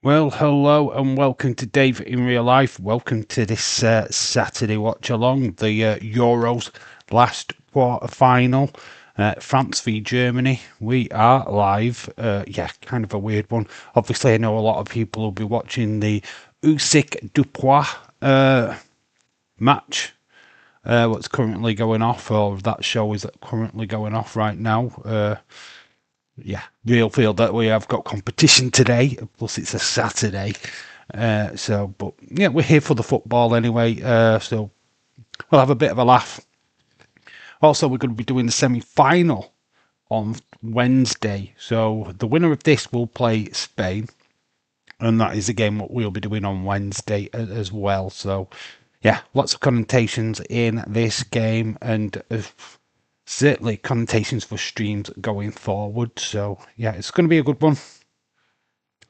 Well, hello and welcome to Dave in Real Life. Welcome to this Saturday watch along, the Euros last quarter final, France v Germany. We are live. Yeah, kind of a weird one. Obviously, I know a lot of people will be watching the Usyk Dupois match. What's currently going off, or that show is currently going off right now. Yeah, real feel that we have got competition today. Plus, it's a Saturday, but yeah, we're here for the football anyway. So we'll have a bit of a laugh. Also, we're going to be doing the semi-final on Wednesday. So the winner of this will play Spain, and that is the game what we'll be doing on Wednesday as well. So yeah, lots of connotations in this game, and certainly connotations for streams going forward. So yeah, it's going to be a good one.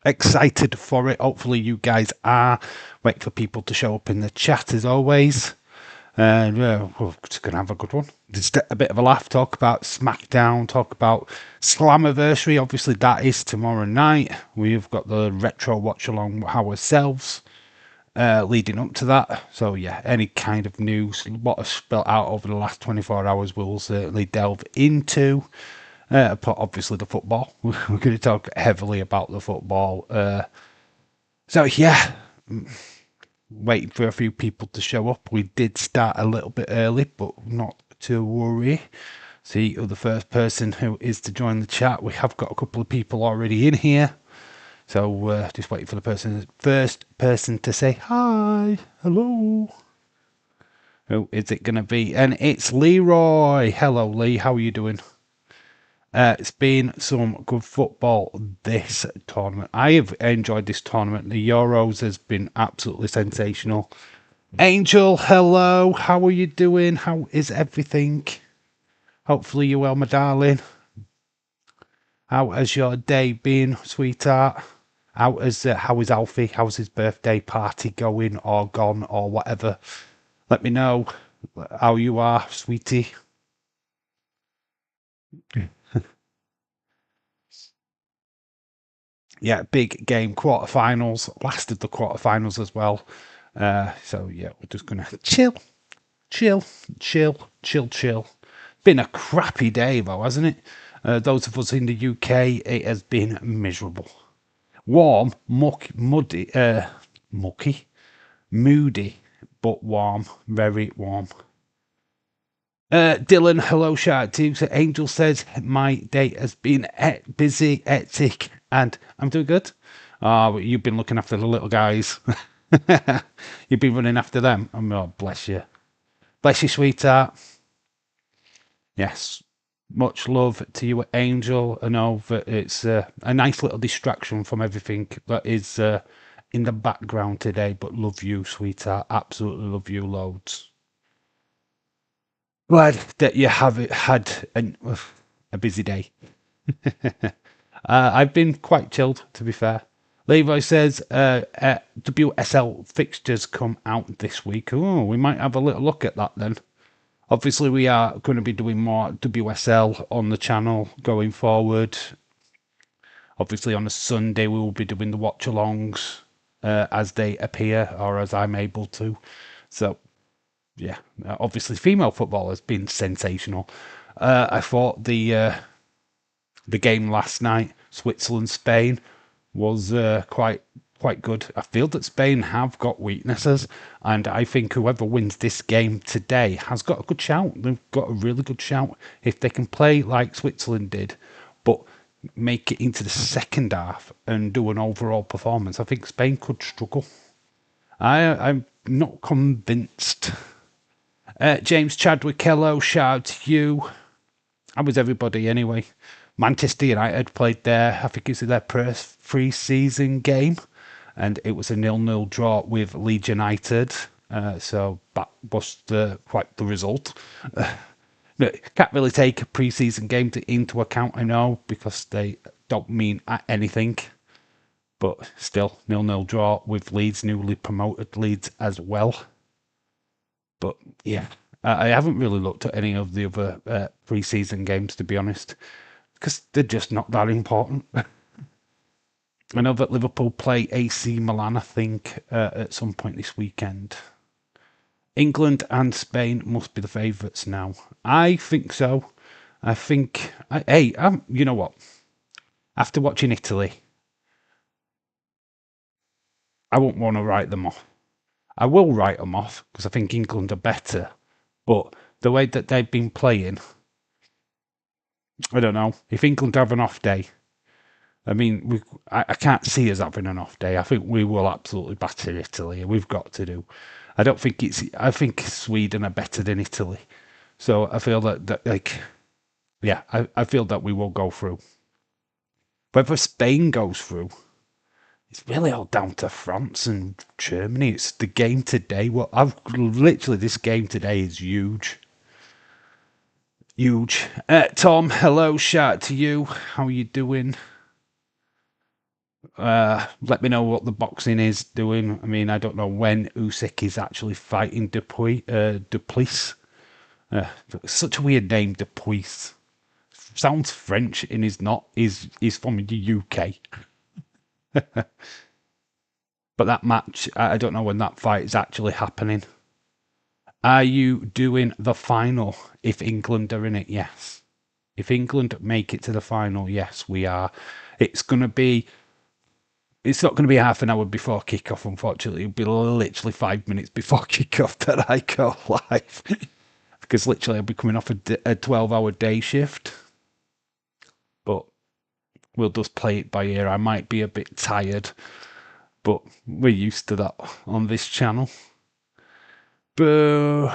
Excited for it. Hopefully you guys are. Wait for people to show up in the chat as always. And we're just going to have a good one. Just a bit of a laugh, talk about SmackDown, talk about Slammiversary. Obviously that is tomorrow night. We've got the retro watch along ourselves leading up to that. So yeah, any kind of news, what has spelt out over the last 24 hours, we'll certainly delve into. But obviously the football. We're going to talk heavily about the football. So yeah, waiting for a few people to show up. We did start a little bit early, but not to worry. See who the first person who is to join the chat. We have got a couple of people already in here. So just waiting for the first person to say hi, hello. Who is it going to be? And it's Leroy. Hello, Lee. How are you doing? It's been some good football this tournament. I have enjoyed this tournament. The Euros has been absolutely sensational. Angel, hello. How are you doing? How is everything? Hopefully you're well, my darling. How has your day been, sweetheart? How is Alfie? How's his birthday party going or gone or whatever? Let me know how you are, sweetie. Yeah, big game, quarterfinals, last of the quarterfinals as well. So yeah, we're just gonna chill. Been a crappy day though, hasn't it? Those of us in the UK, it has been miserable. Warm, muddy, mucky, moody, but warm, very warm. Dylan, hello, shout to you. So Angel says my day has been busy, hectic, and I'm doing good. Oh, you've been looking after the little guys. You've been running after them. Oh, bless you. Bless you, sweetheart. Yes. Much love to you, Angel. I know that it's a nice little distraction from everything that is in the background today, but love you, sweetheart. Absolutely love you loads. Glad that you have had a busy day. I've been quite chilled, to be fair. Levi says WSL fixtures come out this week. Oh, we might have a little look at that then. Obviously, we are going to be doing more WSL on the channel going forward. Obviously, on a Sunday, we will be doing the watch-alongs as they appear or as I'm able to. So, yeah, obviously, female football has been sensational. I thought the game last night, Switzerland-Spain, was quite good. I feel that Spain have got weaknesses, and I think whoever wins this game today has got a good shout. They've got a really good shout if they can play like Switzerland did, but make it into the second half and do an overall performance. I think Spain could struggle. I'm not convinced. James Chadwick, hello, shout out to you. How was everybody anyway? Manchester United played there. I think it's their first pre-season game, and it was a 0-0 draw with Leeds United. So that was quite the result. Can't really take a pre-season game into account, I know, because they don't mean anything. But still, 0-0 draw with Leeds, newly promoted Leeds as well. But yeah, I haven't really looked at any of the other pre-season games, to be honest, because they're just not that important. I know that Liverpool play AC Milan, I think, at some point this weekend. England and Spain must be the favourites now. I think so. I think. You know what? After watching Italy, I won't want to write them off. I will write them off because I think England are better. But the way that they've been playing, I don't know. If England have an off day, I mean, I can't see us having an off day. I think we will absolutely batter Italy. We've got to do. I don't think it's. I think Sweden are better than Italy. So I feel that like, yeah, I feel that we will go through. Whether Spain goes through, it's really all down to France and Germany. It's the game today. Well, I've literally this game today is huge. Huge. Tom, hello, shout out to you. How are you doing? Let me know what the boxing is doing. I mean, I don't know when Usyk is actually fighting Duplessis. Such a weird name, Duplessis. Sounds French and is not. Is from the UK. But that match, I don't know when that fight is actually happening. Are you doing the final if England are in it? Yes. If England make it to the final, yes, we are. It's not going to be half an hour before kickoff, unfortunately. It'll be literally 5 minutes before kickoff that I go live. Because literally I'll be coming off a 12-hour day shift. But we'll just play it by ear. I might be a bit tired, but we're used to that on this channel. Bruh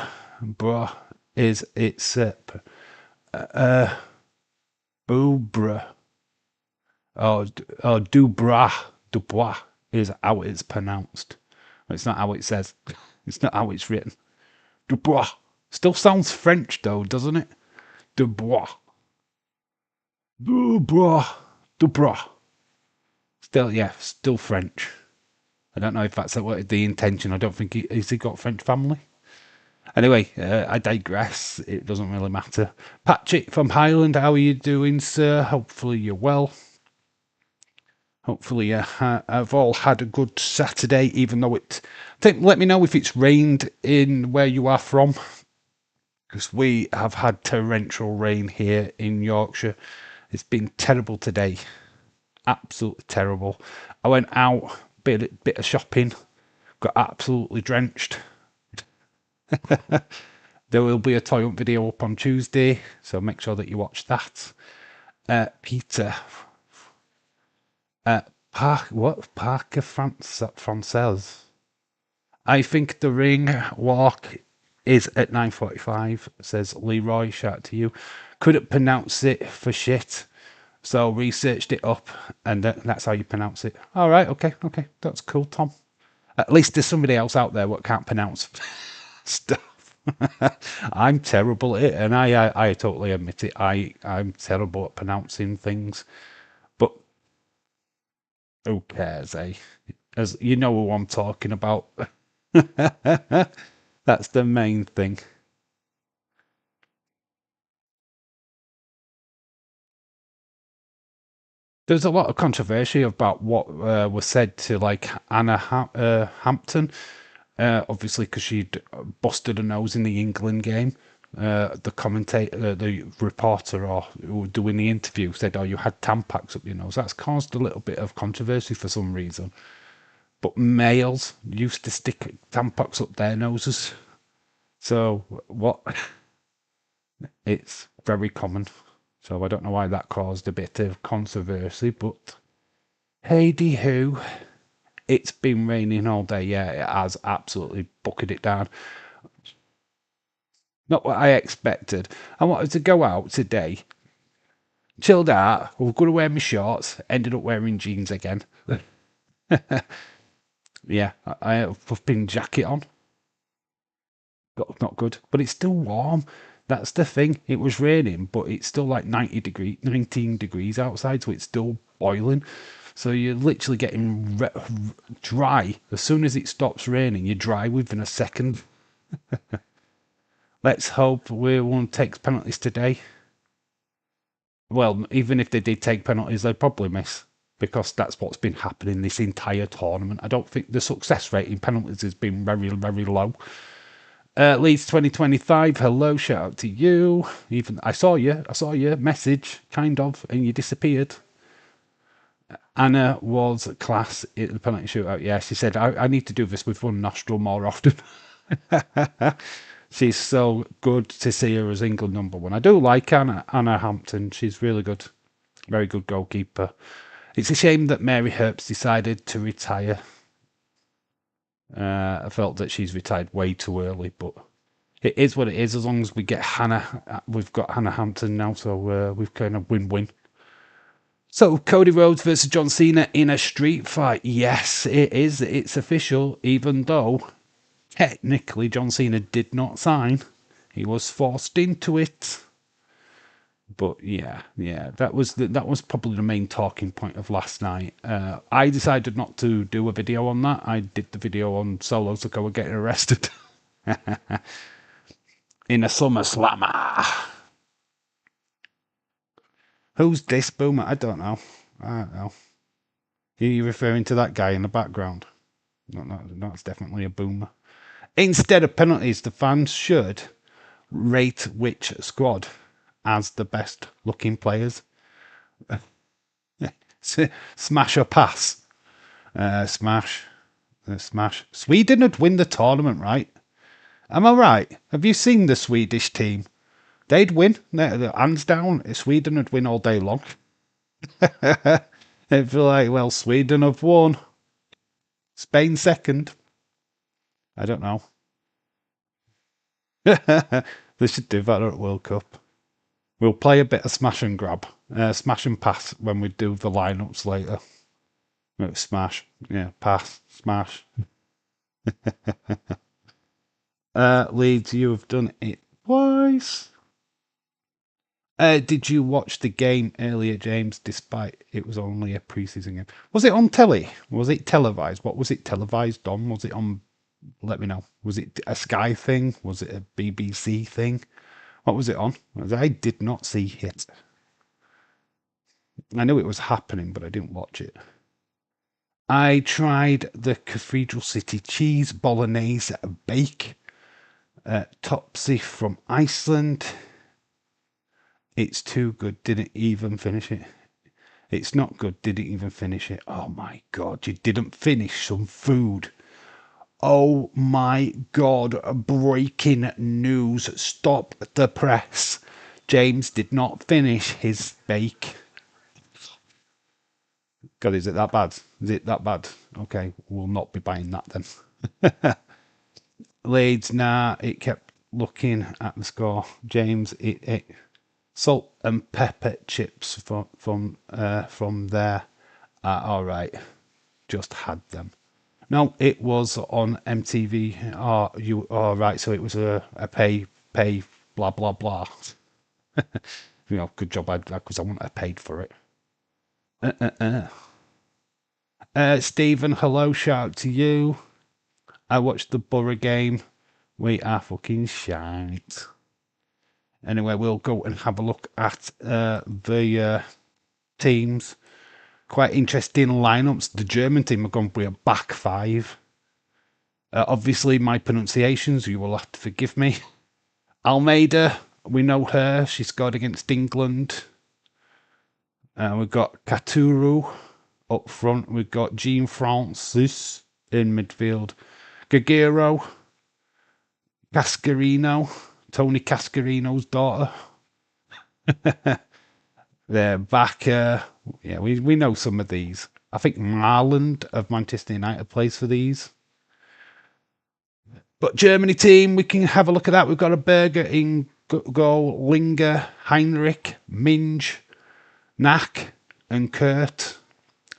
is it's Boubra. Dubois is how it's pronounced. It's not how it says. It's not how it's written. Dubois. Still sounds French though, doesn't it? Dubois. Dubois. Still, yeah, still French. I don't know if that's the intention. I don't think has he got French family? Anyway, I digress. It doesn't really matter. Patrick from Highland, how are you doing, sir? Hopefully you're well. Hopefully you have all had a good Saturday, even though let me know if it's rained in where you are from. Because we have had torrential rain here in Yorkshire. It's been terrible today. Absolutely terrible. I went out, bit of shopping, got absolutely drenched. There will be a toy hunt video up on Tuesday, so make sure that you watch that. Peter, Parker Frances. I think the ring walk is at 9:45. Says Leroy. Shout out to you. Couldn't pronounce it for shit, so researched it up, and that's how you pronounce it. All right, okay, that's cool, Tom. At least there's somebody else out there what can't pronounce stuff. I'm terrible at it, and I totally admit it. I'm terrible at pronouncing things, but who cares, eh? As you know who I'm talking about. That's the main thing. There's a lot of controversy about what was said to like Anna Hampton. Obviously, because she'd busted her nose in the England game. The commentator, the reporter, or who was doing the interview said, "Oh, you had Tampax up your nose." That's caused a little bit of controversy for some reason. But males used to stick Tampax up their noses. So what? It's very common. So I don't know why that caused a bit of controversy, but hey de hoo. It's been raining all day. Yeah, it has absolutely bucketed it down. Not what I expected. I wanted to go out today, chilled out. I was going to wear my shorts. Ended up wearing jeans again. Yeah, I have a flipping jacket on. Not good, but it's still warm. That's the thing. It was raining, but it's still like 19 degrees outside, so it's still boiling. So you're literally getting dry. As soon as it stops raining, you're dry within a second. Let's hope we won't take penalties today. Well, even if they did take penalties, they'd probably miss. because that's what's been happening this entire tournament. I don't think the success rate in penalties has been very, very low. Leeds 2025, hello, shout out to you. Even I saw your message, kind of, and you disappeared. Anna was class at the penalty shootout. Yeah, she said, I need to do this with one nostril more often. She's so good to see her as England #1. I do like Anna Hampton. She's really good. Very good goalkeeper. It's a shame that Mary Herbst decided to retire. I felt that she's retired way too early, but it is what it is. As long as we get Hannah, we've got Hannah Hampton now, so we've kind of win-win. So, Cody Rhodes versus John Cena in a street fight. Yes, it is. It's official, even though technically John Cena did not sign. He was forced into it. But yeah, that was probably the main talking point of last night. I decided not to do a video on that. I did the video on Solo Sikoa getting arrested in a SummerSlammer. Who's this boomer? I don't know. Are you referring to that guy in the background? No, it's definitely a boomer. Instead of penalties, the fans should rate which squad as the best looking players. Smash or pass? Smash. Sweden would win the tournament, right? Am I right? Have you seen the Swedish team? They'd win. They're hands down. Sweden would win all day long. It'd be like, well, Sweden have won. Spain second. I don't know. They should do that at World Cup. We'll play a bit of smash and grab. Smash and pass when we do the lineups later. No, smash. Yeah, pass. Smash. Leeds, you have done it twice. Did you watch the game earlier, James, despite it was only a pre-season game? Was it on telly? Was it televised? What was it televised on? Was it on... Let me know. Was it a Sky thing? Was it a BBC thing? What was it on? I did not see it. I knew it was happening, but I didn't watch it. I tried the Cathedral City cheese bolognese bake. Topsy from Iceland. It's too good. Didn't even finish it. It's not good. Didn't even finish it. Oh my God. You didn't finish some food. Oh my God. Breaking news. Stop the press. James did not finish his bake. God, is it that bad? Is it that bad? Okay, we'll not be buying that then. Leeds, nah, it kept looking at the score. James, it salt and pepper chips from there. All right, just had them. No, it was on MTV. All right, so it was a pay blah blah blah. Good job I because I wouldn't have paid for it. Stephen, hello, shout out to you. I watched the Borough game. We are fucking shite. Anyway, we'll go and have a look at the teams. Quite interesting lineups. The German team are going to be a back five. Obviously, my pronunciations, you will have to forgive me. Almeida, we know her. She scored against England. We've got Katuru up front. We've got Jean Francis in midfield. Gagiro. Cascarino. Tony Cascarino's daughter. They're back. Yeah, we know some of these. I think Marland of Manchester United plays for these. But Germany team, we can have a look at that. We've got a Berger in goal, Linger, Heinrich, Minge, Knack, and Kurt,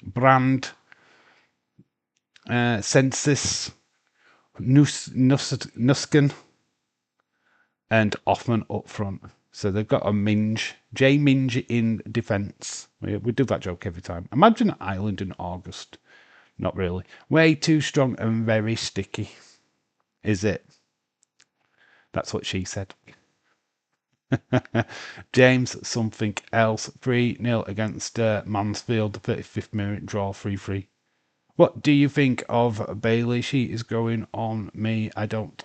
Brand, Census, Nusken, and Offman up front. So they've got a Minge, J Minge in defence. We do that joke every time. Imagine Ireland in August. Not really. Way too strong and very sticky. Is it? That's what she said. James, something else. 3-0 against Mansfield, the 35th minute draw, 3-3. What do you think of Bailey? She is growing on me. I don't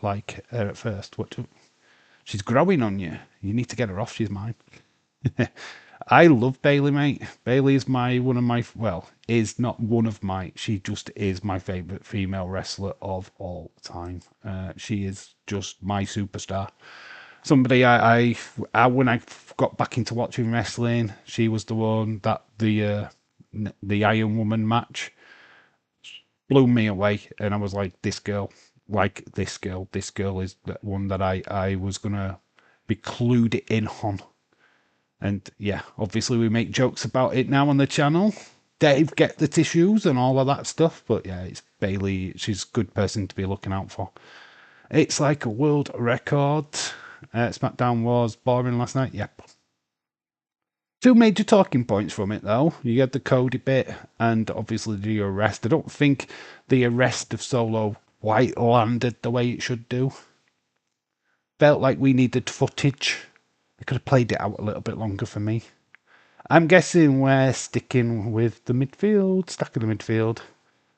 like her at first. She's growing on you. You need to get her off. She's mine. I love Bailey, mate. Bailey is is not one of my. She just is my favorite female wrestler of all time. She is just my superstar. Somebody when I got back into watching wrestling, she was the one that the Iron Woman match blew me away, and I was like, this girl is the one that I was gonna be clued in on. And yeah, obviously we make jokes about it now on the channel. Dave, get the tissues and all of that stuff. But yeah, it's Bailey. She's a good person to be looking out for. It's like a world record. SmackDown was boring last night. Yep. Two major talking points from it, though. You had the Cody bit and obviously the arrest. I don't think the arrest of Solo White landed the way it should do. Felt like we needed footage. They could have played it out a little bit longer for me. I'm guessing we're sticking with the midfield, stuck in the midfield.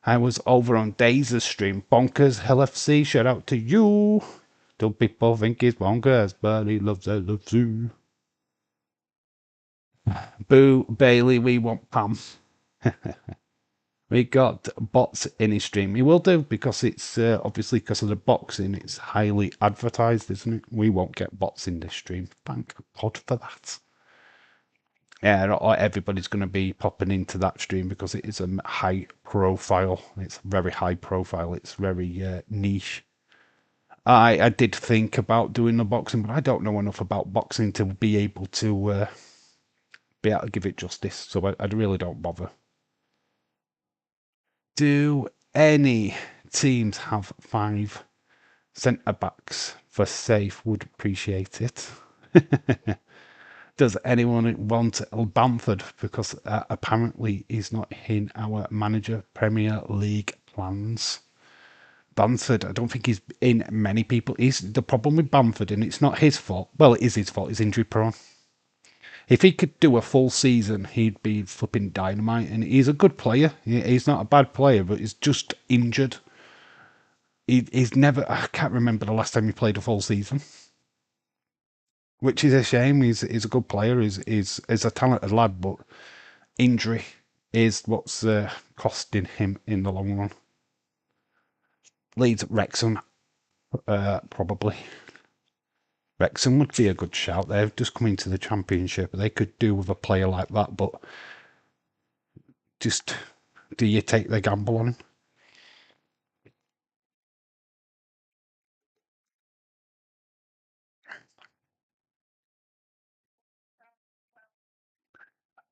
I was over on Daze's stream. Bonkers, LFC, shout out to you. Some people think he's bonkers, but he loves LFC. Boo, Bailey, we want Pam. We got bots in his stream. He will do, because it's obviously because of the boxing, it's highly advertised, isn't it? We won't get bots in this stream. Thank God for that. Yeah, not everybody's going to be popping into that stream because it is a high profile. It's very high profile. It's very niche. I did think about doing the boxing, but I don't know enough about boxing to be able to give it justice. So I really don't bother. Do any teams have 5 centre backs for safe? Would appreciate it. Does anyone want Bamford? Because apparently he's not in our manager Premier League plans. Bamford, I don't think he's in many people. He's the problem with Bamford, and it's not his fault. Well, it is his fault. He's injury prone. If he could do a full season, he'd be flipping dynamite. And he's a good player. He's not a bad player, but he's just injured. He's never. I can't remember the last time he played a full season, which is a shame. He's a good player. He's a talented lad, but injury is what's costing him in the long run. Leeds Wrexham, probably. Wrexham would be a good shout. They've just come into the Championship. They could do with a player like that, but just do you take the gamble on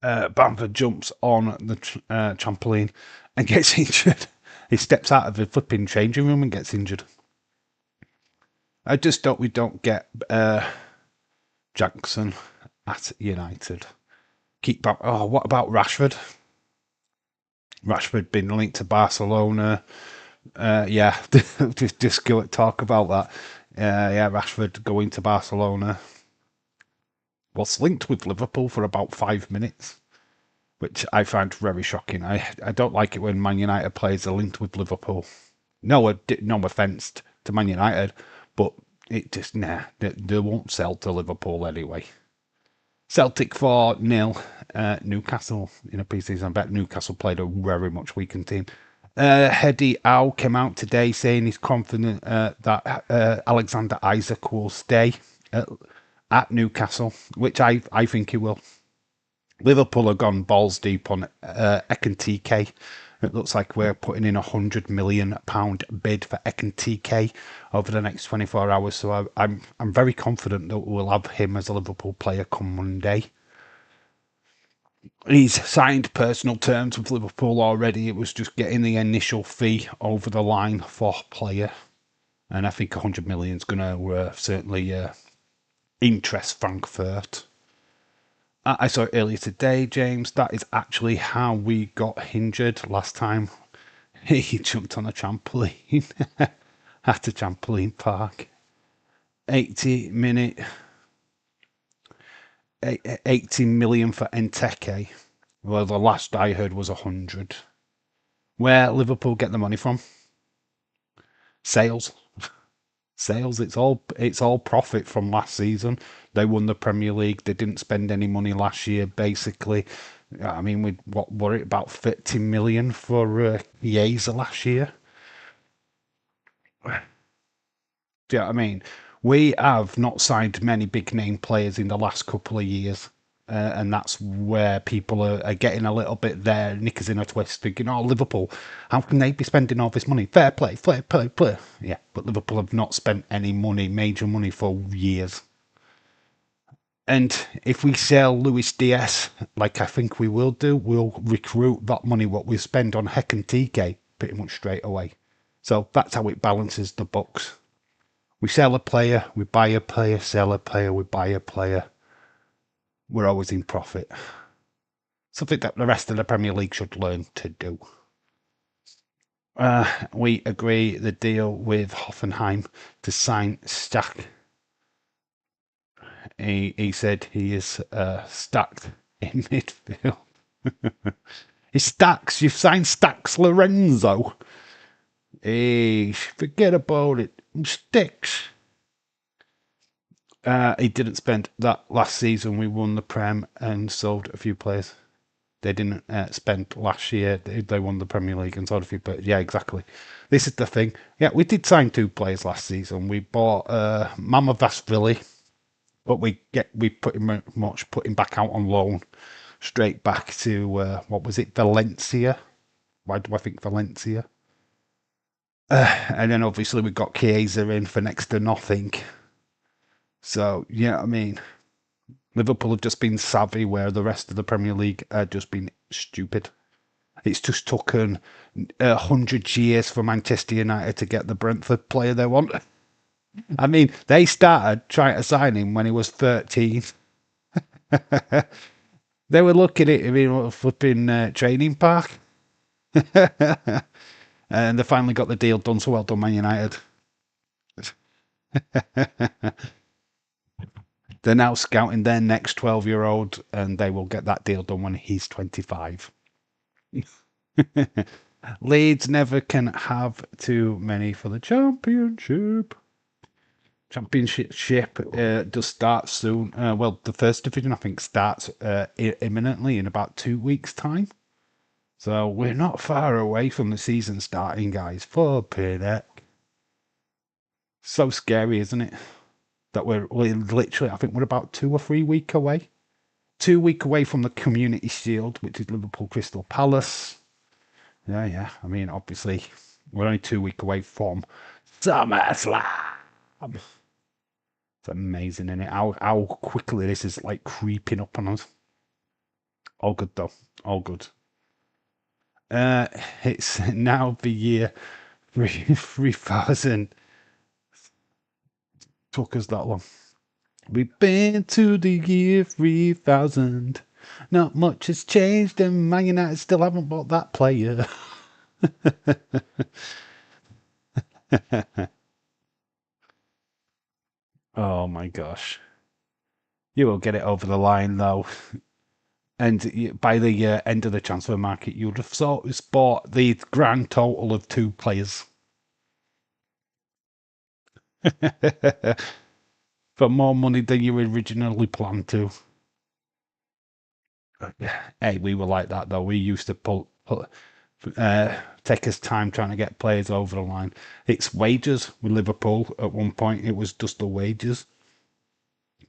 him? Bamford jumps on the trampoline and gets injured. He steps out of the flipping changing room and gets injured. I just don't. We don't get Jackson at United. What about Rashford? Rashford been linked to Barcelona. Yeah, just go talk about that. Yeah, Rashford going to Barcelona. Was linked with Liverpool for about 5 minutes, which I find very shocking. I don't like it when Man United players are linked with Liverpool. No offence to Man United, but it just, they won't sell to Liverpool anyway. Celtic 4-0 Newcastle in a pre-season. I bet Newcastle played a very much weakened team. Hedy Howe came out today saying he's confident that Alexander Isak will stay at Newcastle, which I think he will. Liverpool have gone balls deep on Ekentike. It looks like we're putting in £100 million bid for Ekentike over the next 24 hours. So I'm very confident that we'll have him as a Liverpool player come Monday. He's signed personal terms with Liverpool already. It was just getting the initial fee over the line for player. And I think 100 million is going to certainly interest Frankfurt. I saw it earlier today, James. That is actually how we got injured last time. He jumped on a trampoline at a trampoline park. 80-minute 80 million for Enteke. Well, the last I heard was 100. Where Liverpool get the money from? Sales. Sales. It's all profit from last season. They won the Premier League. They didn't spend any money last year. Basically, I mean, what were it, about 30 million for Chiesa last year? Do you know what I mean? We have not signed many big name players in the last couple of years. And that's where people are getting a little bit there, knickers in a twist, thinking, oh, Liverpool, how can they be spending all this money? Fair play, fair play, play. Yeah, but Liverpool have not spent any money, major money, for years. And if we sell Luis Diaz, like I think we will do, we'll recruit that money what we spend on Heck and TK pretty much straight away. So that's how it balances the books. We sell a player, we buy a player, sell a player, we buy a player. We're always in profit. Something that the rest of the Premier League should learn to do. We agree the deal with Hoffenheim to sign Stack. He said he is stacked in midfield. He stacks. You've signed Stacks Lorenzo. Hey, forget about it. Sticks. He didn't spend that last season. We won the Prem and sold a few players. They didn't spend last year. They won the Premier League and sold a few players. Yeah, exactly. This is the thing. Yeah, we did sign 2 players last season. We bought Mamavashvili, but we pretty much put him back out on loan, straight back to what was it, Valencia? Why do I think Valencia? And then obviously we got Chiesa in for next to nothing. So yeah, I mean, Liverpool have just been savvy where the rest of the Premier League have just been stupid. It's just taken 100 years for Manchester United to get the Brentford player they want. I mean, they started trying to sign him when he was 13. They were looking at him in a flipping training park. And they finally got the deal done, so well done, Man United. They're now scouting their next 12-year-old, and they will get that deal done when he's 25. Leeds never can have too many for the championship. Championship does start soon. Well, the first division, I think, starts imminently in about 2 weeks' time. So we're not far away from the season starting, guys. Flipping heck. So scary, isn't it? That we're literally, I think we're about 2 or 3 weeks away. 2 weeks away from the Community Shield, which is Liverpool Crystal Palace. Yeah. I mean, obviously, we're only 2 weeks away from SummerSlam. It's amazing, isn't it? How quickly this is like creeping up on us. All good though. All good. It's now the year 3000. Took us that long. We've been to the year 3000. Not much has changed, and Man United still haven't bought that player. Oh my gosh. You will get it over the line though. And by the end of the transfer market, you would have bought the grand total of 2 players. For more money than you originally planned to. Hey, we were like that though. We used to take us time trying to get players over the line. It's wages with Liverpool. At one point, it was just the wages.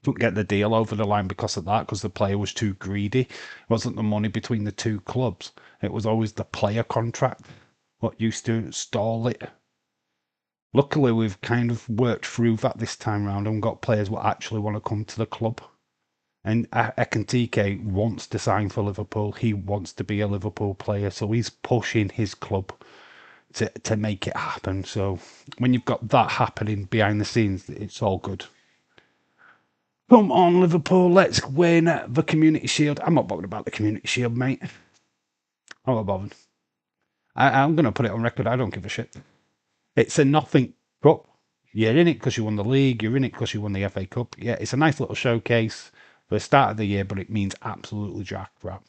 Couldn't get the deal over the line because of that, because the player was too greedy. It wasn't the money between the 2 clubs. It was always the player contract what used to stall it. Luckily, we've kind of worked through that this time round and got players who actually want to come to the club. And Ekentike wants to sign for Liverpool. He wants to be a Liverpool player, so he's pushing his club to make it happen. So when you've got that happening behind the scenes, it's all good. Come on, Liverpool, let's win the Community Shield. I'm not bothered about the Community Shield, mate. I'm not bothered. I'm going to put it on record. I don't give a shit. It's a nothing cup. You're in it because you won the league. You're in it because you won the FA Cup. Yeah, it's a nice little showcase. for the start of the year, but it means absolutely jack crap.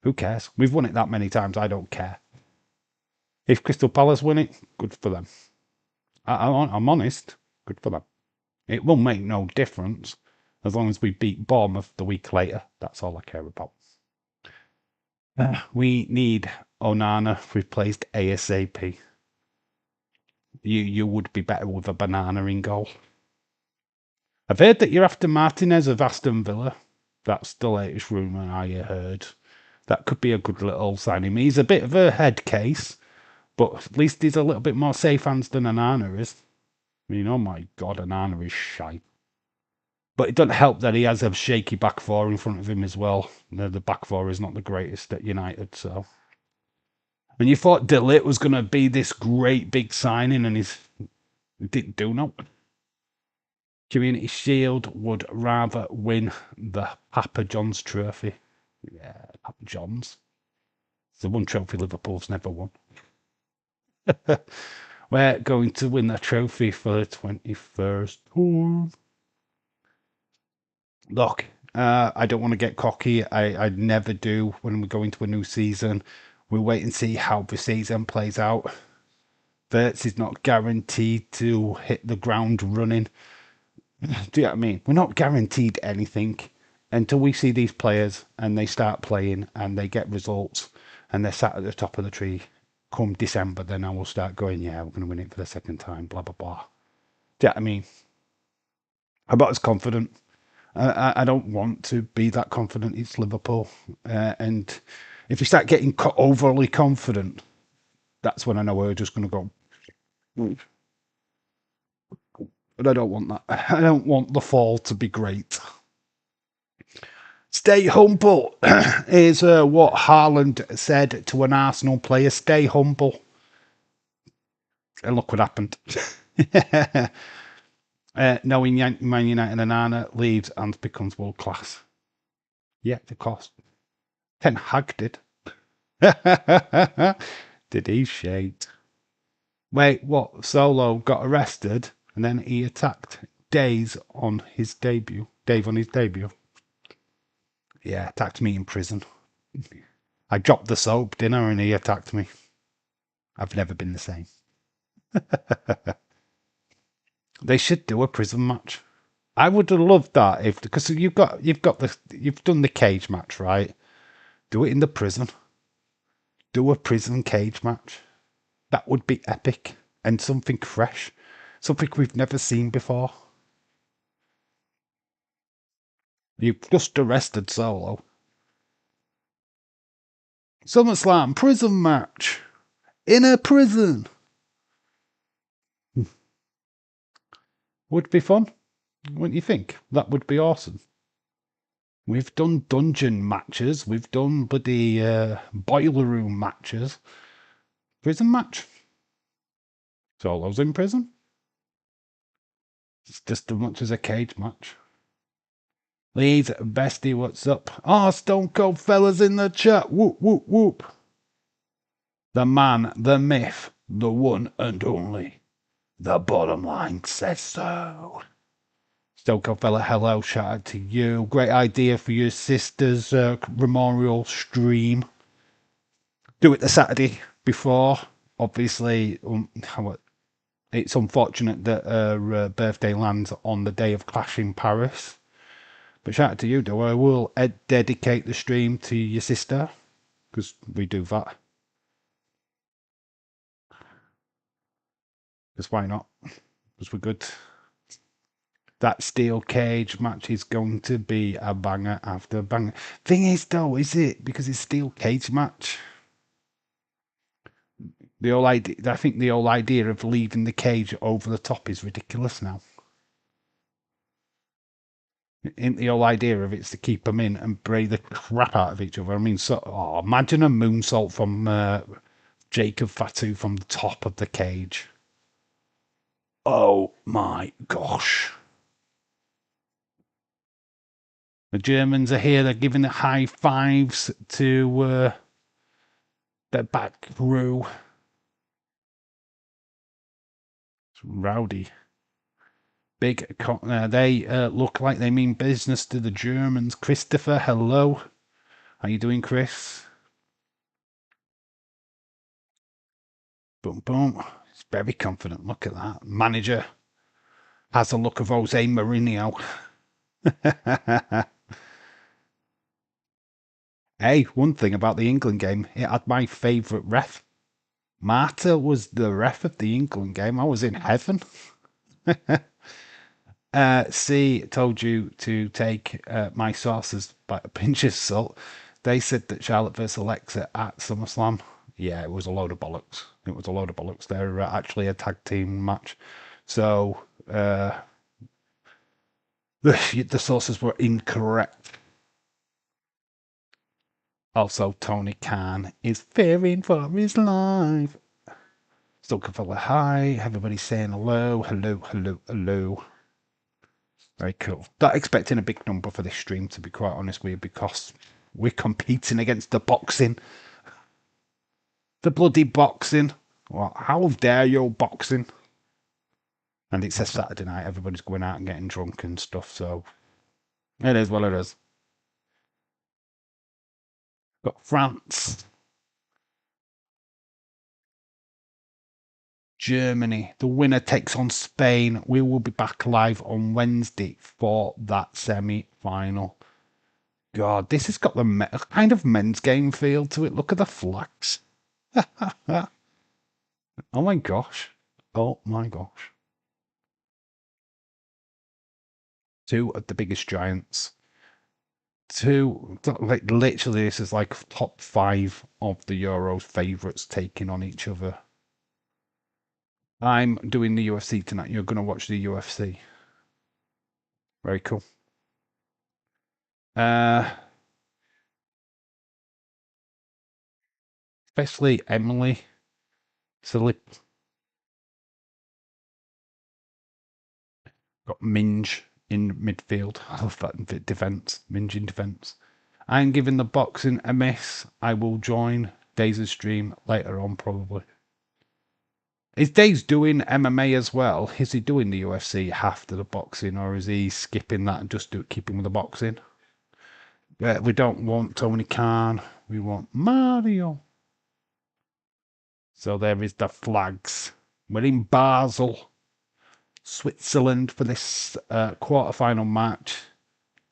Who cares? We've won it that many times. I don't care. If Crystal Palace win it, good for them. I'm honest. Good for them. It will make no difference as long as we beat Bournemouth the week later. That's all I care about. We need Onana replaced ASAP. You would be better with a banana in goal. I've heard that you're after Martinez of Aston Villa. That's the latest rumour I heard. That could be a good little signing. He's a bit of a head case, but at least he's a little bit more safe hands than Onana is. I mean, oh my God, Onana is shite. But it doesn't help that he has a shaky back four in front of him as well. The back four is not the greatest at United, so. And you thought DIRL was going to be this great big signing, and he didn't do no. Community Shield would rather win the Papa John's trophy. Yeah, Papa John's. It's the one trophy Liverpool's never won. We're going to win the trophy for the 21st time. Look, I don't want to get cocky. I never do when we go into a new season. We'll wait and see how the season plays out. Verts is not guaranteed to hit the ground running. Do you know what I mean? We're not guaranteed anything until we see these players and they start playing and they get results and they're sat at the top of the tree. Come December, then I will start going, yeah, we're going to win it for the second time, blah, blah, blah. Do you know what I mean? I'm not as confident. I don't want to be that confident. It's Liverpool. And if you start getting overly confident, that's when I know we're just going to go. But I don't want that. I don't want the fall to be great. Stay humble is what Haaland said to an Arsenal player. Stay humble. And look what happened. Knowing Man United and Anna leaves and becomes world class. Yeah, of course. Ten Hag did. Did he shade? Wait, what? Solo got arrested and then he attacked Dave on his debut. Yeah, attacked me in prison. I dropped the soap dinner and he attacked me. I've never been the same. They should do a prison match. I would have loved that if, because you've done the cage match, right? Do it in the prison. Do a prison cage match. That would be epic and something fresh, something we've never seen before. You've just arrested Solo. SummerSlam prison match in a prison. Would be fun, wouldn't you think? That would be awesome. We've done dungeon matches. We've done bloody boiler room matches. Prison match. Solo's in prison. It's just as much as a cage match. Leeds, bestie, what's up? Oh, Stone Cold fellas in the chat. Whoop, whoop, whoop. The man, the myth, the one and only. The bottom line says so. Stone Cold fella, hello, shout out to you. Great idea for your sister's memorial stream. Do it the Saturday before. Obviously, it's unfortunate that her birthday lands on the day of Clash in Paris. But shout out to you, though. I will dedicate the stream to your sister, because we do that. Because why not? Because we're good. That steel cage match is going to be a banger after banger. Thing is, though, is it? Because it's steel cage match. The whole idea, I think the whole idea of leaving the cage over the top is ridiculous now. In the whole idea of it's to keep them in and bray the crap out of each other. I mean, imagine a moonsault from Jacob Fatu from the top of the cage. Oh my gosh. The Germans are here. They're giving the high fives to their back row. It's rowdy. They look like they mean business to the Germans. Christopher, hello. How you doing, Chris? Boom, boom. He's very confident. Look at that. Manager has a look of Jose Mourinho. Hey, one thing about the England game, it had my favourite ref. Marta was the ref of the England game. I was in heaven. C told you to take my sources by a pinch of salt. They said that Charlotte versus Alexa at SummerSlam. Yeah, it was a load of bollocks. It was a load of bollocks. They're actually a tag team match. So the sources were incorrect. Also, Tony Khan is fearing for his life. Still Cavella, hi. Everybody's saying hello, hello, hello, hello. Very cool. Not expecting a big number for this stream, to be quite honest with you, because we're competing against the boxing. The bloody boxing. Well, how dare you, boxing? And it says Saturday night, everybody's going out and getting drunk and stuff, so it is what it is. Got France. Germany. The winner takes on Spain. We will be back live on Wednesday for that semi-final. God, this has got the kind of men's game feel to it. Look at the flags. Oh my gosh. Oh my gosh. Two of the biggest giants. Two, like literally, this is like top 5 of the Euros favourites taking on each other. I'm doing the UFC tonight. You're going to watch the UFC. Very cool. Especially Emily Silip. Got Minge in midfield. I love that defence. Minge in defence. I'm giving the boxing a miss. I will join Days' stream later on, probably. Is Days doing MMA as well? Is he doing the UFC after the boxing, or is he skipping that and just keeping with the boxing? We don't want Tony Khan. We want Mario. So there is the flags. We're in Basel, Switzerland for this quarter-final match.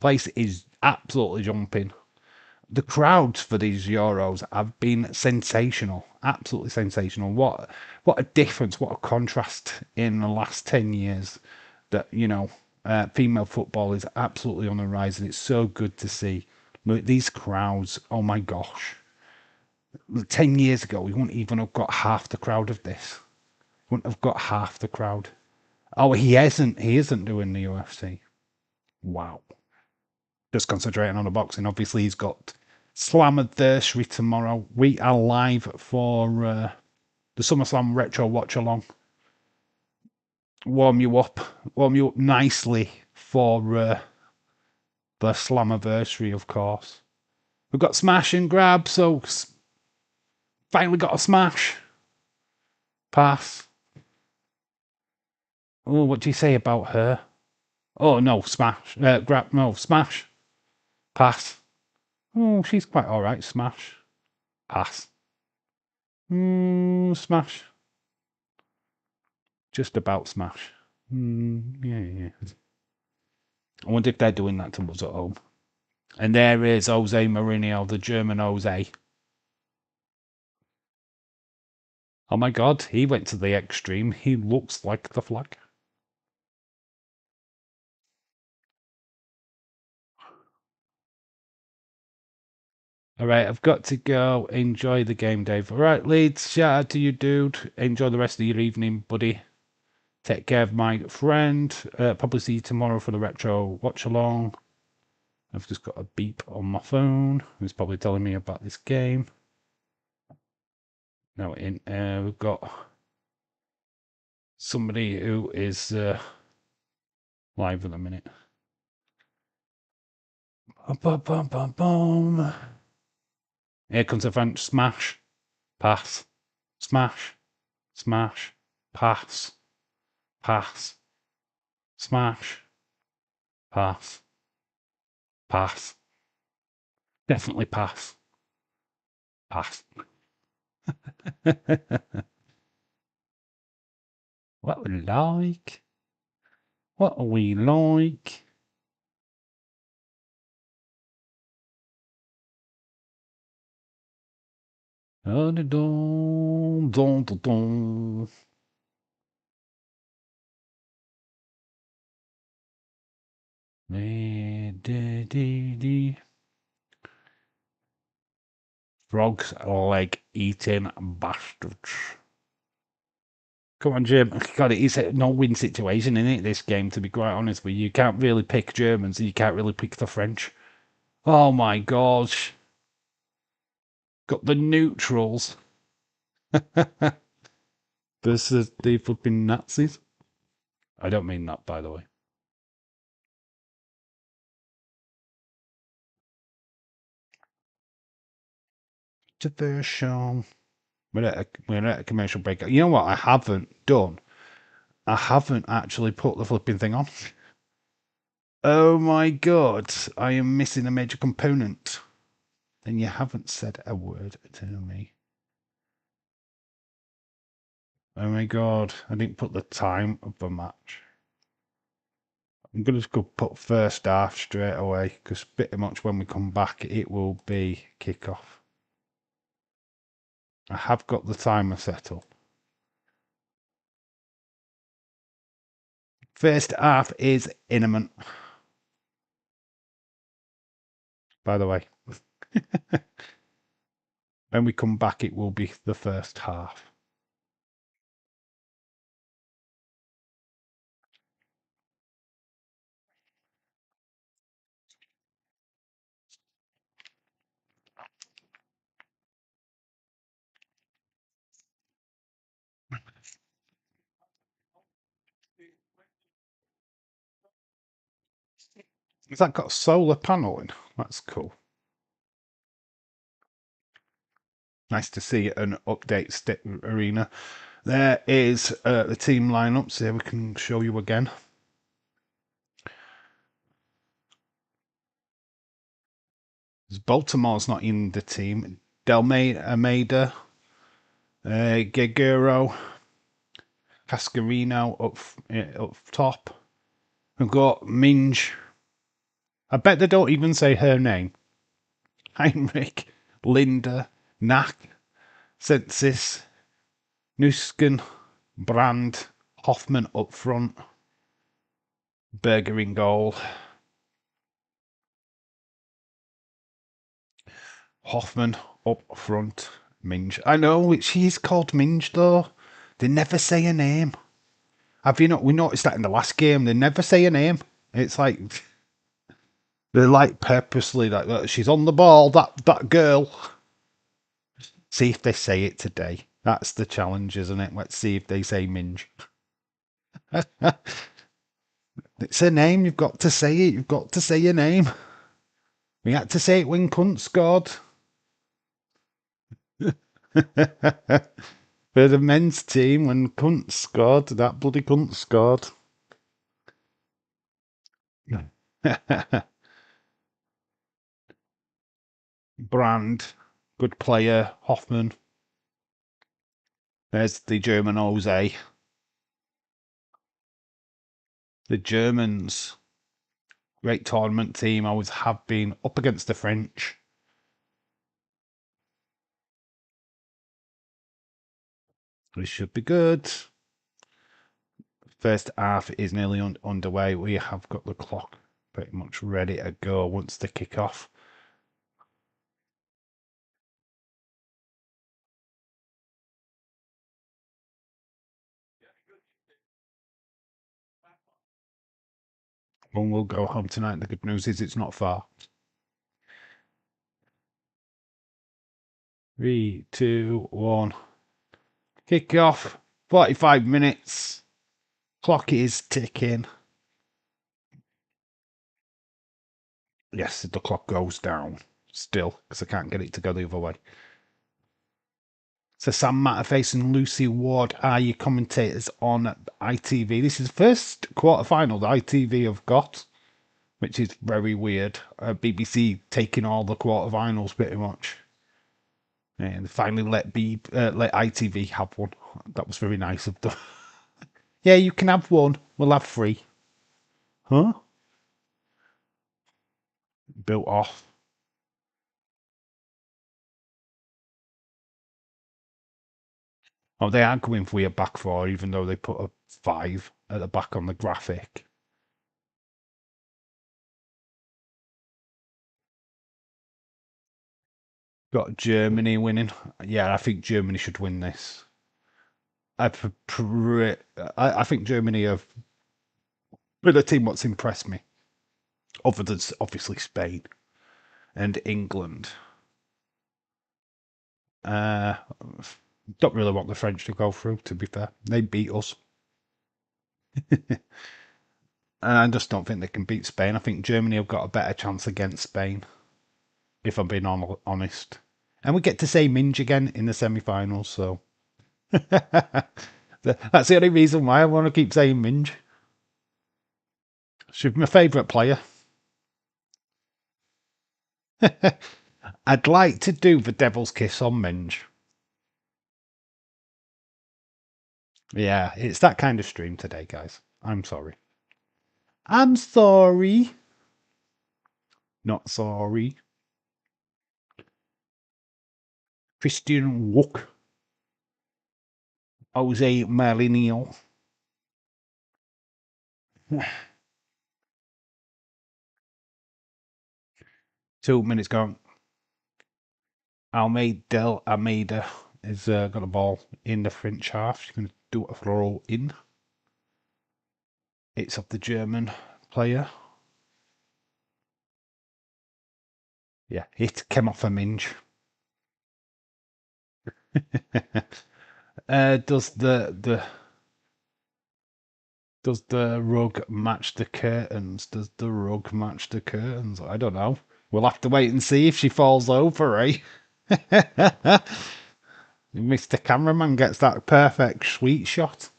Place is absolutely jumping. The crowds for these Euros have been sensational, absolutely sensational. What a difference, what a contrast in the last 10 years that, you know, female football is absolutely on the rise, and it's so good to see. Look, these crowds, oh my gosh. 10 years ago, we wouldn't even have got half the crowd of this. Wouldn't have got half the crowd. Oh, he isn't doing the UFC. Wow. Just concentrating on the boxing. Obviously, he's got Slammiversary tomorrow. We are live for the SummerSlam Retro Watch Along. Warm you up nicely for the Slammiversary, of course. We've got Smash and Grab, so finally got a Smash. Pass. Oh, what do you say about her? Oh, no, Smash. Grab, no, Smash. Pass. Oh, she's quite alright, Smash. Pass. Smash. Just about Smash. Yeah. I wonder if they're doing that to us at home. And there is Jose Mourinho, the German Jose. Oh my god, he went to the extreme. He looks like the flag. Alright, I've got to go. Enjoy the game, Dave. Alright, Leeds, shout out to you, dude. Enjoy the rest of your evening, buddy. Take care of my friend. Probably see you tomorrow for the retro watch along. I've just got a beep on my phone. It's probably telling me about this game. No, we've got somebody who is live at the minute. Boom. Here comes a French smash, pass, smash, smash, pass, pass, Smash. Pass. Pass. Definitely pass. Pass. What we like? What are we like? Dun, dun, dun, dun, dun. Frogs leg eating bastards. Come on, Jim. God, it's a no-win situation, isn't it, this game, to be quite honest with you. You can't really pick Germans, and you can't really pick the French. Oh, my gosh. Got the neutrals. Versus the flipping Nazis. I don't mean that, by the way. Diversion. We're at a commercial break. You know what I haven't done? I haven't actually put the flipping thing on. Oh my god, I am missing a major component. And you haven't said a word to me. Oh my god, I didn't put the time of the match. I'm going to go put first half straight away, because pretty much when we come back it will be kick-off. I have got the timer set up. First half is imminent. By the way. When we come back it will be the first half. Has that got solar paneling? That's cool. Nice to see an update arena. There is the team lineup, so we can show you again. Baltimore's not in the team. Almeida, Guerrero, Cascarino up top. We've got Minge. I bet they don't even say her name. Heinrich, Linda, Knack, Sensis, Nusken, Brand, Hoffman up front, Berger in goal. Hoffman up front, Minge. I know she's called Minge though. They never say a name. Have you not? We noticed that in the last game. They never say a name. It's like they're like purposely like she's on the ball. That girl. See if they say it today. That's the challenge, isn't it? Let's see if they say Minge. It's a name. You've got to say it. You've got to say your name. We had to say it when Cunt scored. For the men's team, when Cunt scored, that bloody Cunt scored. Brand, good player. Hoffman. There's the German Jose. The Germans, great tournament team, always have been up against the French. This should be good. First half is nearly underway. We have got the clock pretty much ready to go once they kick off. One will go home tonight. The good news is it's not far. 3, 2, 1. Kick off. 45 minutes. Clock is ticking. Yes, the clock goes down still because I can't get it to go the other way. So Sam Matterface and Lucy Ward are your commentators on ITV. This is the first quarterfinal that ITV have got, which is very weird. BBC taking all the quarterfinals pretty much. And finally let ITV have one. That was very nice of them. Yeah, you can have one. We'll have three. Huh? Built off. Oh, they are going for your back four, even though they put a 5 at the back on the graphic. Got Germany winning. Yeah, I think Germany should win this. I think Germany have been a team what's impressed me, other than obviously Spain and England. Uh, don't really want the French to go through, to be fair. They beat us. And I just don't think they can beat Spain. I think Germany have got a better chance against Spain, if I'm being honest. And we get to say Minge again in the semi-finals, so that's the only reason why I want to keep saying Minge. She's my favourite player. I'd like to do the Devil's Kiss on Minge. Yeah, it's that kind of stream today, guys. I'm sorry. I'm sorry. Not sorry. Christian Wook. Jose Mourinho. 2 minutes gone. Almeida has got a ball in the French half. She's going to do a throw in. It's of the German player. Yeah, it came off a minge. Does the rug match the curtains? Does the rug match the curtains? I don't know. We'll have to wait and see if she falls over, eh? Mr. Cameraman gets that perfect sweet shot.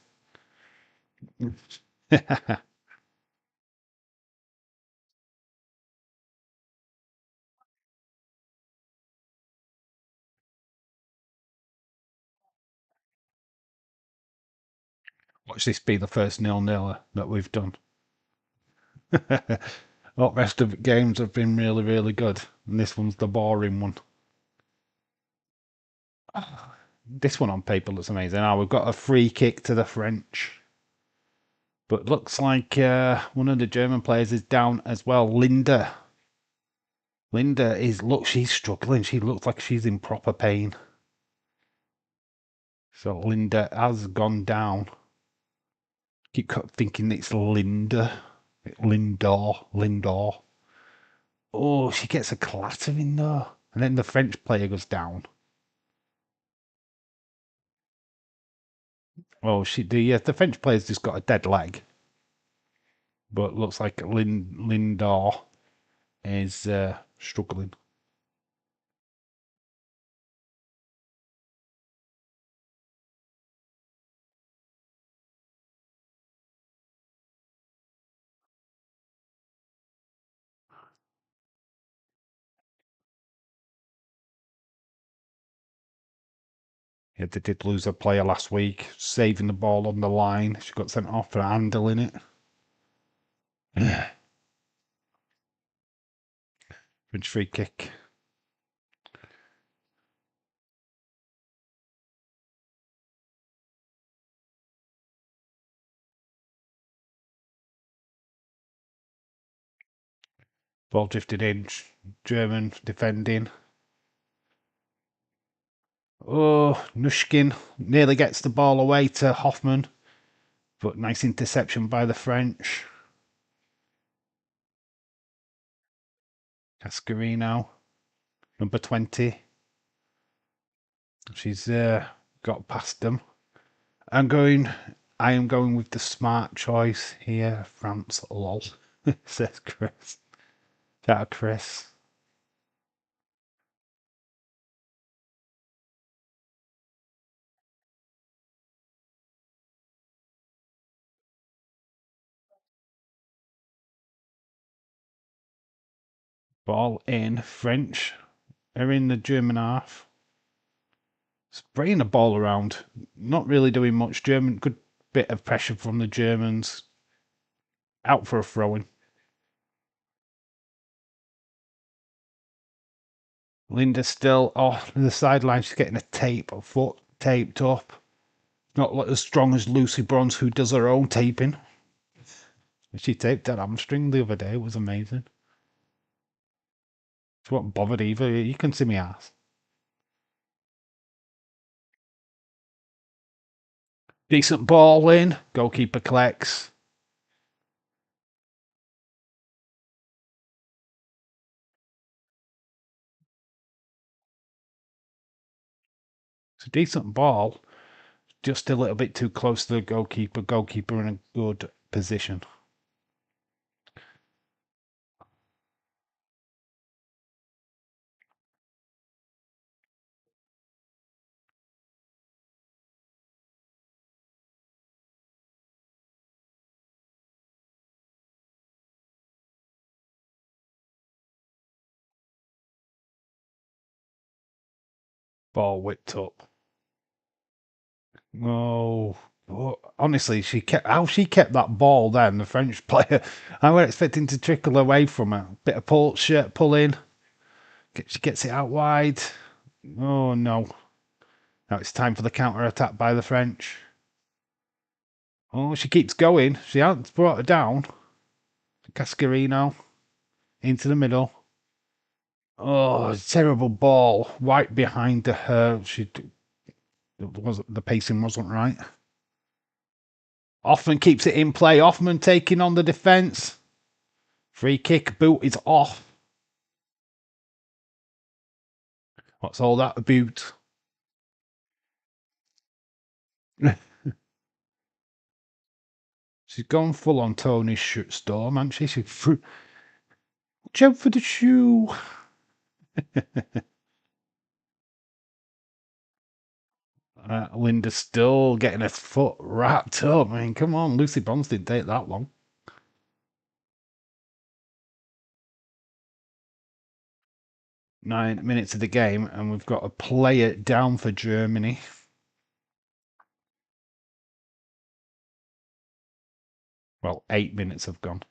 Watch this be the first 0-0 that we've done. All rest of the games have been really, really good. And this one's the boring one. This one on paper looks amazing. Now we've got a free kick to the French. But looks like one of the German players is down as well. Linda she's struggling. She looks like she's in proper pain. So Linda has gone down. Keep thinking it's Lindor. Oh, she gets a clattering though. And then the French player goes down. Oh, the French player's just got a dead leg. But looks like Lindor is struggling. Yeah, they did lose a player last week, saving the ball on the line. She got sent off for handling it. French free kick. Ball drifted in. German defending. Oh, Nushkin nearly gets the ball away to Hoffman. But nice interception by the French. Cascarino, number 20. She's got past them. I am going with the smart choice here. France, lol, says Chris. Shout out Chris. Ball in. French are in the German half. Spraying the ball around. Not really doing much. German, good bit of pressure from the Germans. Out for a throw-in. Linda still off the sideline. She's getting a foot taped up. Not as strong as Lucy Bronze, who does her own taping. She taped that hamstring the other day. It was amazing. She wasn't bothered either. You can see me ass. Decent ball in. Goalkeeper collects. It's a decent ball. Just a little bit too close to the goalkeeper. Goalkeeper in a good position. Ball whipped up. Oh, honestly, she kept that ball then, the French player. I was expecting to trickle away from her. Bit of pull in. She gets it out wide. Oh no. Now it's time for the counter attack by the French. Oh, she keeps going. She hasn't brought her down. Cascarino into the middle. Oh, terrible ball. Right behind her. The pacing wasn't right. Hoffman keeps it in play. Hoffman taking on the defence. Free kick. Boot is off. What's all that about? She's gone full on Tony Storm, hasn't she? She jump for the shoe. Linda's still getting her foot wrapped up. I mean, come on, Lucy Bronze didn't take that long. 9 minutes of the game, and we've got a player down for Germany. Well, 8 minutes have gone.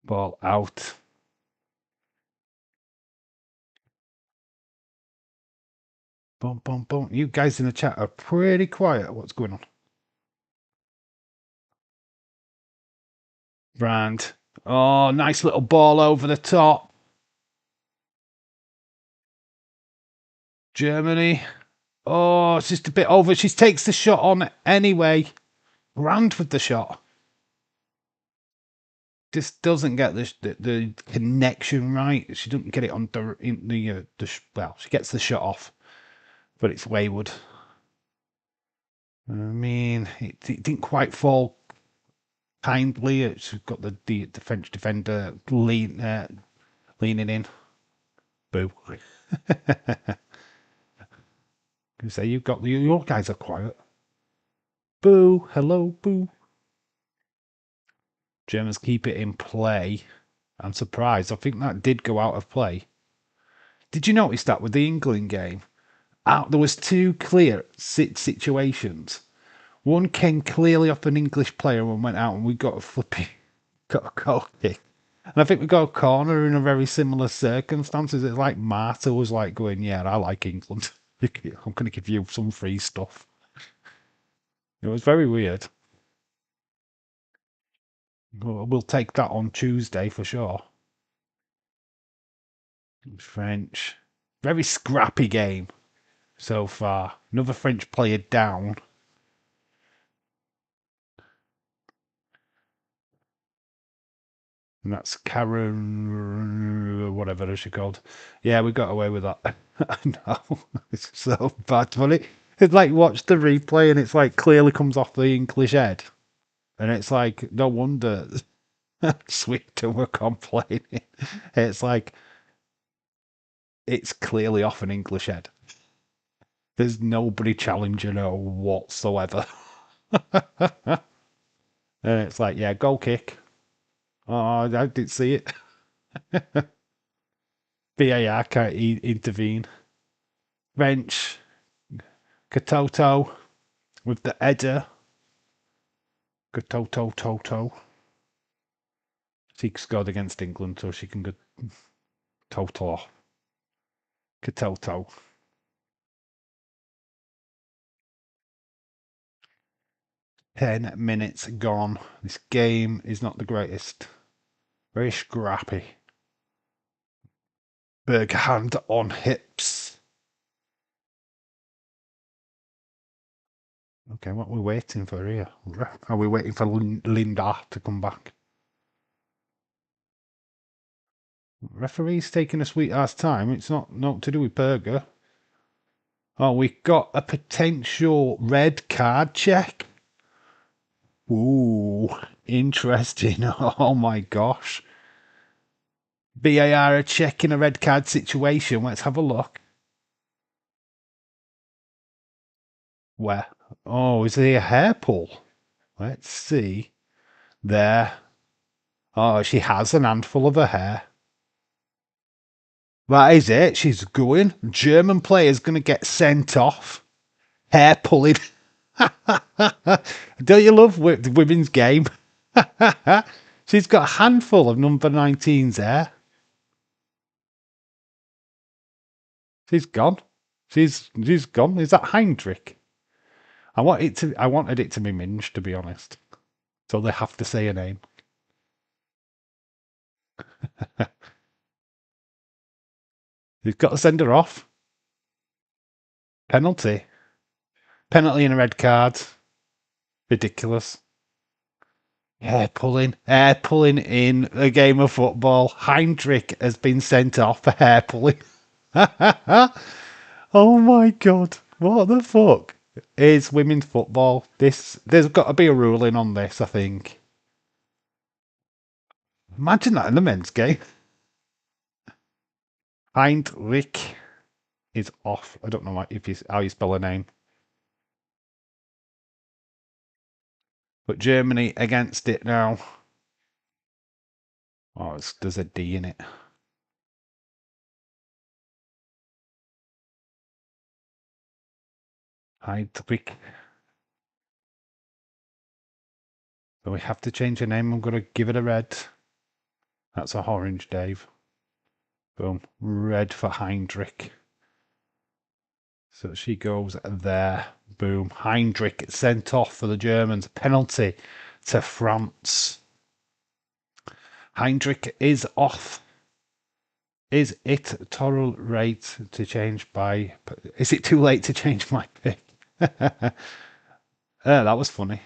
Ball out. Boom, boom, boom. You guys in the chat are pretty quiet. What's going on? Brand. Oh, nice little ball over the top. Germany. Oh, it's just a bit over. She takes the shot on anyway. Brand with the shot. Just doesn't get the connection right. She doesn't get it on well, she gets the shot off, but it's wayward. I mean, it didn't quite fall kindly. It's got the French defender leaning in. Boo. You say you've got your guys are quiet. Boo. Hello, boo. Germans keep it in play. I'm surprised. I think that did go out of play. Did you notice that with the England game? There was two clear situations. One came clearly off an English player and went out, and we got a goal kick. And I think we got a corner in a very similar circumstances. It's like Marta was like going, "Yeah, I like England. I'm going to give you some free stuff." It was very weird. We'll take that on Tuesday for sure. French. Very scrappy game so far. Another French player down. And that's Karen, whatever is she called. Yeah, we got away with that. I know. It's so bad. But it's like, watch the replay and it's like clearly comes off the English head. And it's like, no wonder Swifton were complaining. It's like, it's clearly off an English head. There's nobody challenging her whatsoever. And it's like, yeah, goal kick. Oh, I didn't see it. VAR can't intervene. Bench. Katoto with the header. Katoto Toto. She scored against England, so she can go total off. Katoto. Ten minutes gone. This game is not the greatest. Very scrappy. Berghand on hips. Okay, what are we waiting for here? Are we waiting for Linda to come back? Referee's taking a sweet ass time. It's not to do with Berger. Oh, we got a potential red card check. Ooh, interesting. Oh my gosh. VAR are checking a red card situation. Let's have a look. Where? Oh, is there a hair pull? Let's see. There. Oh, she has an handful of her hair. That is it. She's going. German player's going to get sent off. Hair pulling. Don't you love the women's game? She's got a handful of number 19's hair. She's gone. She's gone. Is that Heinrich? I wanted it to be Minge, to be honest. So they have to say a name. You've got to send her off. Penalty. Penalty and a red card. Ridiculous. Hair pulling in a game of football. Heinrich has been sent off for hair pulling. Oh my god, what the fuck is women's football? There's got to be a ruling on this, I think. Imagine that in the men's game. Heinrich is off. I don't know how you spell her name. But Germany against it now. Oh, there's a D in it. Heinrich. So we have to change her name. I'm going to give it a red. That's a orange, Dave. Boom. Red for Heinrich. So she goes there. Boom. Heinrich sent off for the Germans. Penalty to France. Heinrich is off. Is it too late to change by... Is it too late to change my pick? That was funny.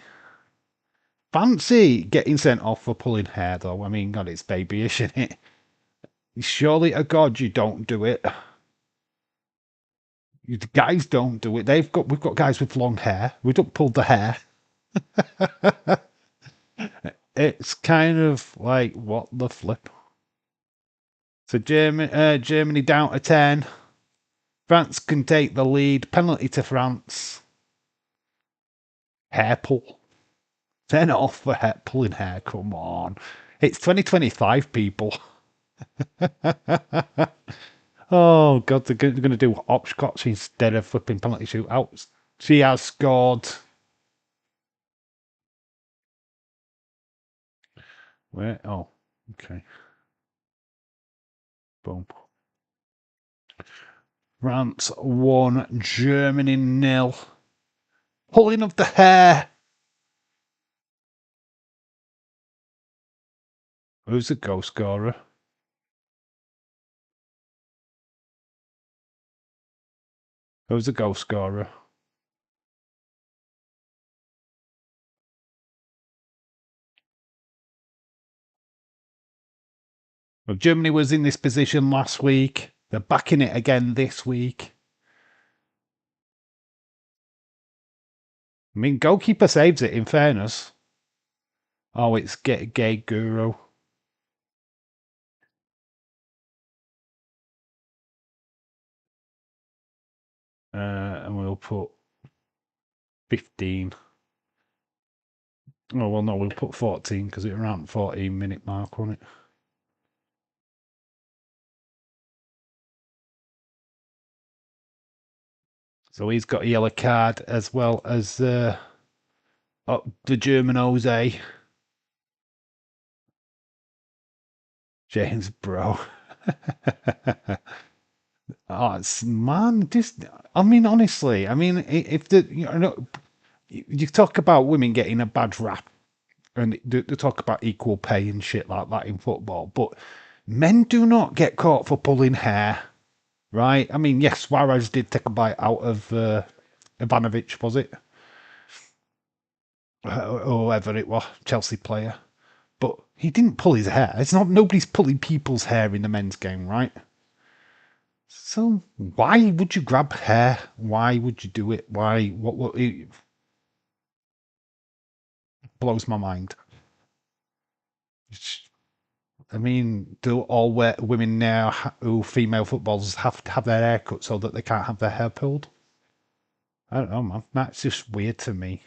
Fancy getting sent off for pulling hair, though. I mean, God, it's babyish, isn't it? Surely to God you don't do it. You guys don't do it. We've got guys with long hair. We don't pull the hair. It's kind of like, what the flip? So Germany down to 10. France can take the lead. Penalty to France. Hair pull. Turn it off for pulling hair. Come on. It's 2025, people. Oh, God, they're going to do hopscotch instead of flipping penalty shootouts. She has scored. Where? Oh, okay. Boom. France 1, Germany 0. Pulling of the hair. Who's the goal scorer? Who's the goal scorer? Well, Germany was in this position last week. They're back in it again this week. I mean, goalkeeper saves it, in fairness. Oh, it's Gay Guru. And we'll put 15. Oh, well, no, we'll put 14 because it's around 14-minute mark, won't it? So he's got a yellow card as well as the German Jose. James, bro. Oh, it's man, just I mean, honestly, I mean, if the you talk about women getting a bad rap, and they talk about equal pay and shit like that in football, but men do not get caught for pulling hair, right? I mean, yes, Suarez did take a bite out of Ivanovic, was it? Or whoever it was, Chelsea player. But he didn't pull his hair. It's not nobody's pulling people's hair in the men's game, right? So why would you grab hair? Why would you do it? Why? What? It blows my mind. I mean, do all women now who female footballers have to have their hair cut so that they can't have their hair pulled? I don't know, man. That's just weird to me.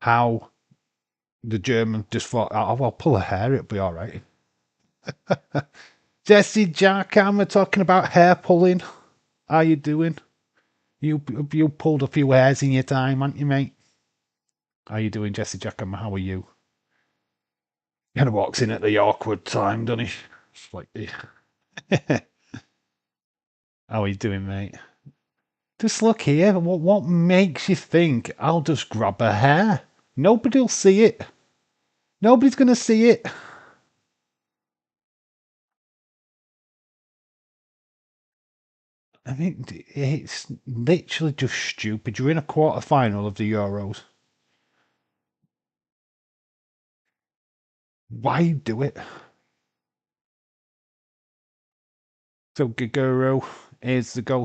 How the German just thought, oh, well, pull her hair, it'll be all right. Jesse Jack, I'm talking about hair pulling. How you doing? You pulled a few hairs in your time, haven't you, mate? How you doing, Jesse Jackham? How are you? He kind of walks in at the awkward time, doesn't he? It's like, how are you doing, mate? Just look here. What makes you think I'll just grab her hair? Nobody'll see it. Nobody's going to see it. I mean, it's literally just stupid. You're in a quarter final of the Euros. Why do it? So Gaguro is the goal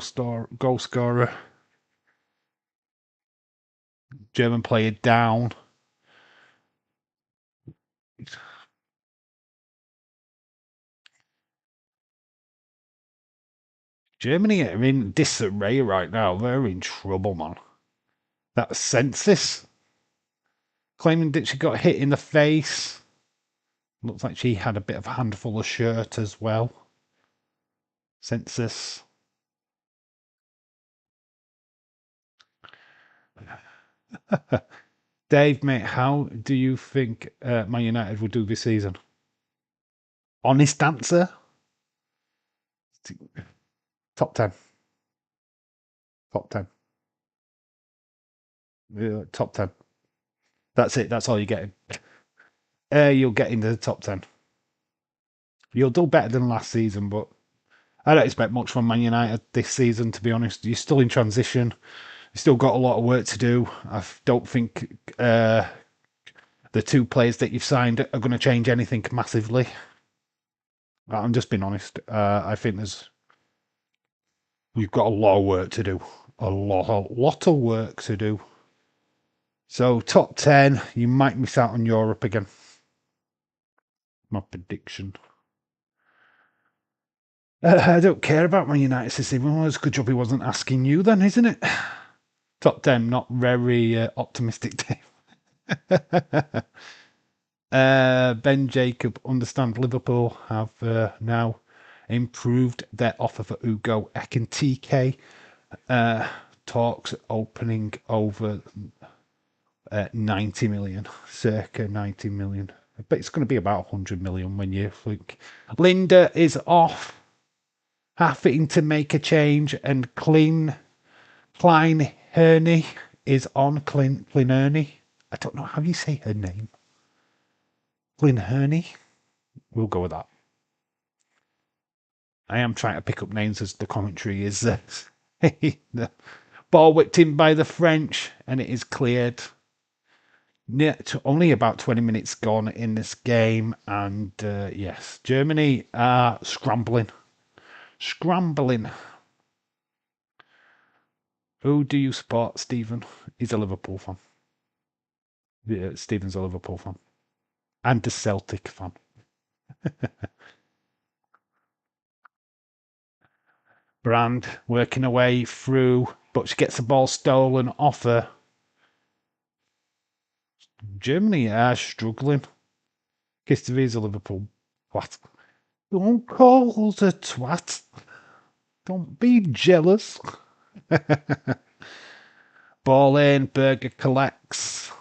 scorer. German player down. Germany are in disarray right now. They're in trouble, man. That census claiming that she got hit in the face. Looks like she had a bit of a handful of shirt as well. Census. Dave, mate, how do you think Man United will do this season? Honest answer? Top 10. Top 10. Top 10. That's it. That's all you're getting. You'll get into the top 10. You'll do better than last season, but I don't expect much from Man United this season, to be honest. You're still in transition. You've still got a lot of work to do. I don't think the two players that you've signed are going to change anything massively. I'm just being honest. I think you've got a lot of work to do. A lot of work to do. So top 10, you might miss out on Europe again. My prediction. I don't care about Man United this Well, it's a good job he wasn't asking you then, isn't it? Top 10, not very optimistic, Dave. Ben Jacob, understand Liverpool have now improved their offer for Ugo Ekintike. Talks opening over 90 million, circa 90 million. But it's going to be about 100 million when you think. Linda is off, having to make a change, and Klein Herney is on. Klein Herney. I don't know how you say her name. Klein Herney. We'll go with that. I am trying to pick up names as the commentary is. The ball whipped in by the French, and it is cleared. Only about 20 minutes gone in this game, and yes, Germany are scrambling. Who do you support, Stephen? He's a Liverpool fan. Yeah, Stephen's a Liverpool fan. And a Celtic fan. Brand working away through, but she gets the ball stolen off her. Germany are struggling. History is a Liverpool twat. Don't call us a twat. Don't be jealous. Ball in, Berger collects.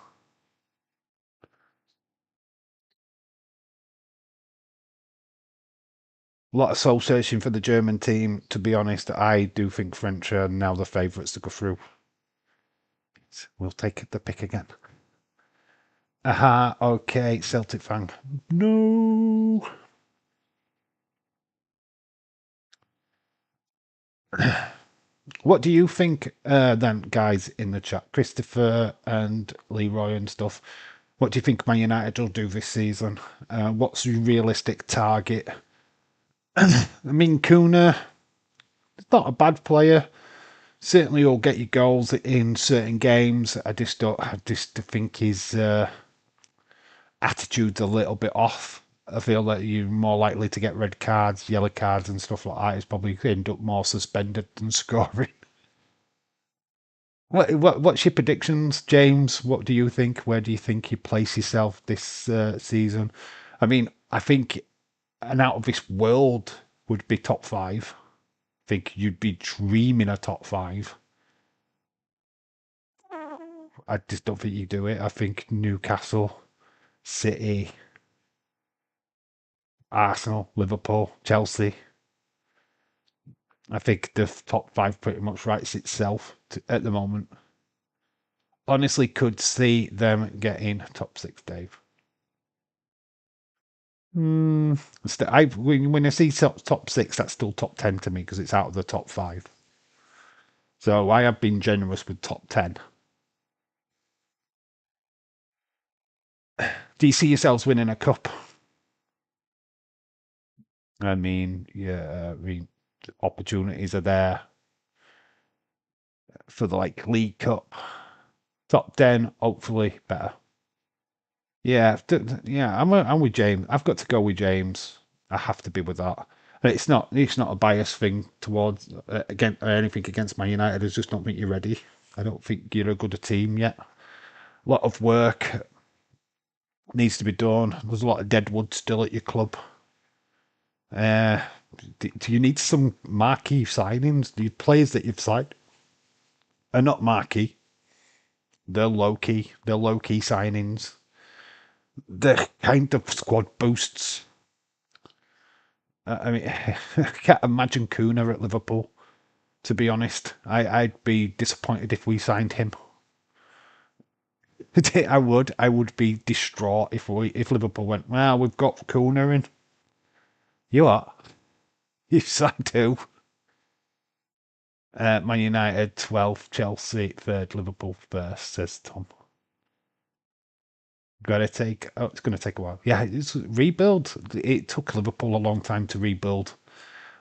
A lot of soul searching for the German team. To be honest, I do think French are now the favourites to go through. We'll take the pick again. Aha, okay, Celtic fan. No. What do you think, then, guys, in the chat? Christopher and Leroy and stuff. What do you think Man United will do this season? What's your realistic target? I mean, Kuna, not a bad player. Certainly, he'll get you goals in certain games. I just think his attitude's a little bit off. I feel that you're more likely to get red cards, yellow cards, and stuff like that. He's probably end up more suspended than scoring. What's your predictions, James? What do you think? Where do you think you place yourself this season? I mean, I think an out of this world would be top five. I think you'd be dreaming a top five. I just don't think you do it. I think Newcastle, City, Arsenal, Liverpool, Chelsea. I think the top five pretty much writes itself at the moment. Honestly, could see them getting top six, Dave. When I see top six, that's still top 10 to me because it's out of the top five. So I have been generous with top 10. Do you see yourselves winning a cup? I mean, yeah, opportunities are there for the League Cup. Top 10, hopefully better. Yeah, I'm with James. I've got to go with James. I have to be with that. And it's not a biased thing towards anything against Man United. I just don't think you're ready. I don't think you're a good team yet. A lot of work needs to be done. There's a lot of dead wood still at your club. Do you need some marquee signings? The players that you've signed are not marquee. They're low key. They're low key signings. They're kind of squad boosts. I mean, I can't imagine Kuna at Liverpool. To be honest, I'd be disappointed if we signed him. I would be distraught if Liverpool went, well, we've got Kuna in. You what? You signed who? Man United 12th, Chelsea 3rd, Liverpool 1st, says Tom. It's going to take a while. Yeah, it's rebuild. It took Liverpool a long time to rebuild.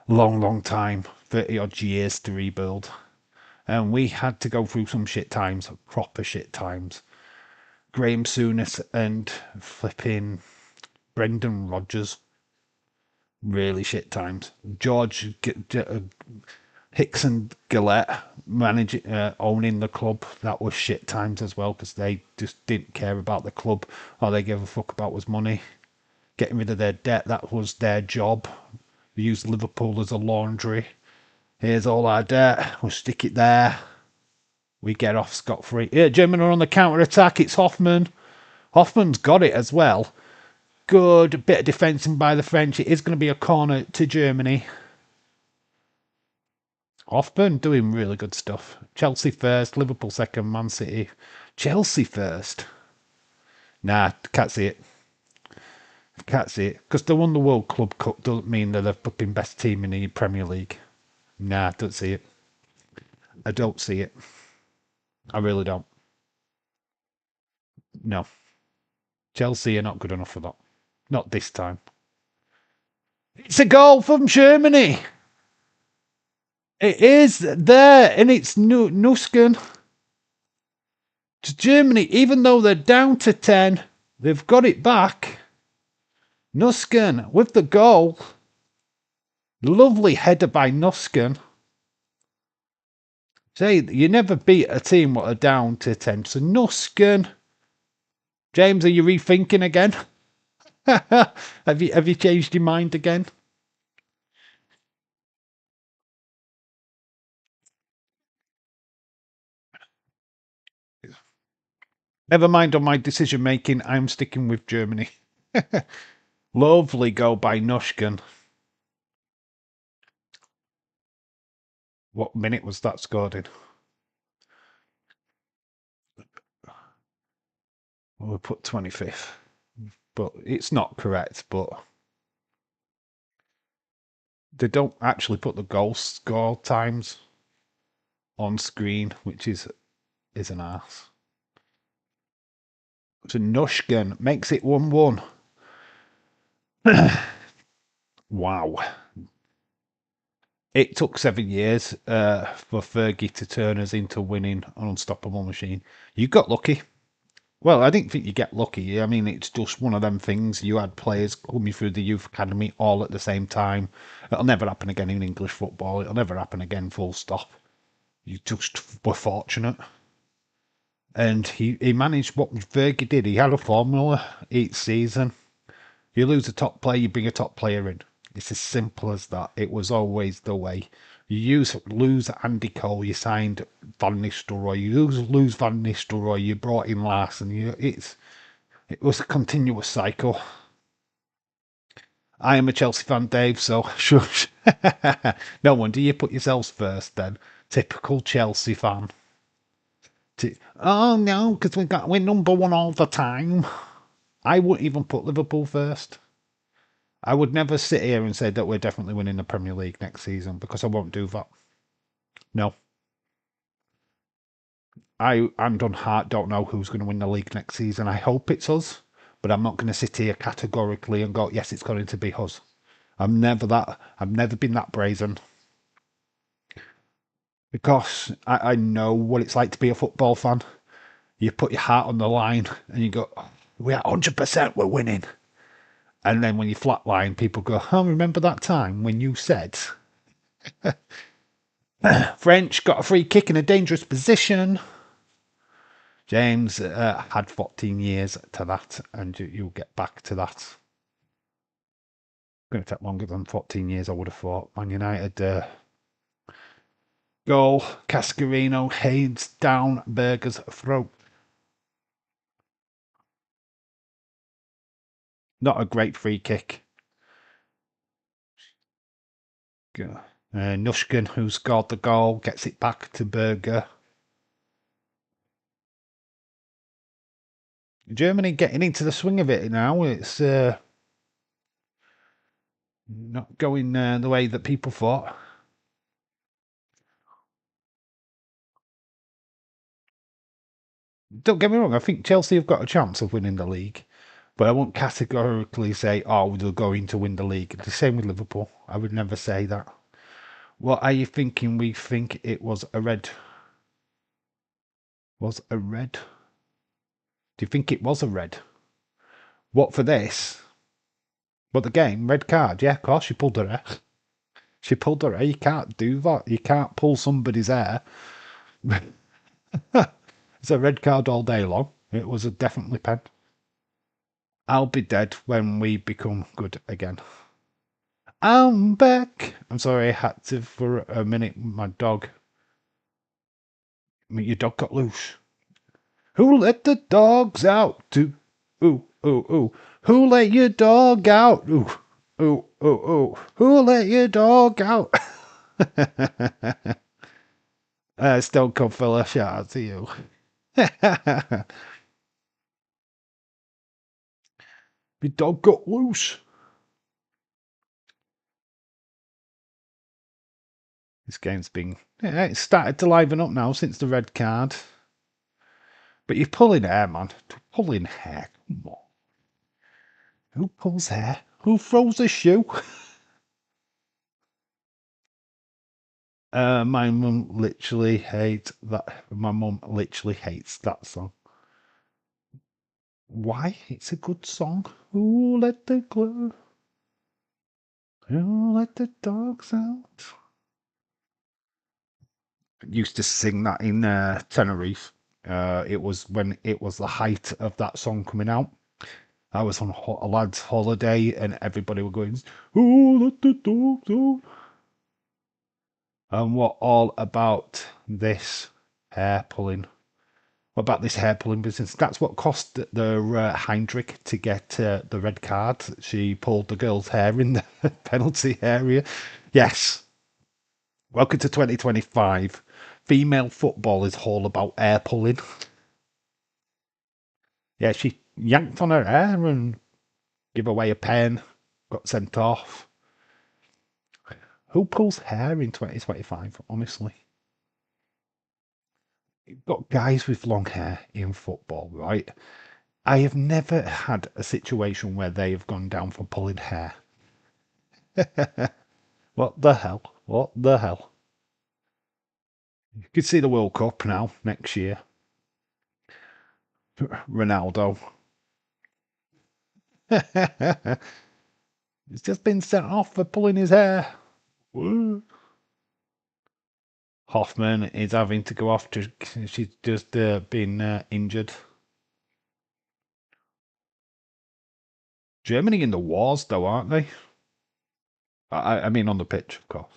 Long time. 30 odd years to rebuild. And we had to go through some shit times, proper shit times. Graham Souness and flipping Brendan Rodgers. Really shit times. George Hicks and Gillette owning the club. That was shit times as well because they just didn't care about the club. All they gave a fuck about was money. Getting rid of their debt, that was their job. They used Liverpool as a laundry. Here's all our debt. We'll stick it there. We get off scot-free. Yeah, Germany are on the counter-attack. It's Hoffman. Hoffman's got it as well. Good bit of defending by the French. It is going to be a corner to Germany. Hoffman doing really good stuff. Chelsea first, Liverpool second, Man City. Chelsea first. Nah, can't see it. Can't see it. Because they won the World Club Cup doesn't mean they're the fucking best team in the Premier League. Nah, don't see it. I don't see it. I really don't. No. Chelsea are not good enough for that. Not this time. It's a goal from Germany. It is there, and it's Nusken. To Germany, even though they're down to 10, they've got it back. Nusken with the goal. Lovely header by Nusken. Say, you never beat a team what are down to 10. So Nusken James, are you rethinking again? Have you changed your mind again? Never mind on my decision making. I'm sticking with Germany. Lovely goal by Nushkin. What minute was that scored in? Well, we put 25th, but it's not correct. But they don't actually put the goal score times on screen, which is an arse. So Nushkin makes it 1-1. Wow. It took 7 years for Fergie to turn us into winning an unstoppable machine. You got lucky. Well, I didn't think you get lucky. I mean, it's just one of them things. You had players coming through the youth academy all at the same time. It'll never happen again in English football. It'll never happen again, full stop. You just were fortunate. And he managed what Fergie did. He had a formula each season. You lose a top player, you bring a top player in. It's as simple as that. It was always the way. You lose Andy Cole, you signed Van Nistelrooy. You lose Van Nistelrooy, you brought in Larson. It was a continuous cycle. I am a Chelsea fan, Dave, so shush. No wonder you put yourselves first then. Typical Chelsea fan. Oh no, because we're number one all the time. I wouldn't even put Liverpool first. I would never sit here and say that we're definitely winning the Premier League next season because I won't do that. No. Hand on heart, don't know who's going to win the league next season. I hope it's us, but I'm not going to sit here categorically and go, yes, it's going to be us. I've never been that brazen. Because I know what it's like to be a football fan. You put your heart on the line and you go, we're 100%, we're winning. And then when you flatline, people go, oh, remember that time when you said French got a free kick in a dangerous position? James had 14 years to that, and you'll get back to that. It's going to take longer than 14 years, I would have thought. Man United goal, Cascarino heads down Berger's throat. Not a great free kick. Nushkin, who scored the goal, gets it back to Berger. Germany getting into the swing of it now. It's not going the way that people thought. Don't get me wrong, I think Chelsea have got a chance of winning the league, but I won't categorically say, oh, they're going to win the league. The same with Liverpool. I would never say that. What are you thinking? We think it was a red. Was a red? Do you think it was a red? What for this? What the game? Red card? Yeah, of course she pulled her hair. She pulled her hair. You can't do that. You can't pull somebody's hair. It's a red card all day long. It was a definitely pen. I'll be dead when we become good again. I'm back. I'm sorry, I had to for a minute. My dog. Your dog got loose. Who let the dogs out? Ooh, ooh, ooh. Who let your dog out? Ooh, ooh, ooh, ooh. Who let your dog out? Stone Cold Fella, shout out to you. My dog got loose. This game's been... Yeah, it's started to liven up now since the red card. But you're pulling hair, man. Pulling hair. Come on. Who pulls hair? Who throws a shoe? My mum literally hates that. My mum literally hates that song. Why? It's a good song. Who let the Who let the dogs out? Used to sing that in Tenerife. It was when it was the height of that song coming out. I was on a lad's holiday and everybody were going, "Oh, let the dogs out." And what all about this hair pulling? What about this hair pulling business? That's what cost the Heinrich to get the red card. She pulled the girl's hair in the penalty area. Yes. Welcome to 2025. Female football is all about hair pulling. Yeah, she yanked on her hair and gave away a pen, got sent off. Who pulls hair in 2025, honestly? You've got guys with long hair in football, right? I have never had a situation where they have gone down for pulling hair. What the hell? What the hell? You could see the World Cup now, next year. Ronaldo. He's just been sent off for pulling his hair. Woo. Hoffman is having to go off to. She's just been injured. Germany in the wars, though, aren't they? I mean, on the pitch, of course.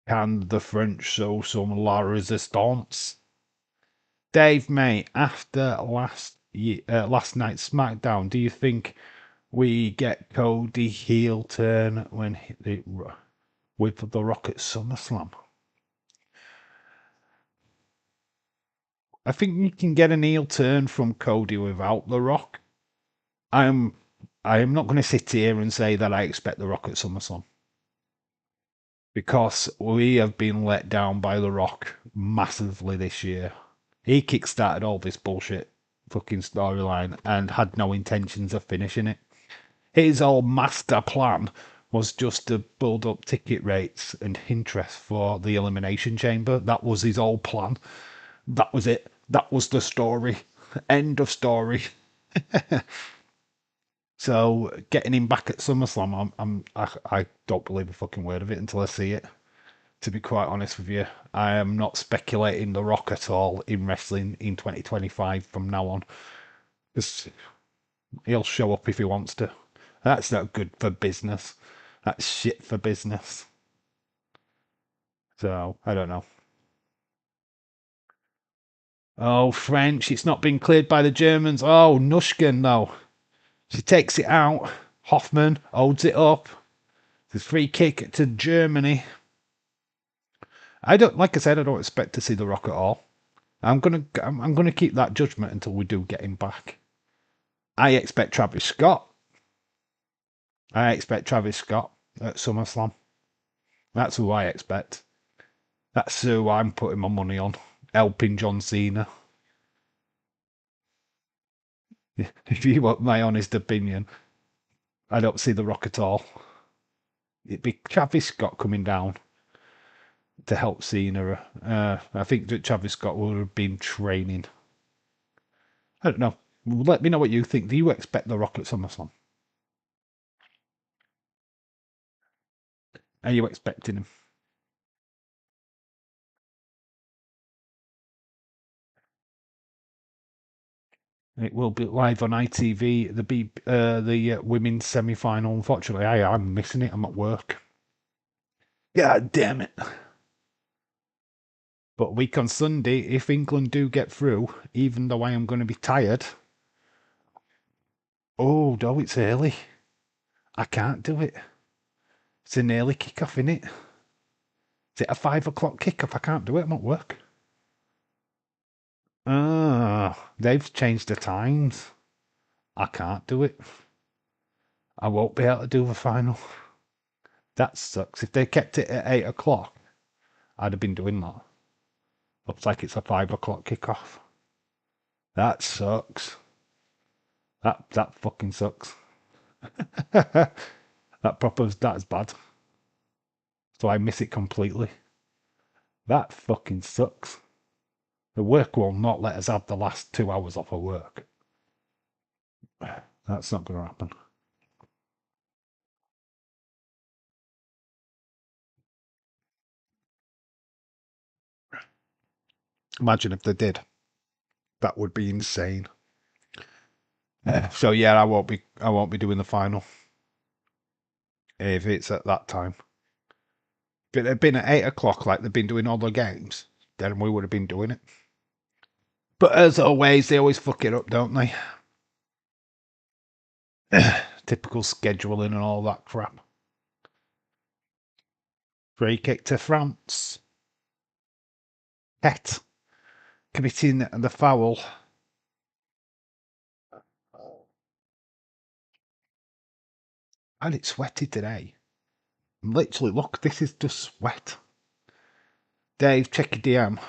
Can the French show some la resistance? Dave, mate, after last night's SmackDown, do you think we get Cody heel turn with the Rock at SummerSlam? I think you can get an heel turn from Cody without the Rock. I am not going to sit here and say that I expect the Rock at SummerSlam because we have been let down by the Rock massively this year. He kickstarted all this bullshit fucking storyline and had no intentions of finishing it. His whole master plan was just to build up ticket rates and interest for the Elimination Chamber. That was his whole plan. That was it. That was the story. End of story. So getting him back at SummerSlam, I don't believe a fucking word of it until I see it. To be quite honest with you, I am not speculating The Rock at all in wrestling in 2025 from now on. Because he'll show up if he wants to. That's not good for business. That's shit for business. So, I don't know. Oh, French, it's not been cleared by the Germans. Oh, Nushkin, though. She takes it out. Hoffman holds it up. The free kick to Germany. Like I said, I don't expect to see The Rock at all. I'm gonna keep that judgment until we do get him back. I expect Travis Scott. I expect Travis Scott at SummerSlam. That's who I expect. That's who I'm putting my money on. Helping John Cena. If you want my honest opinion, I don't see The Rock at all. It'd be Travis Scott coming down to help Cena. I think that Travis Scott would have been training. I don't know. Let me know what you think. Do you expect The Rock at SummerSlam? Are you expecting him? It will be live on ITV. The women's semi-final. Unfortunately, I'm missing it. I'm at work. God damn it! But week on Sunday, if England do get through, even though I am going to be tired. Oh no, it's early. I can't do it. It's an early kick-off, innit? Is it a 5 o'clock kick-off? I can't do it. I'm at work. They've changed the times. I can't do it. I won't be able to do the final. That sucks. If they kept it at 8 o'clock, I'd have been doing that. Looks like it's a 5 o'clock kickoff. That sucks. That fucking sucks. That's bad. So I miss it completely. That fucking sucks. The work will not let us have the last 2 hours off of work. That's not going to happen. Imagine if they did. That would be insane. So yeah, I won't be doing the final if it's at that time. If it had been at 8 o'clock like they've been doing all the games, then we would have been doing it. But as always, they always fuck it up, don't they? Typical scheduling and all that crap. Free kick to France. Het committing the foul. And it's sweaty today. Literally, look, this is just sweat. Dave, check your DM.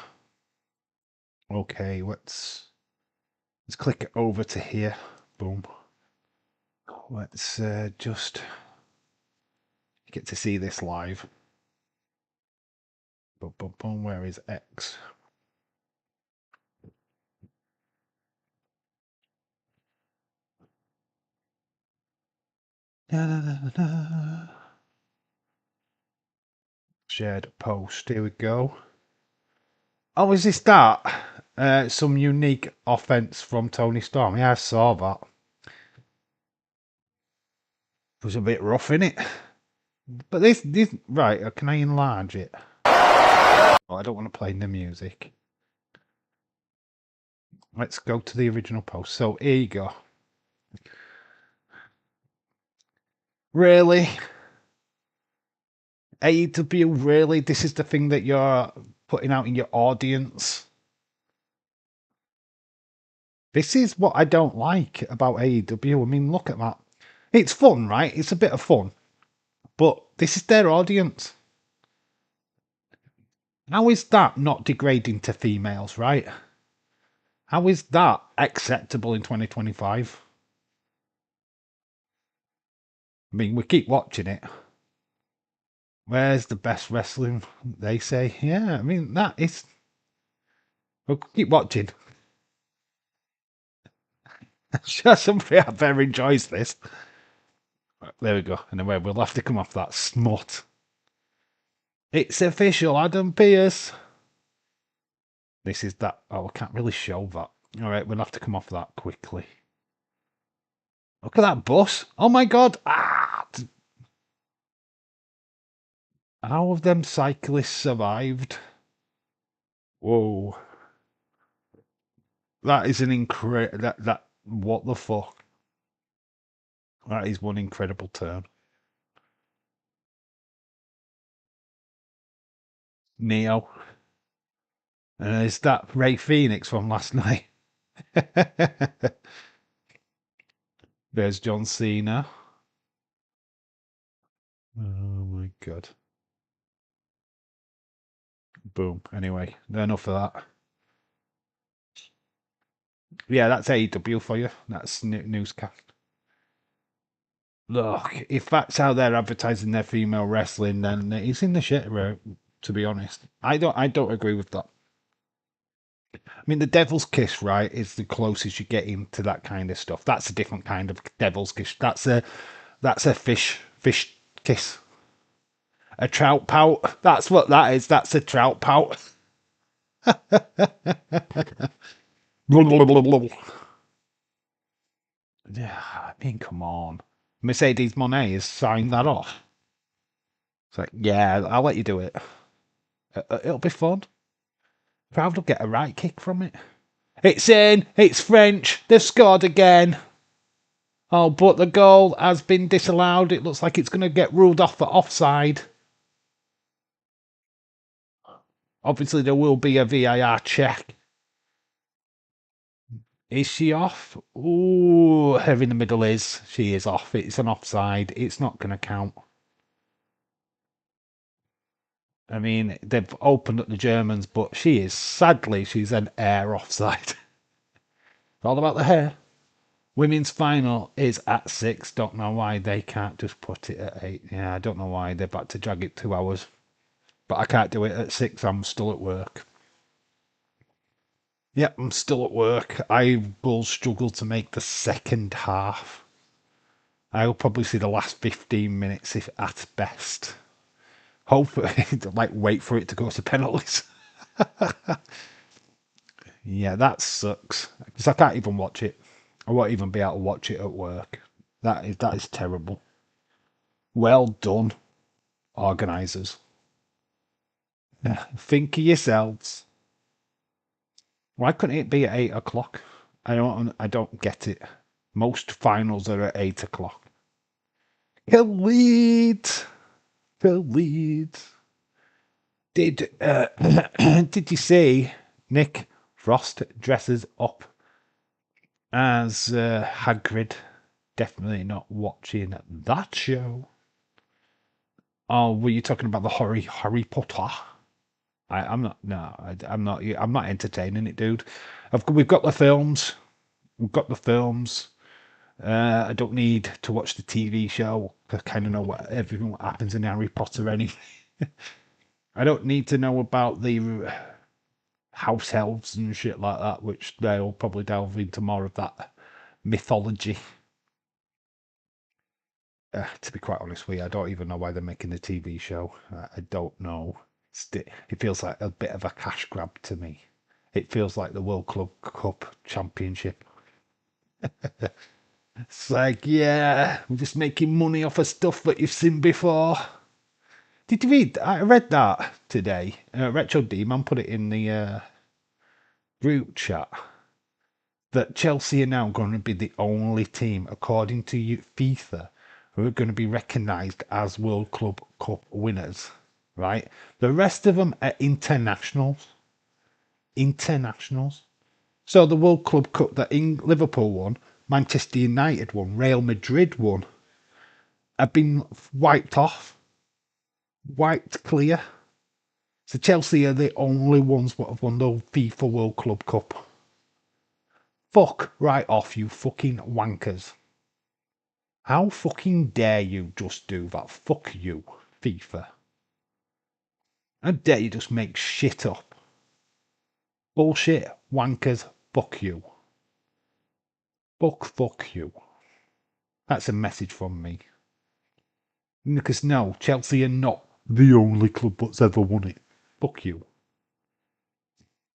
Okay, let's click it over to here. Boom. Let's just get to see this live. Boom, boom, boom. Where is X? Da, da, da, da. Shared post. Here we go. Oh, is this that? Some unique offense from Tony Storm. Yeah, I saw that. It was a bit rough, innit? But this, right, can I enlarge it? Oh, I don't want to play the music. Let's go to the original post. So here you go. Really? AEW, really? This is the thing that you're putting out in your audience? This is what I don't like about AEW. I mean, look at that. It's fun, right? It's a bit of fun. But this is their audience. How is that not degrading to females, right? How is that acceptable in 2025? I mean, we keep watching it. Where's the best wrestling? They say. Yeah, I mean, that is... We'll keep watching. I'm sure somebody out there enjoys this. There we go. Anyway, we'll have to come off that smut. It's official, Adam Pearce. This is that. Oh, I can't really show that. All right, we'll have to come off that quickly. Look at that bus. Oh my God. Ah! How have them cyclists survived? Whoa. That is an incredible... That... What the fuck? That is one incredible turn. Neo. And is that Ray Phoenix from last night? There's John Cena. Oh my God. Boom. Anyway, enough of that. Yeah, that's AEW for you. That's newscast. Look, if that's how they're advertising their female wrestling, then it's in the shit, to be honest. I don't agree with that. I mean, the Devil's Kiss, right, is the closest you get into that kind of stuff. That's a different kind of Devil's Kiss. That's a fish kiss. A trout pout. That's what that is. That's a trout pout. Yeah, I mean, come on. Mercedes Monet has signed that off. It's like, yeah, I'll let you do it. It'll be fun. Proud will get a right kick from it. It's in. It's French. They've scored again. Oh, but the goal has been disallowed. It looks like it's going to get ruled off for offside. Obviously, there will be a VAR check. Is she off? Ooh, her in the middle is. She is off. It's an offside. It's not going to count. I mean, they've opened up the Germans, but she's an air offside. It's all about the hair. Women's final is at 6. Don't know why they can't just put it at 8. Yeah, I don't know why they've had to drag it 2 hours. But I can't do it at 6. I'm still at work. Yep, I'm still at work. I will struggle to make the second half. I'll probably see the last 15 minutes, if at best. Hopefully, wait for it to go to penalties. Yeah, that sucks. Because I can't even watch it. I won't even be able to watch it at work. That is terrible. Well done, organisers. Think of yourselves. Why couldn't it be at 8 o'clock? I don't get it. Most finals are at 8 o'clock. Khalid, Khalid. Did did you see Nick Frost dresses up as Hagrid? Definitely not watching that show. Oh, were you talking about the Harry Potter? I'm not. No, I'm not. I'm not entertaining it, dude. We've got the films. We've got the films. I don't need to watch the TV show. I kind of know everything what happens in Harry Potter anyway. I don't need to know about the house elves and shit like that, which they'll probably delve into more of that mythology. To be quite honest with you, I don't even know why they're making the TV show. I don't know. It feels like a bit of a cash grab to me. It feels like the World Club Cup Championship. It's like, yeah, we're just making money off of stuff that you've seen before. Did you read? I read that today. Retro D-Man put it in the group chat that Chelsea are now going to be the only team, according to FIFA, who are going to be recognised as World Club Cup winners. Right? The rest of them are internationals. Internationals. So the World Club Cup that Liverpool won, Manchester United won, Real Madrid won, have been wiped off, wiped clear. So Chelsea are the only ones that have won the FIFA World Club Cup. Fuck right off, you fucking wankers. How fucking dare you just do that? Fuck you, FIFA. How dare you just make shit up? Bullshit, wankers, fuck you. Fuck you. That's a message from me. Because no, Chelsea are not the only club that's ever won it. Fuck you.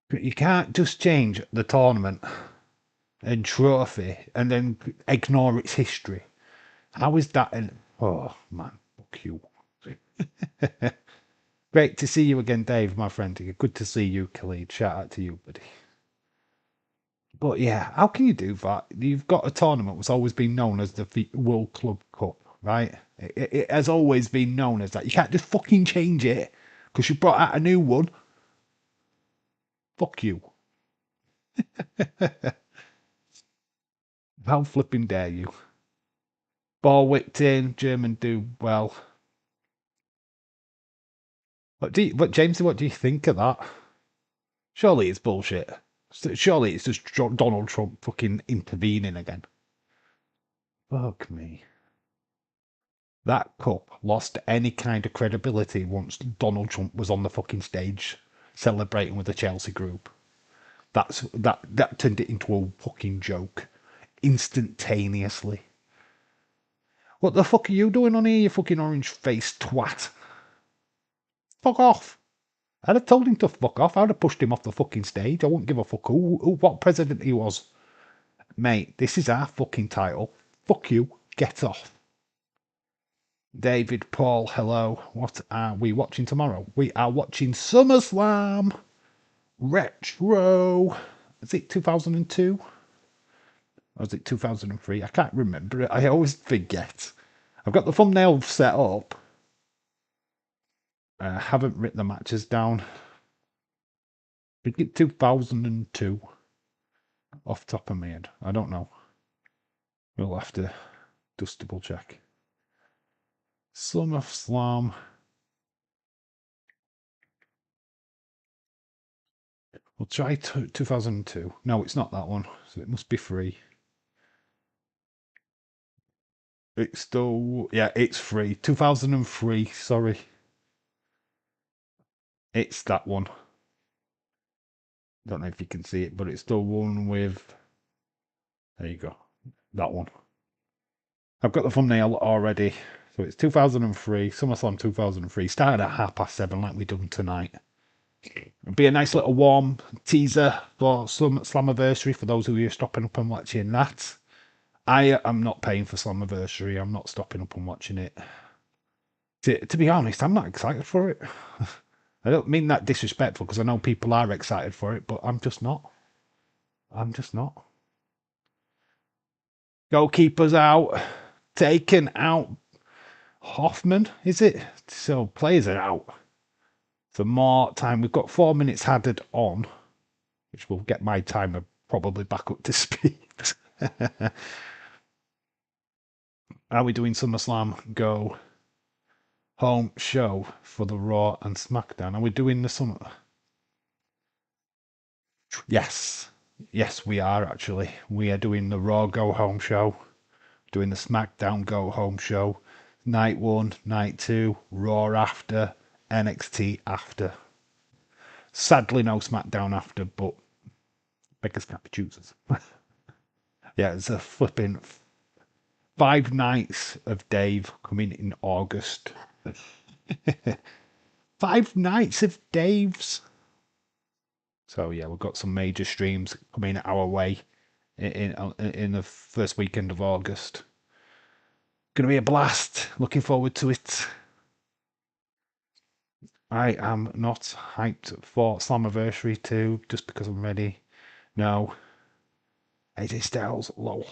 But you can't just change the tournament and trophy and then ignore its history. How is that an... Oh, man, fuck you. Great to see you again, Dave, my friend. Good to see you, Khalid. Shout out to you, buddy. But yeah, how can you do that? You've got a tournament that's always been known as the World Club Cup, right? It has always been known as that. You can't just fucking change it because you brought out a new one. Fuck you. How flipping dare you? Ball whipped in, German do well. But James, what do you think of that? Surely it's bullshit. Surely it's just Donald Trump fucking intervening again. Fuck me. That cup lost any kind of credibility once Donald Trump was on the fucking stage celebrating with the Chelsea group. That turned it into a fucking joke instantaneously. What the fuck are you doing on here, you fucking orange-faced twat? Fuck off. I'd have told him to fuck off. I'd have pushed him off the fucking stage. I wouldn't give a fuck what president he was. Mate, this is our fucking title. Fuck you. Get off. David Paul, hello. What are we watching tomorrow? We are watching SummerSlam Retro. Is it 2002? Or is it 2003? I can't remember it. I always forget. I've got the thumbnail set up. I haven't written the matches down. I think it's 2002. Off the top of my head. I don't know. We'll have to just double check. SummerSlam. We'll try 2002. No, it's not that one. So it must be free. It's still... Yeah, it's free. 2003, sorry. It's that one. Don't know if you can see it, but it's the one with... There you go. That one. I've got the thumbnail already. So it's 2003, SummerSlam 2003. Started at 7:30 like we done tonight. It'll be a nice little warm teaser for some Slammiversary for those of you stopping up and watching that. I am not paying for Slammiversary. I'm not stopping up and watching it. To be honest, I'm not excited for it. I don't mean that disrespectful because I know people are excited for it, but I'm just not. I'm just not. Goalkeepers out. Taken out. Hoffman, is it? So players are out. For more time, we've got 4 minutes added on, which will get my timer probably back up to speed. Are we doing SummerSlam Go home show for the Raw and SmackDown? Are we doing the Summer? Yes. Yes, we are actually. We are doing the Raw Go Home show, doing the SmackDown Go Home show. Night 1, Night 2, Raw after, NXT after. Sadly, no SmackDown after, but beggars can't be choosers. Yeah, it's a flipping 5 nights of Dave coming in August. 5 nights of Dave's. So yeah, we've got some major streams coming our way in the first weekend of August. Gonna be a blast. Looking forward to it. I am not hyped for Slammiversary 2 just because I'm ready. No. AJ Styles, lol.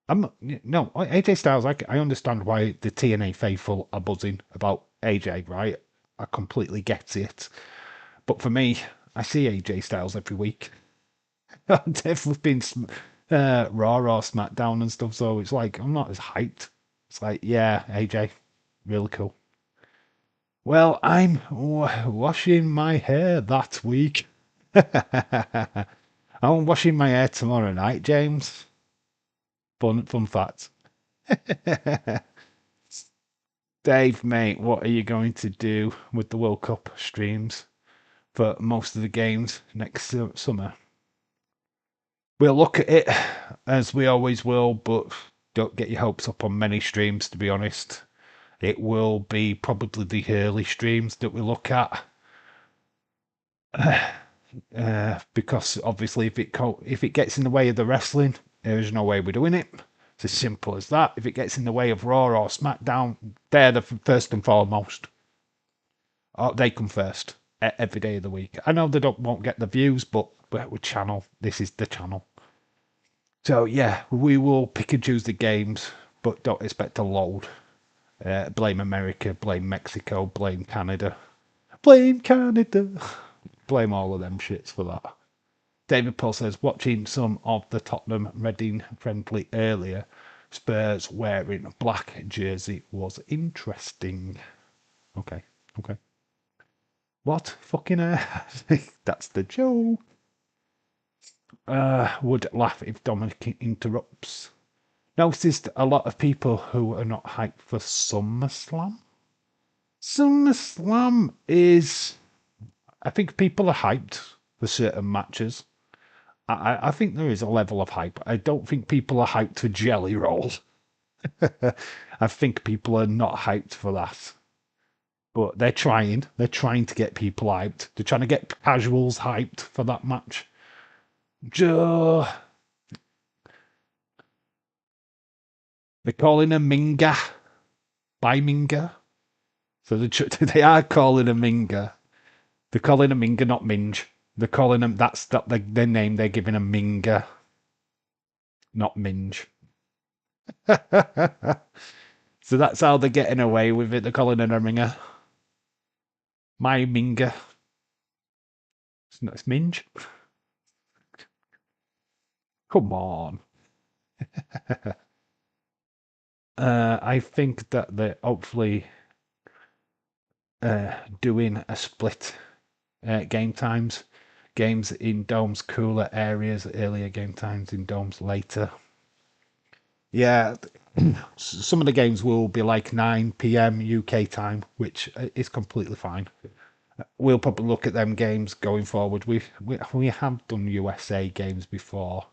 No, AJ Styles, I understand why the TNA faithful are buzzing about AJ, right? I completely get it. But for me, I see AJ Styles every week. I've definitely been Raw or SmackDown and stuff, so it's like, I'm not as hyped. It's like, yeah, AJ, really cool. Well, I'm washing my hair that week. I'm washing my hair tomorrow night, James. Fun fact. Dave, mate, what are you going to do with the World Cup streams for most of the games next summer? We'll look at it as we always will, but don't get your hopes up on many streams, to be honest. It will be probably the early streams that we look at. Because obviously, if it gets in the way of the wrestling, there's no way we're doing it. It's as simple as that. If it gets in the way of Raw or SmackDown, they're the first and foremost. They come first every day of the week. I know they won't get the views, but with channel, this is the channel. So yeah, we will pick and choose the games, but don't expect to load. Blame America, blame Mexico, blame Canada. Blame Canada. Blame all of them shits for that. David Paul says, watching some of the Tottenham Reading friendly earlier, Spurs wearing a black jersey was interesting. Okay. What? Fucking that's the joke. Would laugh if Dominic interrupts. Noticed a lot of people who are not hyped for SummerSlam. SummerSlam is... I think people are hyped for certain matches. I think there is a level of hype. I don't think people are hyped for Jelly Roll. I think people are not hyped for that. But they're trying. They're trying to get people hyped. They're trying to get casuals hyped for that match. They're calling a Minga. By Minga. So they are calling a Minga. They're calling a Minga, not Minge. They're calling them, that's their name, they're giving a Minga. Not Minge. So that's how they're getting away with it. They're calling it a Minga. My Minga. It's Minge. Come on. I think that they're hopefully doing a split game times. Games in domes cooler areas, earlier game times in domes later. Yeah, some of the games will be like 9 p.m. UK time, which is completely fine. We'll probably look at them games going forward. We have done USA games before,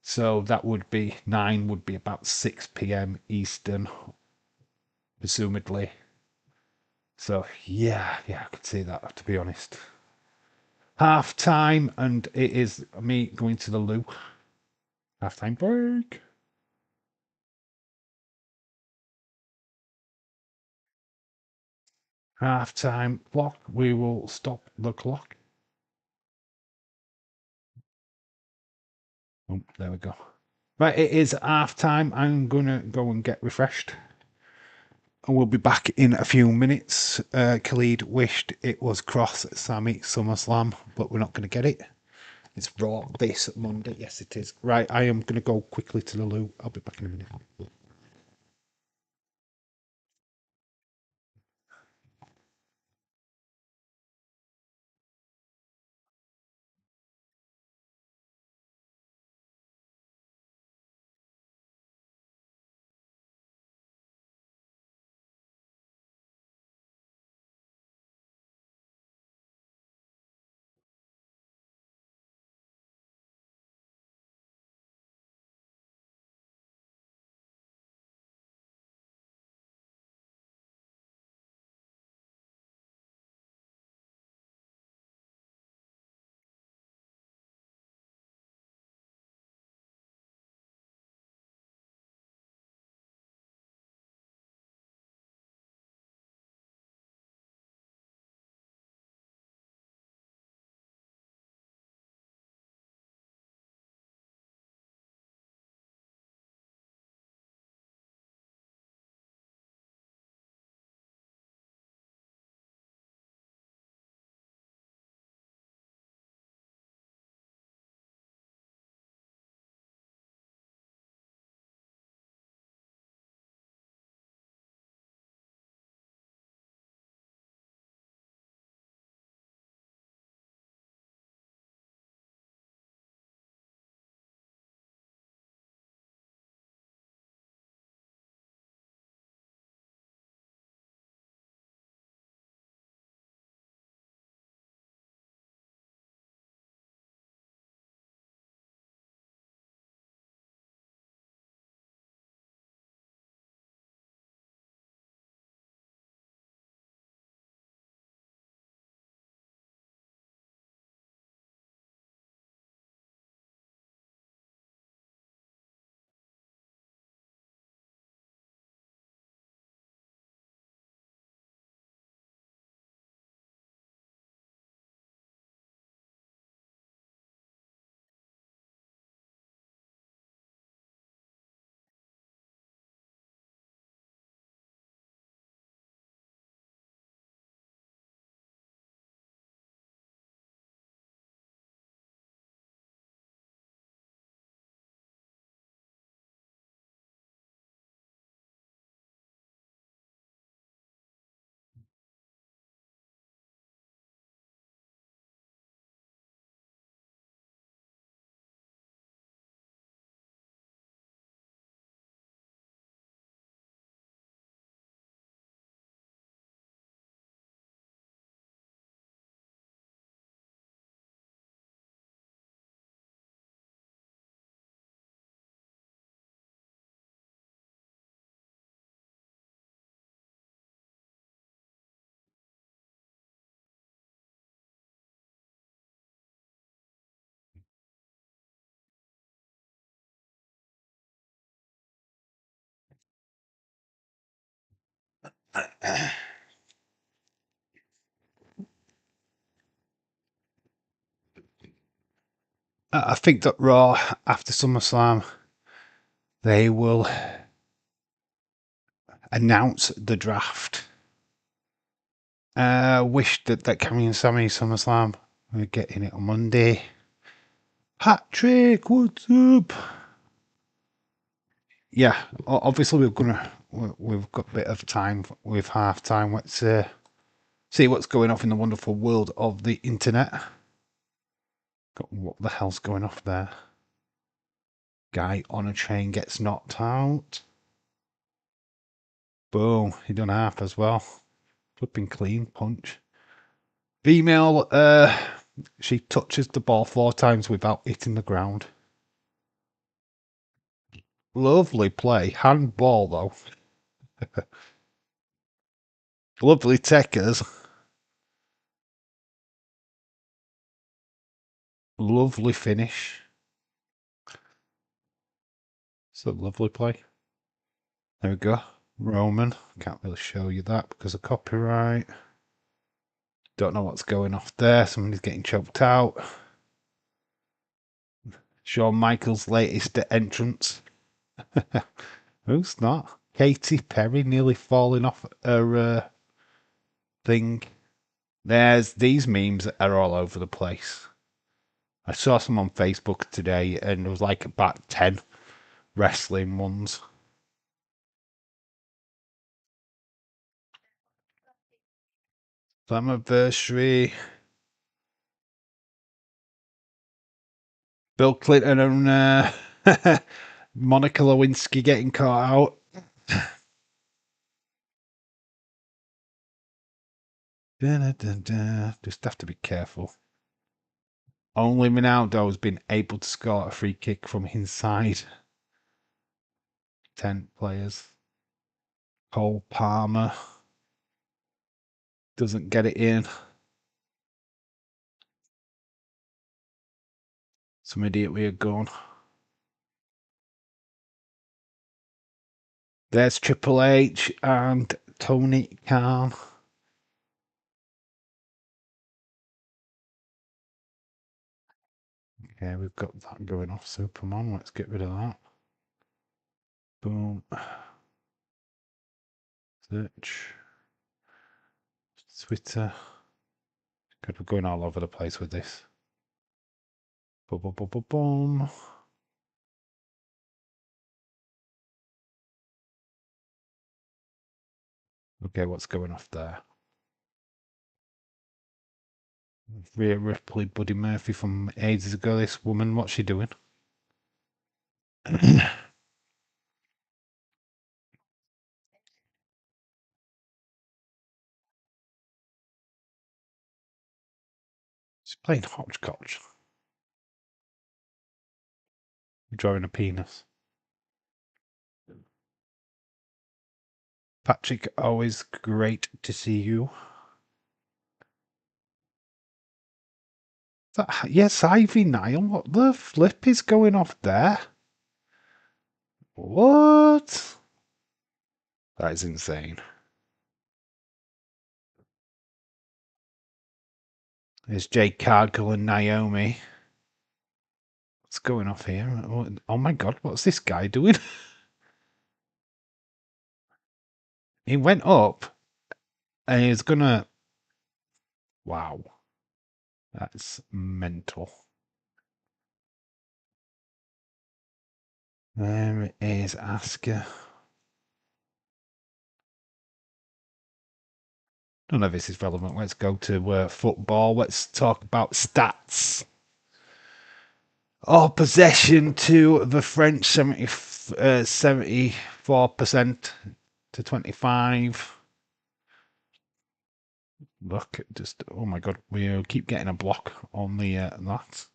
so that would be 9 would be about 6 p.m. Eastern, presumably. So yeah, I could see that, to be honest. half time, and it is me going to the loo. Half time break. Half time clock. We will stop the clock. Oh, there we go. Right, it is half time. I'm gonna go and get refreshed. And we'll be back in a few minutes. Khalid wished it was Cross Sammy SummerSlam, but we're not going to get it. It's Raw this Monday. Yes, it is. Right, I am going to go quickly to the loo. I'll be back in a minute. I think that Raw after SummerSlam they will announce the draft. Wish that Cammy and Sammy SummerSlam we're getting it on Monday. Hat trick, what's up? Yeah, obviously we've got a bit of time with half time. Let's see what's going off in the wonderful world of the internet. What the hell's going off there? Guy on a train gets knocked out. Boom, he done half as well. Flipping clean punch. Female, she touches the ball 4 times without hitting the ground. Lovely play. Handball though. Lovely techers. Lovely finish. It's a lovely play. There we go. Roman. Can't really show you that because of copyright. Don't know what's going off there. Somebody's getting choked out. Shawn Michaels' latest entrance. Who's not? Katy Perry nearly falling off her thing. There's these memes that are all over the place. I saw some on Facebook today and there was like about 10 wrestling ones. Slammiversary. Bill Clinton and Monica Lewinsky getting caught out. Just have to be careful. Only Ronaldo's been able to score a free kick from inside 10 players. Cole Palmer doesn't get it in. Some idiot with a gun. There's Triple H and Tony Khan. Okay, we've got that going off Superman. Let's get rid of that. Boom. Search. Twitter. God, we're going all over the place with this. Boom, boom, boom, boom, boom. Okay, what's going off there? Rhea Ripley, Buddy Murphy from ages ago. This woman, what's she doing? She's playing hopscotch. Drawing a penis. Patrick, always great to see you. Yes, Ivy Nile. What the flip is going off there? What? That is insane. There's Jade Cargill and Naomi. What's going off here? Oh my god, what's this guy doing? He went up and he's gonna. Wow. That's mental. There is Asuka. None of this is relevant. Let's go to football. Let's talk about stats. All possession to the French, 74% to 25. Look, just, oh my god, we keep getting a block on the that.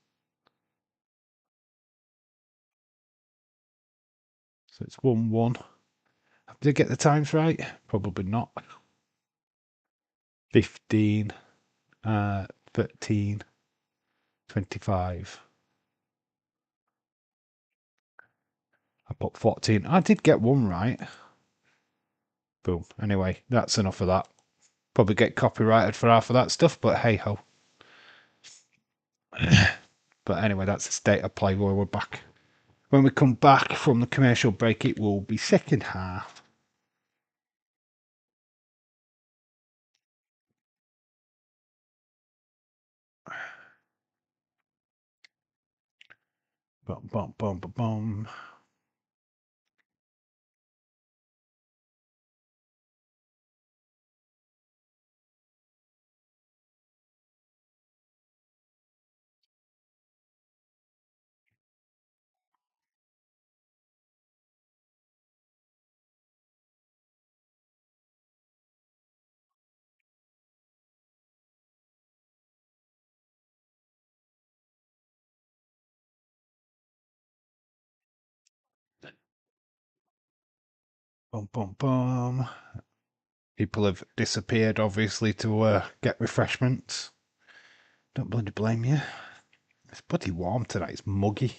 So it's 1-1. Did I get the times right? Probably not. 15, 13, 25. I put 14. I did get one right. Boom. Anyway, that's enough of that. Probably get copyrighted for half of that stuff, but hey ho. But anyway, that's the state of play where we're back. When we come back from the commercial break, it will be second half. Bum, bum, bum, bum, bum. Bum, bum, bum. People have disappeared, obviously, to get refreshments. Don't bloody blame you. It's bloody warm tonight. It's muggy.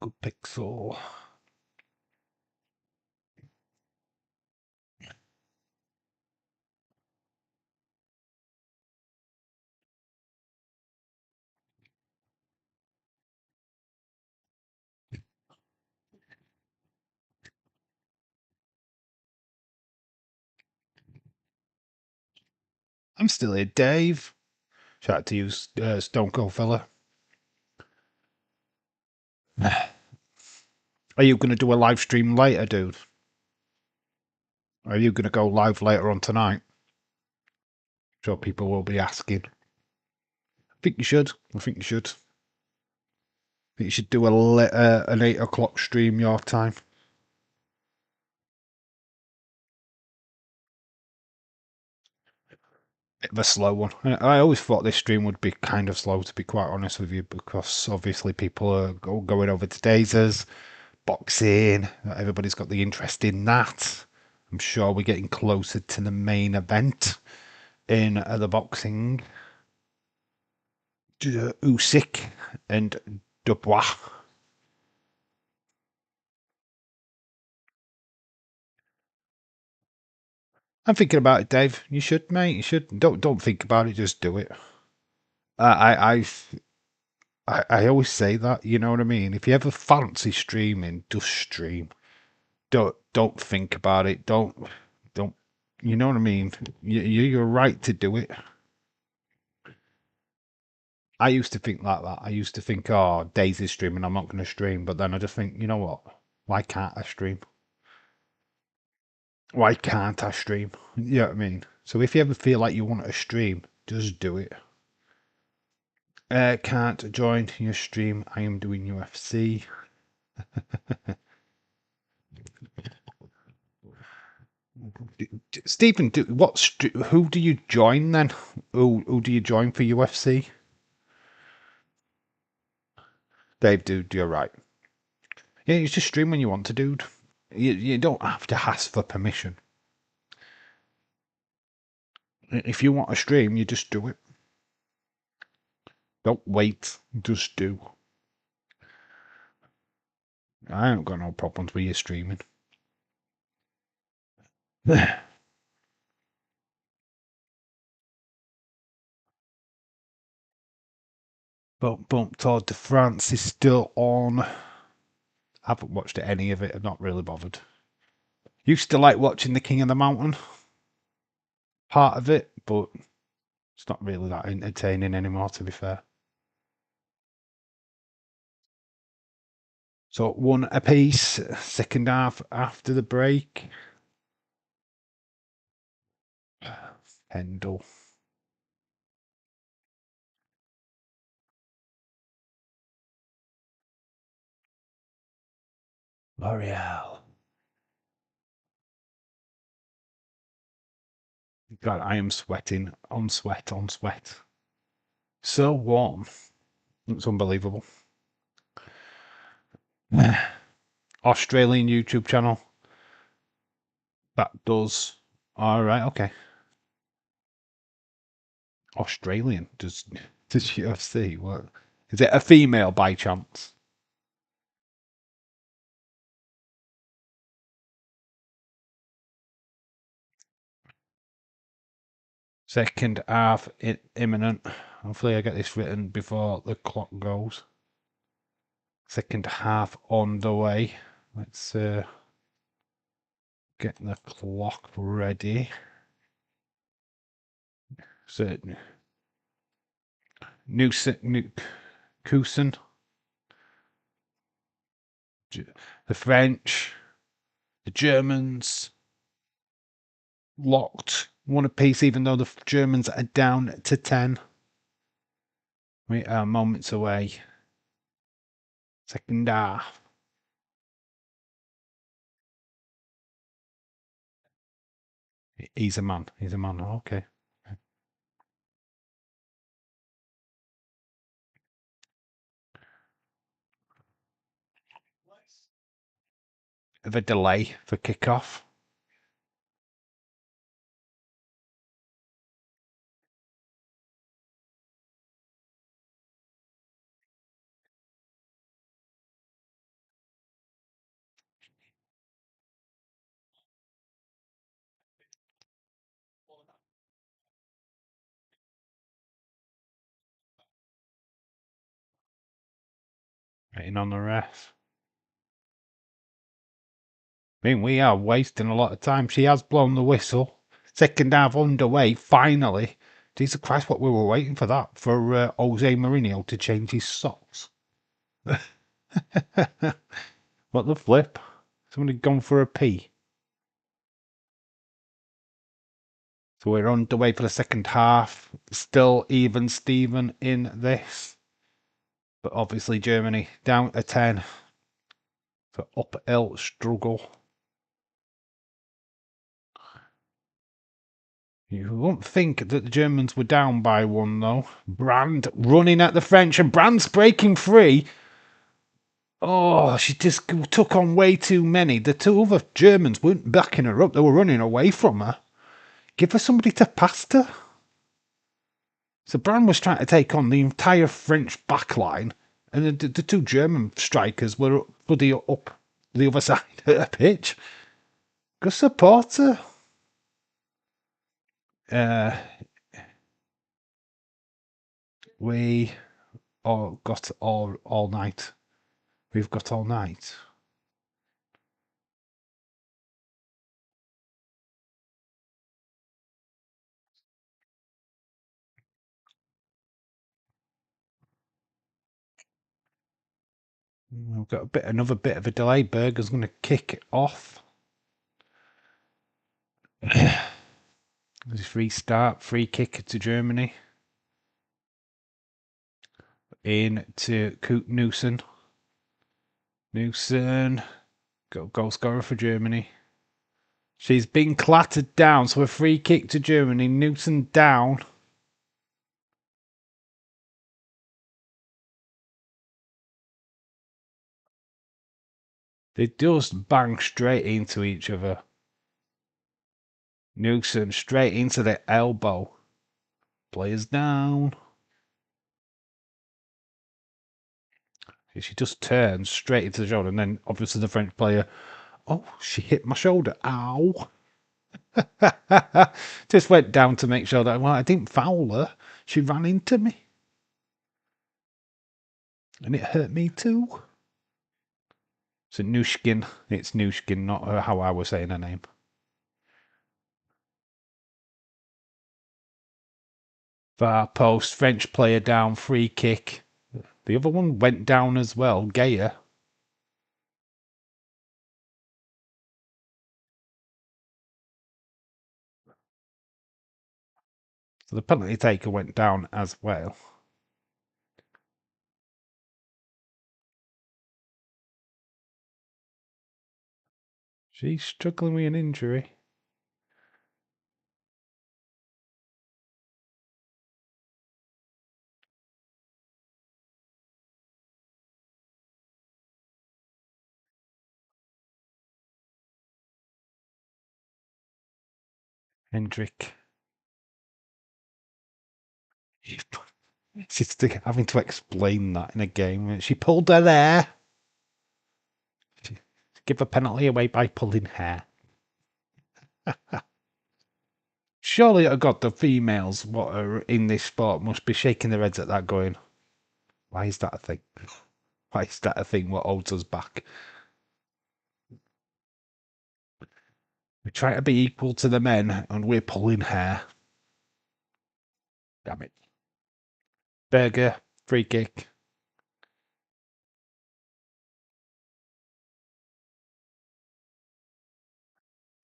Good pixel. I'm still here, Dave. Shout out to you, Stone Cold fella. Are you going to do a live stream later, dude? Are you going to go live later on tonight? Sure, people will be asking. I think you should. I think you should. I think you should do an 8 o'clock stream your time. Bit of a slow one. I always thought this stream would be kind of slow, to be quite honest with you, because obviously people are going over to Dazers, boxing. Everybody's got the interest in that. I'm sure we're getting closer to the main event in the boxing. Usyk and Dubois. I'm thinking about it, Dave. You should, mate. You should. Don't think about it. Just do it. I always say that. You know what I mean. If you ever fancy streaming, just stream. Don't think about it. Don't. You know what I mean. You're right to do it. I used to think like that. I used to think, oh, Daisy's streaming. I'm not going to stream. But then I just think, you know what? Why can't I stream? Why can't I stream? You know what I mean? So if you ever feel like you want to stream, just do it. Can't join your stream. I am doing UFC. Stephen, who do you join then? Who do you join for UFC? Dave, dude, you're right. Yeah, you just stream when you want to, dude. You don't have to ask for permission. If you want to stream, you just do it. Don't wait, just do. I ain't got no problems with you streaming. But Tour de France is still on. I haven't watched any of it. I'm not really bothered. Used to like watching The King of the Mountain, part of it, but it's not really that entertaining anymore, to be fair. So 1 apiece, second half after the break. Pendle. L'Oreal. God, I am sweating on sweat on sweat. So warm. It's unbelievable. Australian YouTube channel. That does. All right, okay. Australian. Does UFC? What? Is it a female by chance? Second half imminent. Hopefully, I get this written before the clock goes. Second half on the way. Let's get the clock ready. So, Kusen, the French, the Germans, locked 1 apiece, even though the Germans are down to 10. We are moments away. Second half. He's a man. He's a man. Okay. of a delay for kickoff. Waiting on the ref. I mean, we are wasting a lot of time. She has blown the whistle. Second half underway, finally. Jesus Christ, what we were waiting for that. For Jose Mourinho to change his socks. What the flip? Somebody gone for a pee. So we're underway for the second half. Still even Steven in this. But obviously Germany down to 10. For uphill struggle. You won't think that the Germans were down by one, though. Brand running at the French, and Brand's breaking free. Oh, she just took on way too many. The two other Germans weren't backing her up. They were running away from her. Give her somebody to pass her. So Brand was trying to take on the entire French backline, and the two German strikers were bloody up the other side of the pitch. Go support her. We got all night. We've got all night. We've got another bit of a delay. Berger's going to kick it off. This restart, free kick to Germany. In to Newson. Newson, goal scorer for Germany. She's been clattered down, so a free kick to Germany. Newton down. They just bang straight into each other. Newton straight into the elbow. Players down. She just turns straight into the shoulder, and then obviously the French player. Oh, she hit my shoulder. Ow. Just went down to make sure that, well, I didn't foul her. She ran into me. And it hurt me too. So Nushkin. It's Nushkin, not how I was saying her name. Far post, French player down, free kick. The other one went down as well, Gaia. So the penalty taker went down as well. She's struggling with an injury. Hendrick. She's having to explain that in a game. She pulled her hair. Give a penalty away by pulling hair. Surely, oh God, the females what are in this sport must be shaking their heads at that going, why is that a thing? Why is that a thing what holds us back? We try to be equal to the men and we're pulling hair. Damn it. Berger, free kick.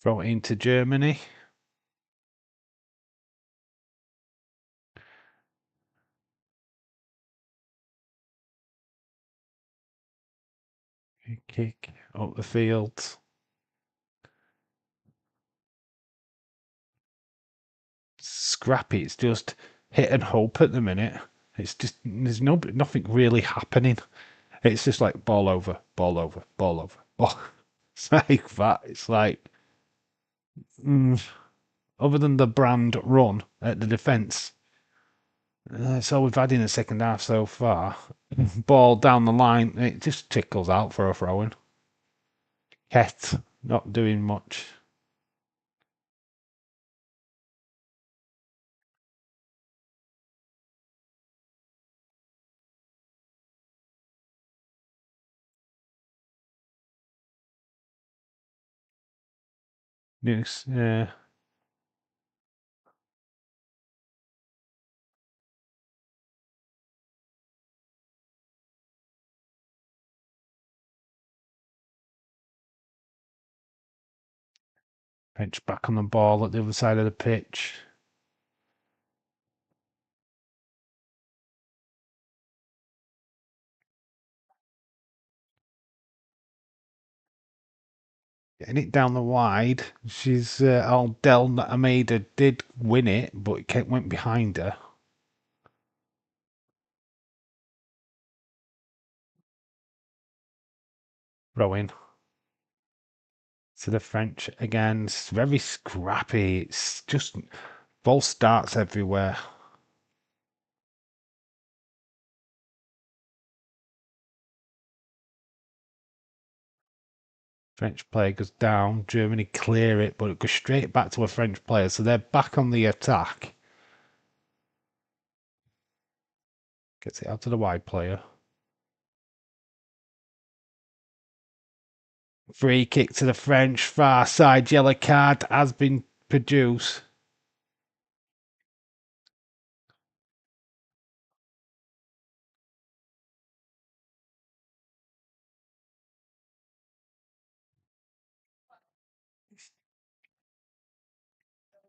Throw it into Germany. Free kick up the field. Scrappy. It's just hit and hope at the minute. It's just there's nothing really happening. It's just like ball over, ball over, ball over, ball. It's like that. It's like, mm, other than the brand run at the defence, that's all we've had in the second half so far. Ball down the line, it just tickles out for a throw-in. Het not doing much. News, yeah. French back on the ball at the other side of the pitch. Getting it down the wide. She's old Del Almeida did win it, but it went behind her. Rowing to the French again. It's very scrappy. It's just false starts everywhere. French player goes down. Germany clear it, but it goes straight back to a French player. So they're back on the attack. Gets it out to the wide player. Free kick to the French. Far side. Yellow card has been produced.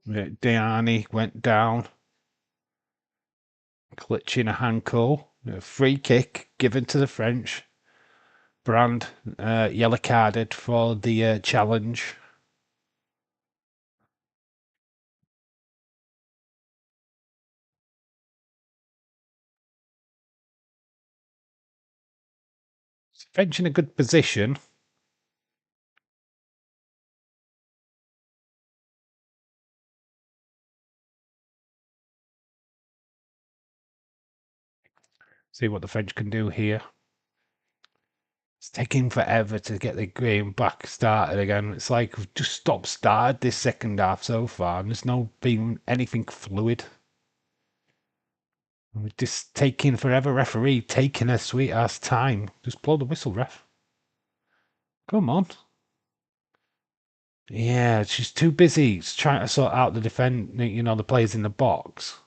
Diani went down. Clutching a ankle. Free kick given to the French. Brand yellow carded for the challenge. French in a good position. See what the French can do here. It's taking forever to get the game back started again. It's like we've just stopped started this second half so far, and there's no been anything fluid. We're just taking forever, referee, taking a sweet ass time. Just blow the whistle, ref. Come on. Yeah, she's too busy trying to sort out the the players in the box.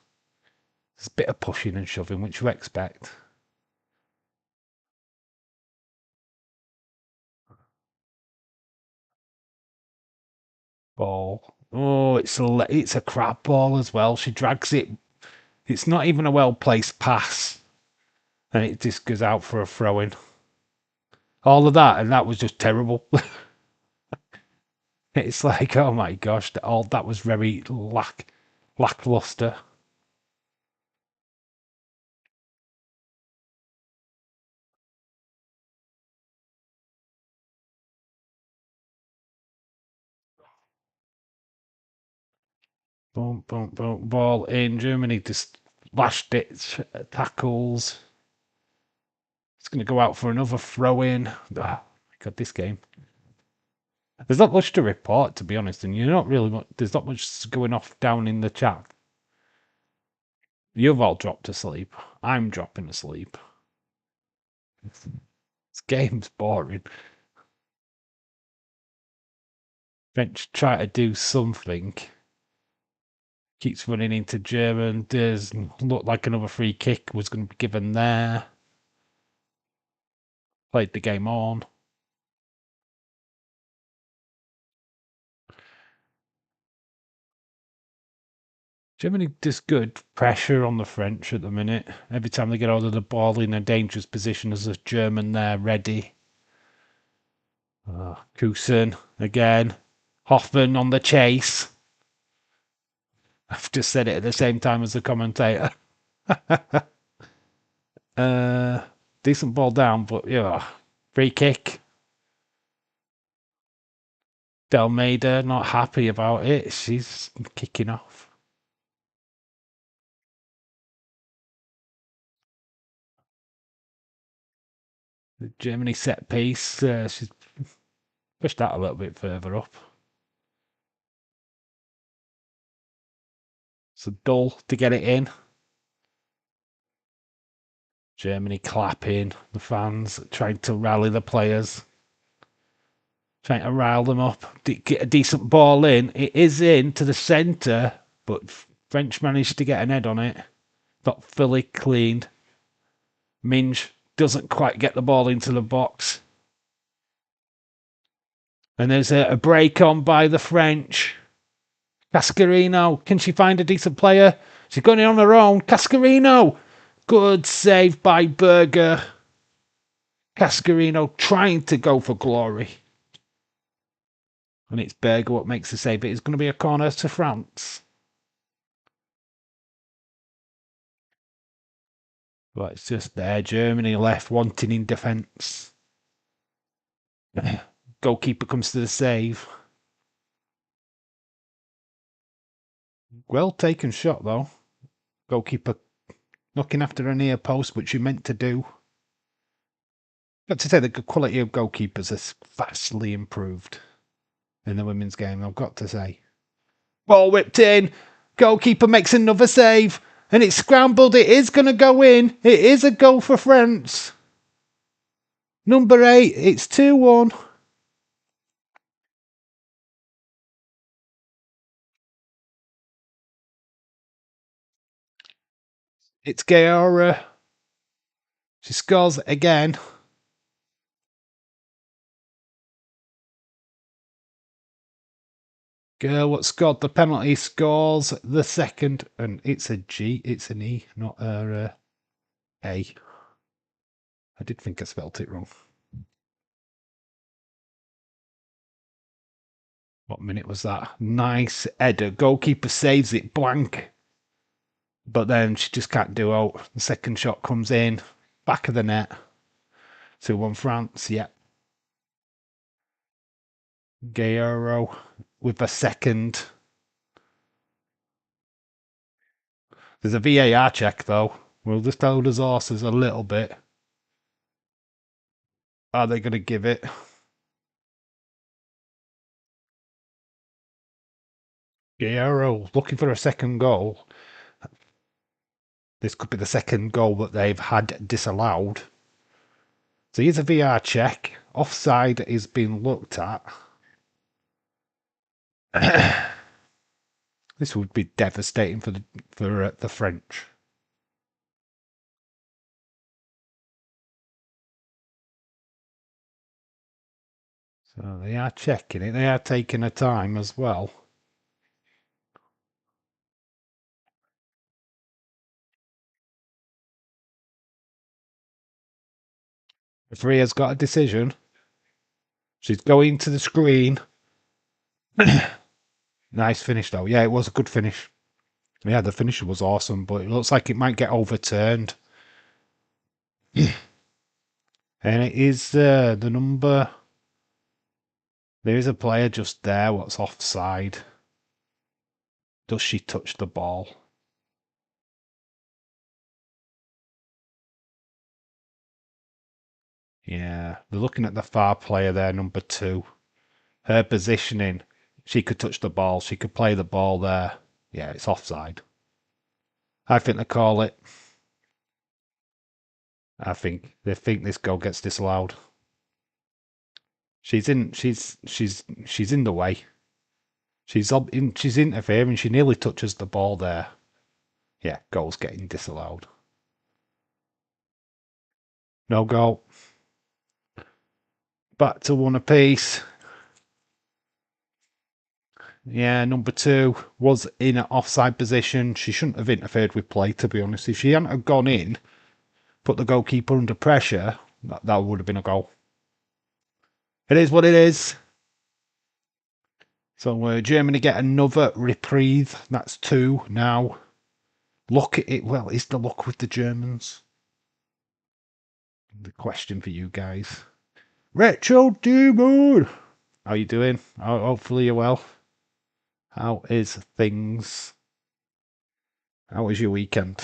There's a bit of pushing and shoving, which you expect. Ball. Oh, it's a crap ball as well. She drags it. It's not even a well placed pass, and it just goes out for a throw in. All of that, and that was just terrible. It's like, oh my gosh, all that was very lackluster. Boom, boom, boom. Ball in. Germany just lashed it. Tackles. It's going to go out for another throw in. Oh my God, this game. There's not much to report, to be honest, and you're not really. There's not much going off down in the chat. You've all dropped asleep. I'm dropping asleep. This game's boring. French try to do something. Keeps running into German. Does look like another free kick was going to be given there. Played the game on. Germany does good pressure on the French at the minute. Every time they get hold of the ball in a dangerous position, there's a German there ready. Kusen again. Hoffman on the chase. I've just said it at the same time as the commentator. Decent ball down, but yeah, free kick. Delmeida not happy about it. She's kicking off. The Germany set piece. She's pushed that a little bit further up. So Dull to get it in. Germany clapping. The fans trying to rally the players. Trying to rile them up. Get a decent ball in. It is in to the centre, but French managed to get an head on it. Not fully cleaned. Minge doesn't quite get the ball into the box. And there's a break on by the French. Cascarino, can she find a decent player? She's going in on her own. Cascarino, good save by Berger. Cascarino trying to go for glory. And it's Berger what makes the save. It's going to be a corner to France. But it's just there. Germany left wanting in defence. Goalkeeper comes to the save. Well taken shot though. Goalkeeper looking after a near post, which you meant to do. Got to say the quality of goalkeepers has vastly improved in the women's game, I've got to say. Ball whipped in. Goalkeeper makes another save. And it's scrambled. It is going to go in. It is a goal for France. Number 8. It's 2-1. It's Gaora. She scores again. Girl what scored the penalty scores the second. And it's a G. It's an E, not a A. I did think I spelt it wrong. What minute was that? Nice header. Goalkeeper saves it blank. But then she just can't do out. The second shot comes in. Back of the net. 2-1 France. Yeah. Guerrero with a second. There's a VAR check though. We'll just hold his horses a little bit. Are they going to give it? Guerrero looking for a second goal. This could be the second goal that they've had disallowed. So here's a VR check. Offside is being looked at. This would be devastating for the French. So they are checking it. They are taking a time as well. Referee has got a decision. She's going to the screen. Nice finish though. Yeah, it was a good finish. Yeah, the finisher was awesome, but it looks like it might get overturned. And it is the number. There is a player just there. What's offside? Does she touch the ball? Yeah, they're looking at the far player there, number 2. Her positioning. She could touch the ball. She could play the ball there. Yeah, it's offside. I think they call it. I think they think this goal gets disallowed. She's in the way. She's interfering. She nearly touches the ball there. Yeah, goal's getting disallowed. No goal. Back to 1 apiece. Yeah, number 2 was in an offside position. She shouldn't have interfered with play, to be honest. If she hadn't have gone in, put the goalkeeper under pressure, that would have been a goal. It is what it is. So Germany get another reprieve. That's 2 now. Look at it. Well, is the luck with the Germans? The question for you guys. Retro Demon! How you doing? Hopefully you're well. How is things? How was your weekend?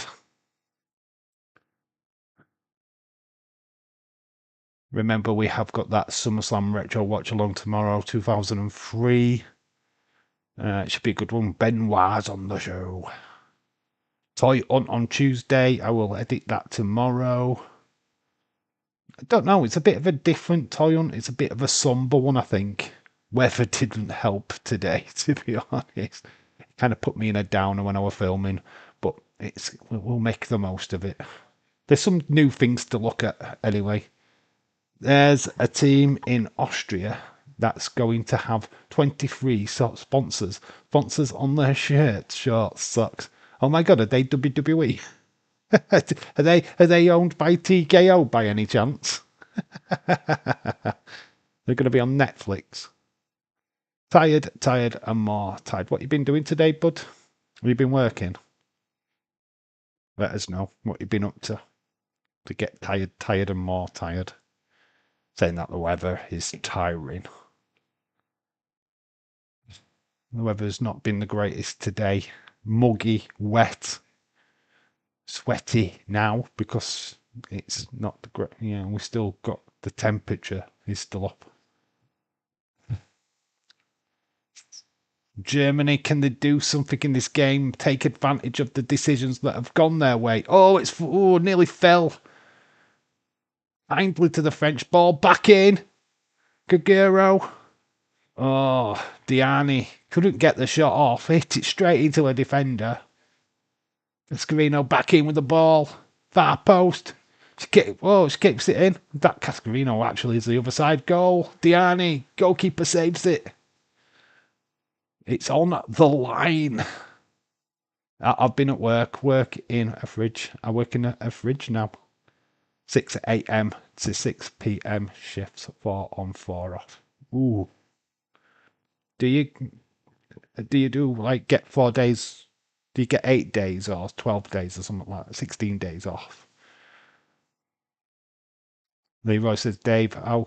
Remember, we have got that SummerSlam Retro Watch Along tomorrow, 2003. It should be a good one. Benoit's on the show. Toy Hunt on Tuesday. I will edit that tomorrow. I don't know. It's a bit of a different Toy Hunt. It's a bit of a somber one, I think. Weather didn't help today, to be honest. It kind of put me in a downer when I was filming, but we'll make the most of it. There's some new things to look at anyway. There's a team in Austria that's going to have 23 sponsors on their shirts, shorts, socks. Oh my god, are they WWE? are they owned by TKO by any chance? They're going to be on Netflix. Tired, and more tired. What you been doing today, bud? Have you been working? Let us know what you've been up to get tired, and more tired. Saying that the weather is tiring. The weather's not been the greatest today. Muggy, wet, sweaty now because it's not the great. Yeah, we still got the temperature is still up. Germany, can they do something in this game? Take advantage of the decisions that have gone their way. Oh, nearly fell. Kindly to the French ball. Back in. Kaguro. Oh, Diani couldn't get the shot off. Hit it straight into a defender. Cascarino back in with the ball. Far post. She keeps it in. That Cascarino actually is the other side goal. Diani, goalkeeper saves it. It's on the line. I've been at work in a fridge. I work in a fridge now. 6 a.m. to 6 p.m. shifts, 4 on, 4 off. Ooh. Do you do like get 4 days? Do you get 8 days or 12 days or something like that? 16 days off. Leroy says, Dave, how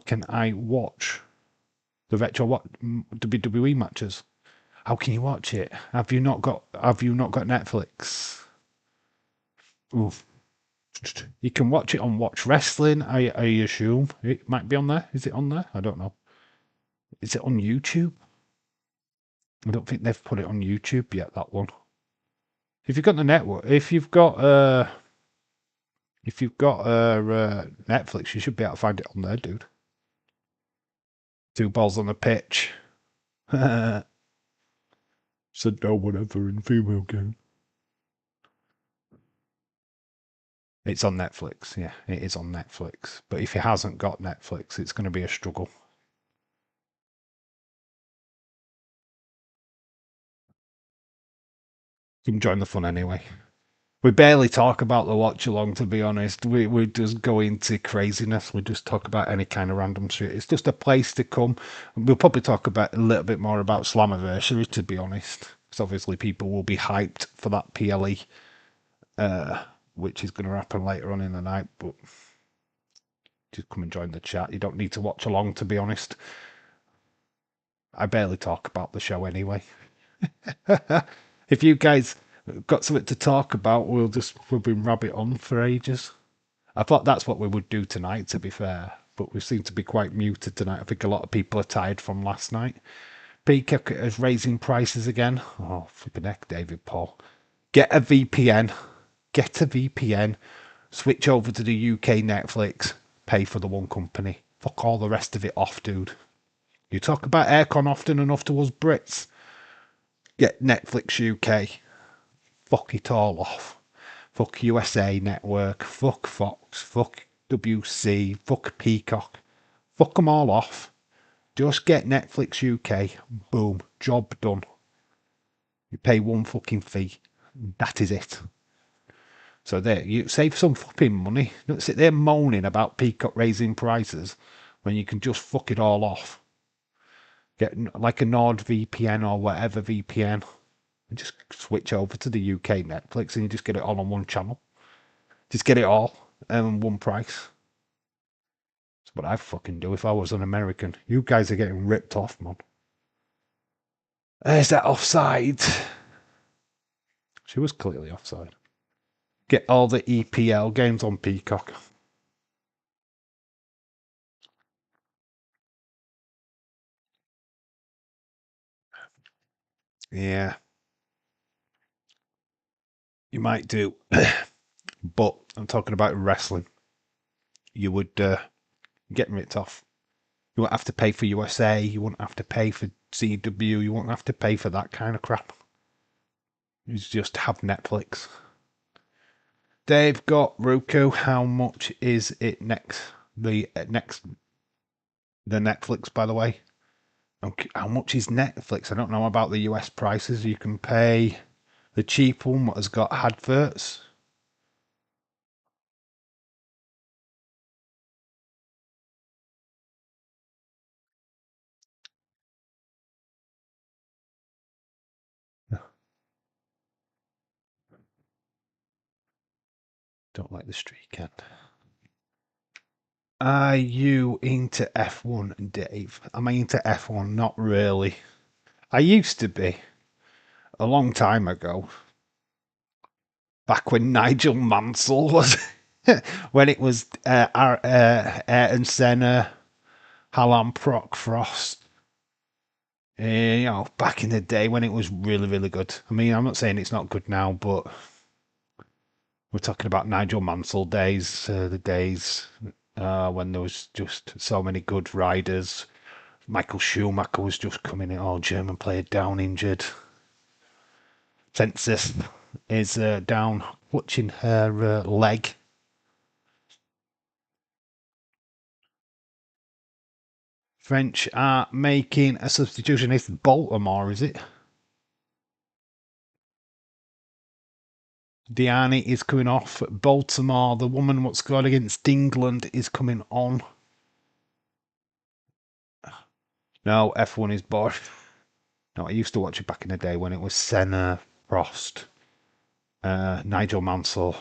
can I watch the retro WWE matches? How can you watch it? Have you not got Netflix? Oof. You can watch it on Watch Wrestling. I assume it might be on there. Is it on there? I don't know. Is it on YouTube? I don't think they've put it on YouTube yet. That one. If you've got the network, if you've got Netflix, you should be able to find it on there, dude. 2 balls on the pitch. Said no one ever in female game. It's on Netflix. Yeah, it is on Netflix. But if it hasn't got Netflix, it's going to be a struggle. You can join the fun anyway. We barely talk about the watch along, to be honest. We just go into craziness. We just talk about any kind of random shit. It's just a place to come. We'll probably talk about a little bit more about Slammiversary, to be honest. Because obviously people will be hyped for that PLE, which is going to happen later on in the night. But just come and join the chat. You don't need to watch along, to be honest. I barely talk about the show anyway. If you guys got something to talk about, we've been rabbit on for ages. I thought that's what we would do tonight, to be fair, but we seem to be quite muted tonight. I think a lot of people are tired from last night. Peacock is raising prices again. Oh, flipping heck, David Paul. Get a VPN. Switch over to the UK Netflix. Pay for the one company. Fuck all the rest of it off, dude. You talk about aircon often enough to us Brits. Get Netflix UK. Fuck it all off. Fuck USA Network. Fuck Fox. Fuck WC. Fuck Peacock. Fuck them all off. Just get Netflix UK. Boom. Job done. You pay one fucking fee. That is it. So there, you save some fucking money. Don't sit there moaning about Peacock raising prices when you can just fuck it all off. Get like a NordVPN or whatever VPN. And just switch over to the UK Netflix and you just get it all on one channel. Just get it all one price. what I'd fucking do if I was an American. You guys are getting ripped off, man. Is that offside? She was clearly offside. Get all the EPL games on Peacock. Yeah. You might do. But I'm talking about wrestling. You would get ripped off. You won't have to pay for USA. You won't have to pay for CW. You won't have to pay for that kind of crap. You just have Netflix. They've got Roku. How much is it next? The Netflix, by the way. Okay, how much is Netflix? I don't know about the US prices. You can pay the cheap one that has got adverts. Don't like the streak end. Are you into F1, Dave? Am I into F1? Not really. I used to be a long time ago. Back when Nigel Mansell was, when it was Ayrton Senna, Alan Prock-Frost. Back in the day when it was really, really good. I mean, I'm not saying it's not good now, but we're talking about Nigel Mansell days, the days when there was just so many good riders. Michael Schumacher was just coming in, all German player down injured. Census is down, clutching her leg. French are making a substitution. It's Baltimore, is it? Diani is coming off. Baltimore, the woman what scored against England, is coming on. No, F1 is bored. No, I used to watch it back in the day when it was Senna, Prost, Nigel Mansell,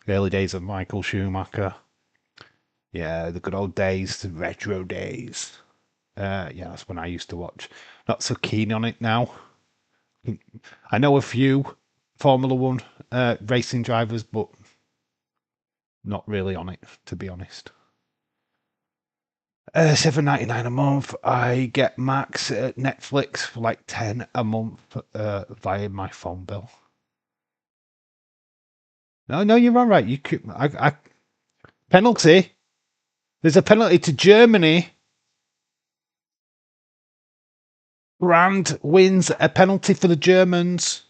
the early days of Michael Schumacher. Yeah, the good old days, the retro days. Yeah, that's when I used to watch. Not so keen on it now. I know a few Formula One racing drivers, but not really on it, to be honest. $7.99 a month. I get Max at Netflix for like 10 a month via my phone bill. No, you're all right. You could, penalty. There's a penalty to Germany. Brand wins a penalty for the Germans.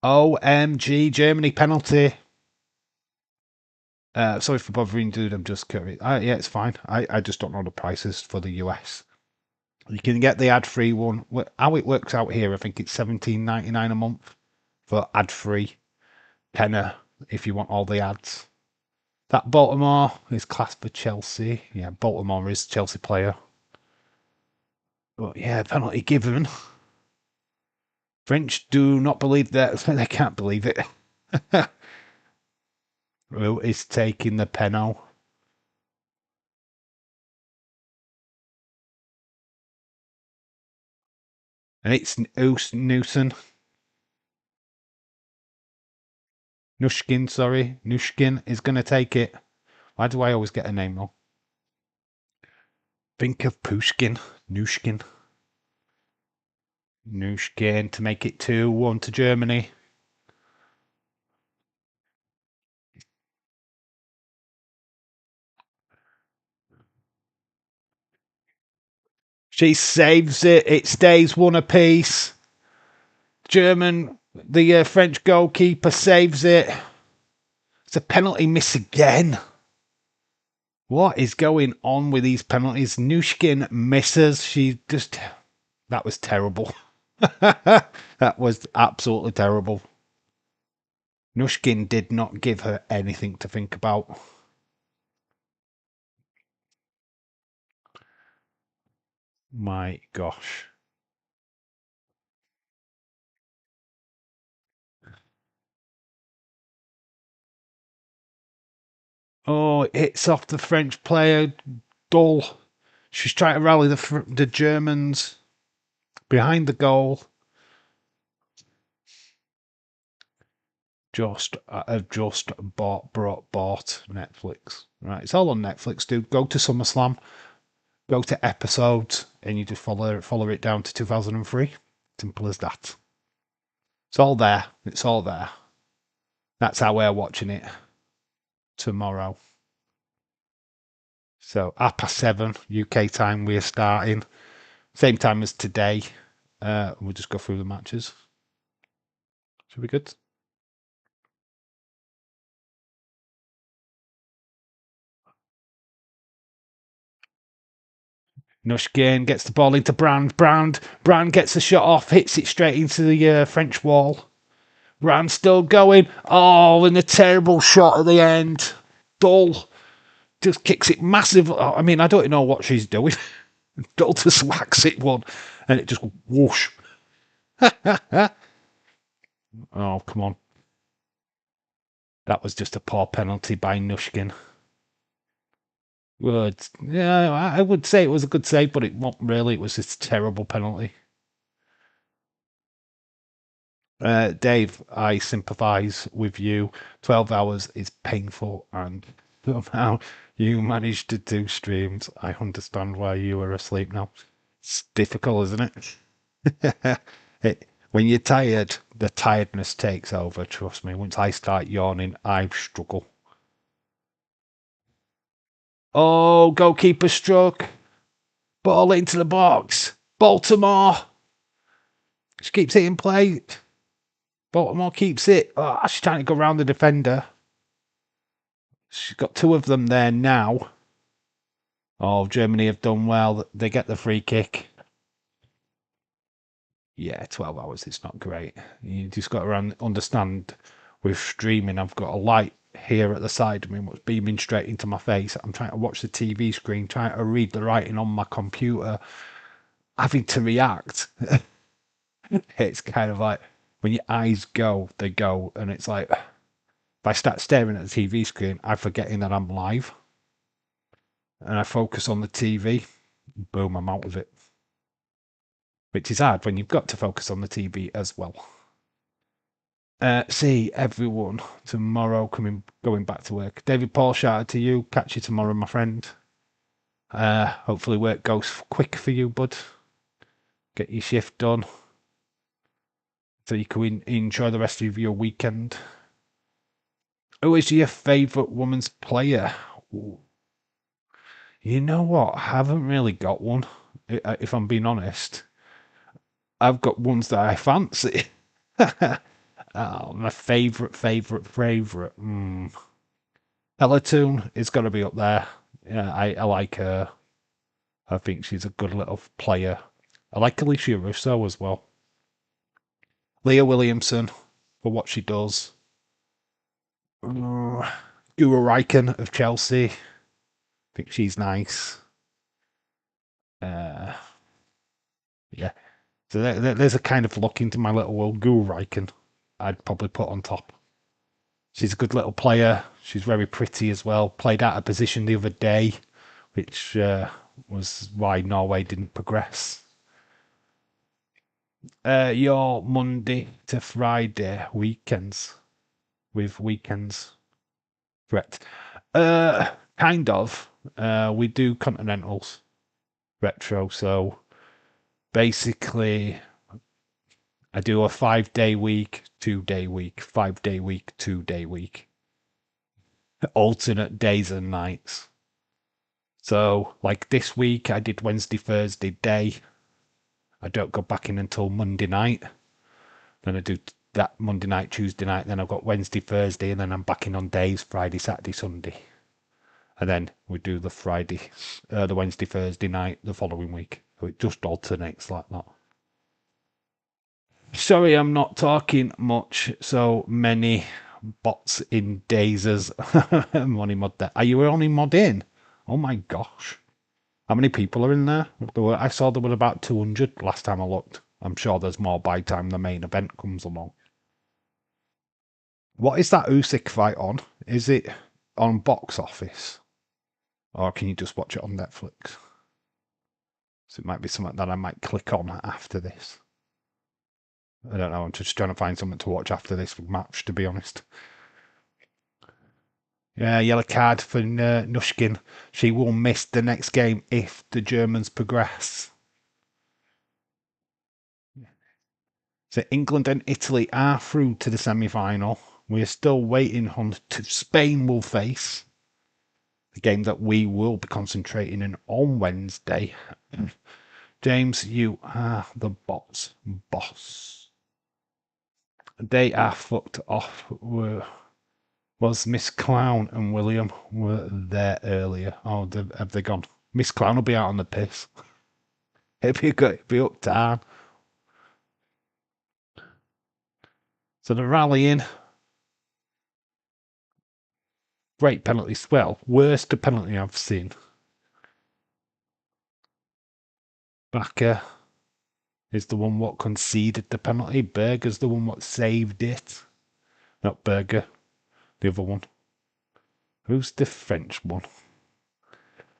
OMG, Germany penalty. Sorry for bothering, dude. I'm just curious. Yeah, it's fine. I just don't know the prices for the US. You can get the ad-free one. How it works out here, I think it's $17.99 a month for ad-free. Tenner if you want all the ads. That Baltimore is classed for Chelsea. Yeah, Baltimore is Chelsea player. But yeah, penalty given. French do not believe that. They can't believe it. Who is taking the penalty? And it's Newson. Nushkin, sorry. Nushkin is going to take it. Why do I always get a name wrong? Think of Pushkin. Nushkin. Nushkin to make it 2-1 to Germany. She saves it. It stays one apiece. The French goalkeeper saves it. It's a penalty miss again. What is going on with these penalties? Nushkin misses. That was terrible. That was absolutely terrible. Nushkin did not give her anything to think about. My gosh. Oh, it hits off the French player. Dull. She's trying to rally the Germans behind the goal. I've just bought Netflix. Right, it's all on Netflix, dude. Go to SummerSlam, go to episodes, and you just follow it down to 2003. Simple as that. It's all there. It's all there. That's how we're watching it tomorrow. So 7:30 UK time, we're starting. Same time as today. We'll just go through the matches. Should be good. Nushkin gets the ball into Brand. Brand gets a shot off, hits it straight into the French wall. Brand still going. Oh, and a terrible shot at the end. Dull. Just kicks it massive. I mean, I don't know what she's doing. Dull just whacks it one, and it just whoosh. Oh, come on. That was just a poor penalty by Nushkin. Would yeah, I would say it was a good save, but it wasn't really. It was just a terrible penalty. Dave, I sympathise with you. 12 hours is painful, and somehow you managed to do streams. I understand why you were asleep now. It's difficult, isn't it? When you're tired, the tiredness takes over. Trust me. Once I start yawning, I struggle. Oh, goalkeeper struck. Ball into the box. Baltimore. She keeps it in play. Baltimore keeps it. Oh, she's trying to go around the defender. She's got two of them there now. Oh, Germany have done well. They get the free kick. Yeah, 12 hours. It's not great. You just got to understand with streaming, I've got a light here at the side of me, what's beaming straight into my face. I'm trying to watch the TV screen, trying to read the writing on my computer, having to react. It's kind of like when your eyes go, they go. And it's like, if I start staring at the TV screen, I'm forgetting that I'm live. And I focus on the TV, boom, I'm out of it. Which is hard when you've got to focus on the TV as well. See everyone tomorrow going back to work. David Paul, shout out to you. Catch you tomorrow, my friend. Hopefully work goes quick for you, bud. Get your shift done so you can enjoy the rest of your weekend. Who is your favourite women's player? Ooh. You know what? I haven't really got one, if I'm being honest. I've got ones that I fancy. Oh, my favourite. Elatoon is going to be up there. Yeah, I like her. I think she's a good little player. I like Alicia Russo as well. Leah Williamson for what she does. Guru Riken of Chelsea. I think she's nice. Yeah. So there's a kind of look into my little world. Guru Riken, I'd probably put on top. She's a good little player. She's very pretty as well. Played out of position the other day, which was why Norway didn't progress. Your Monday to Friday weekends with weekends. Correct. Kind of. We do continentals retro, so basically I do a 5-day week, 2-day week, 5-day week, 2-day week. Alternate days and nights. So like this week I did Wednesday, Thursday day. I don't go back in until Monday night. Then I do that Monday night, Tuesday night, then I've got Wednesday, Thursday, and then I'm back in on days, Friday, Saturday, Sunday. And then we do the Wednesday, Thursday night the following week. So it just alternates like that. Sorry, I'm not talking much. So many bots in Dazers. I'm only mod there. Are you only mod in? Oh my gosh. How many people are in there? I saw there were about 200 last time I looked. I'm sure there's more by the time the main event comes along. What is that Usyk fight on? Is it on box office? Or can you just watch it on Netflix? So it might be something that I might click on after this. I don't know. I'm just trying to find something to watch after this match, to be honest. Yeah, yellow card for Nushkin. She will miss the next game if the Germans progress. So England and Italy are through to the semi-final. We are still waiting on Spain will face the game that we will be concentrating on Wednesday. James, you are the boss. They are fucked off. Was Miss Clown and William were there earlier? Oh, have they gone? Miss Clown will be out on the piss. It'll be up down. So the rallying. Great penalties. Well, worst penalty I've seen. Bakker is the one what conceded the penalty. Berger's the one what saved it. Not Berger. The other one. Who's the French one?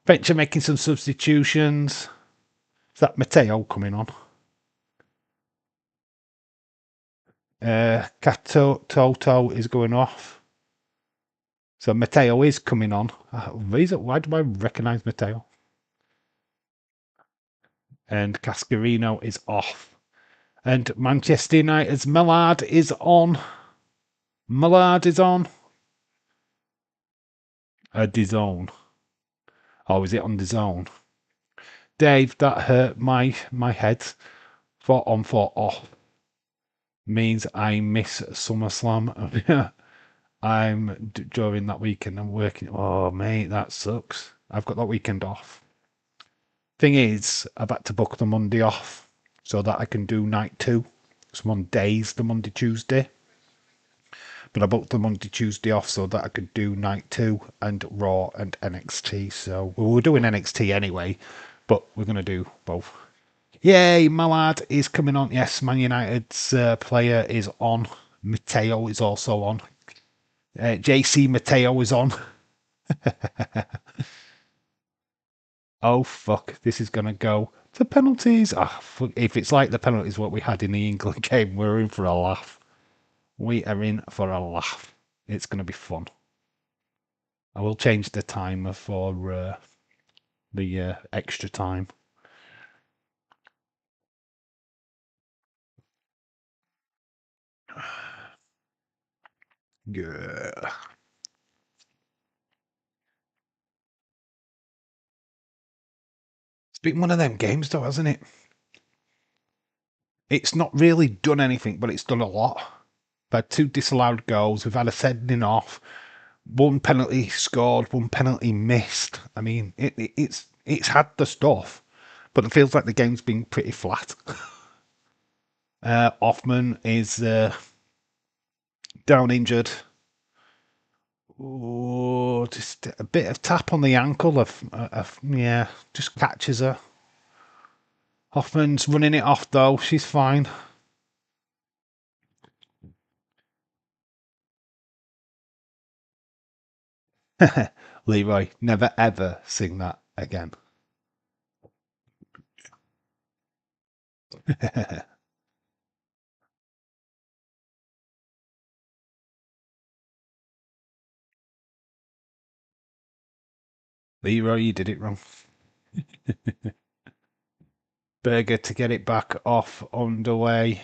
French are making some substitutions. Is that Matteo coming on? Toto is going off. So Matteo is coming on. Why do I recognise Matteo? And Cascarino is off. And Manchester United's Millard is on. Millard is on. DAZN. Oh, is it on DAZN? Dave, that hurt my head. 4 on 4 off. Means I miss SummerSlam. I'm during that weekend. I'm working. Oh, mate, that sucks. I've got that weekend off. Thing is, I've had to book the Monday off so that I can do night 2. So I'm on days the Monday, Tuesday. But I booked the Monday, Tuesday off so that I could do night 2 and Raw and NXT. So we were doing NXT anyway, but we're going to do both. Yay, Mallard is coming on. Yes, Man United's player is on. Matteo is also on. JC Matteo is on. Oh, fuck. This is going to go to penalties. If it's like the penalties what we had in the England game, we're in for a laugh. We are in for a laugh. It's going to be fun. I will change the timer for the extra time. Yeah. It's been one of them games, though, hasn't it? It's not really done anything, but it's done a lot. We've had 2 disallowed goals. We've had a sending off. 1 penalty scored. 1 penalty missed. I mean, it's had the stuff, but it feels like the game's been pretty flat. Hoffman is down injured. Oh, just a bit of tap on the ankle yeah, just catches her. Hoffman's running it off though. She's fine. Leroy, never ever sing that again. Leroy, you did it wrong. Berger to get it back off underway.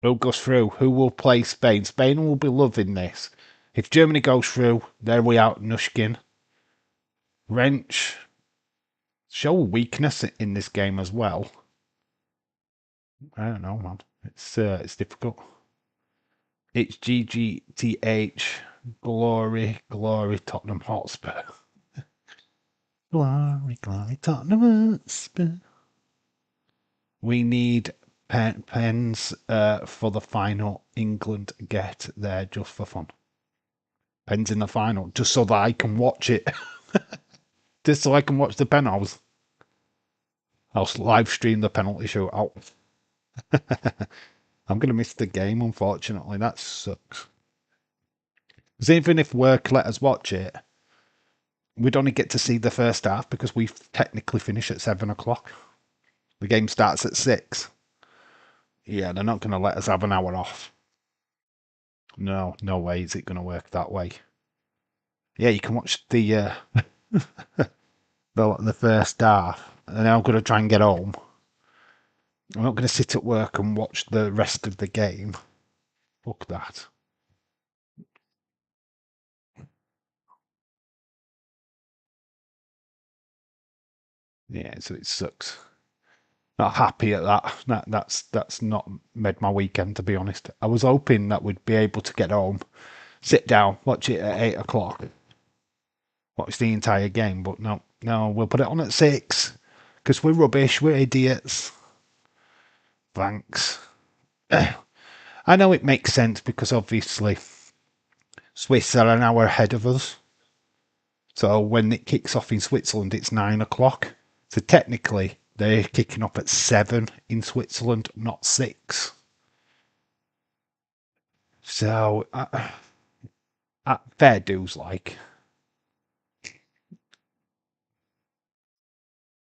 Who goes through? Who will play Spain? Spain will be loving this. If Germany goes through, there we are, Nushkin. Wrench. Show weakness in this game as well. I don't know, man. It's difficult. It's GGTH. Glory, glory, Tottenham Hotspur. Glory, glory, Tottenham Hotspur. We need pens for the final. England get there just for fun. Pens in the final, just so that I can watch it. Just so I can watch the penalties. I'll live stream the penalty shootout. I'm going to miss the game, unfortunately. That sucks. Because even if work let us watch it, we'd only get to see the first half because we technically finish at 7 o'clock. The game starts at 6. Yeah, they're not going to let us have an hour off. No, no way is it going to work that way. Yeah, you can watch the the first half, and then I'm going to try and get home. I'm not going to sit at work and watch the rest of the game. Fuck that. Yeah, so it sucks. Not happy at that. That's not made my weekend, to be honest. I was hoping that we'd be able to get home, sit down, watch it at 8 o'clock, watch the entire game. But no, we'll put it on at 6 because we're rubbish. We're idiots. Thanks. I know it makes sense because obviously Swiss are an hour ahead of us. So when it kicks off in Switzerland, it's 9 o'clock. So technically, they're kicking off at 7 in Switzerland, not 6. So, fair dues, like.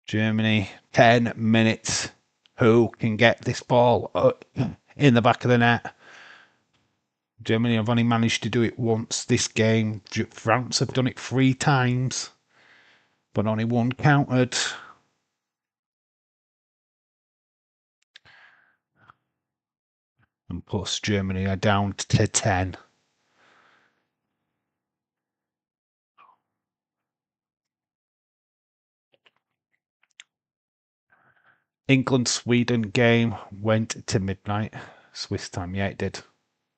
Germany, 10 minutes. Who can get this ball in the back of the net? Germany have only managed to do it once this game. France have done it 3 times, but only 1 counted. And plus, Germany are down to 10. England-Sweden game went to midnight. Swiss time. Yeah, it did.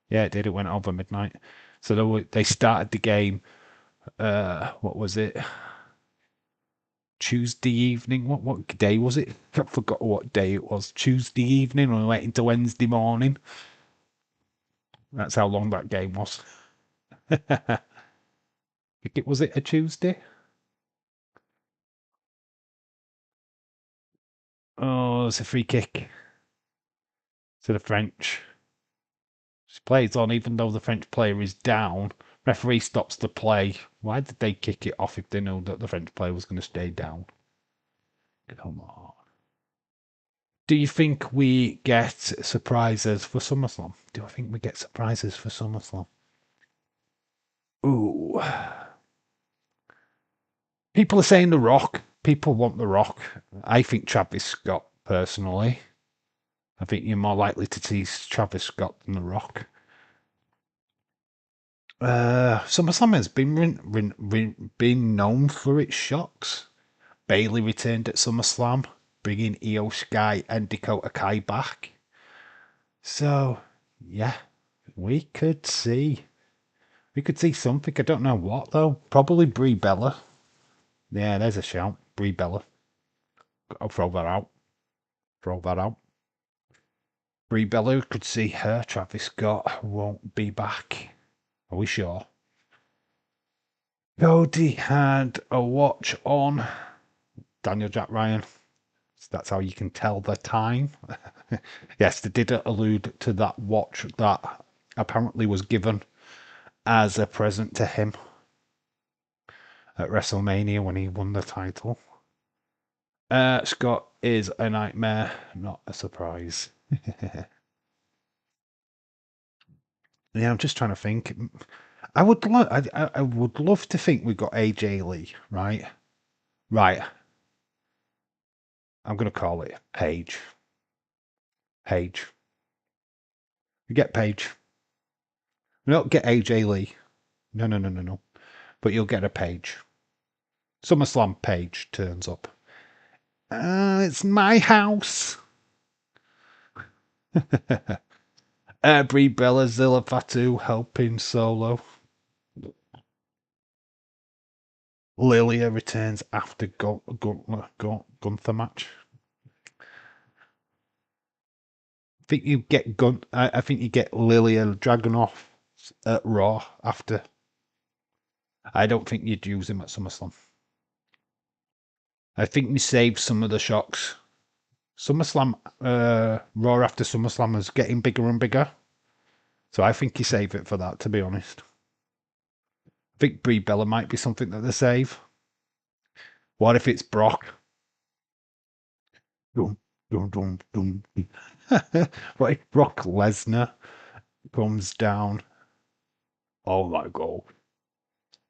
Yeah, it did. It went over midnight. So they started the game, what was it? Tuesday evening. What day was it? I forgot what day it was. Tuesday evening, and we went into Wednesday morning. That's how long that game was. Was it a Tuesday? Oh, it's a free kick to the French. She plays on even though the French player is down. Referee stops the play. Why did they kick it off if they knew that the French player was going to stay down? Come on. Do you think we get surprises for SummerSlam? Do I think we get surprises for SummerSlam? Ooh. People are saying The Rock. People want The Rock. I think Travis Scott, personally. I think you're more likely to see Travis Scott than The Rock. SummerSlam has been known for its shocks. Bailey returned at SummerSlam, bringing Io Sky and Dakota Kai back. So, yeah, we could see something. I don't know what though. Probably Brie Bella. Yeah, there's a shout. Brie Bella. I'll throw that out. Brie Bella, could see her. Travis Scott won't be back. Are we sure? Cody had a watch on. Daniel Jack Ryan. So that's how you can tell the time. Yes, they did allude to that watch that apparently was given as a present to him at WrestleMania when he won the title. Scott is a nightmare, not a surprise. Yeah, I'm just trying to think. I would love to think we got AJ Lee, right? Right. I'm gonna call it Paige. Paige. You get Paige. You don't get AJ Lee. No. But you'll get a Paige. SummerSlam Paige turns up. It's my house. Brie Bella Zilla Fatu helping Solo. Lilia returns after Gunther match. I think you get I think you get Lilia Dragunov at Raw after. I don't think you'd use him at SummerSlam. I think we save some of the shocks. SummerSlam, Raw after SummerSlam is getting bigger and bigger. So I think you save it for that, to be honest. I think Brie Bella might be something that they save. What if it's Brock? Dum, dum, dum, dum. What if Brock Lesnar comes down? Oh my god.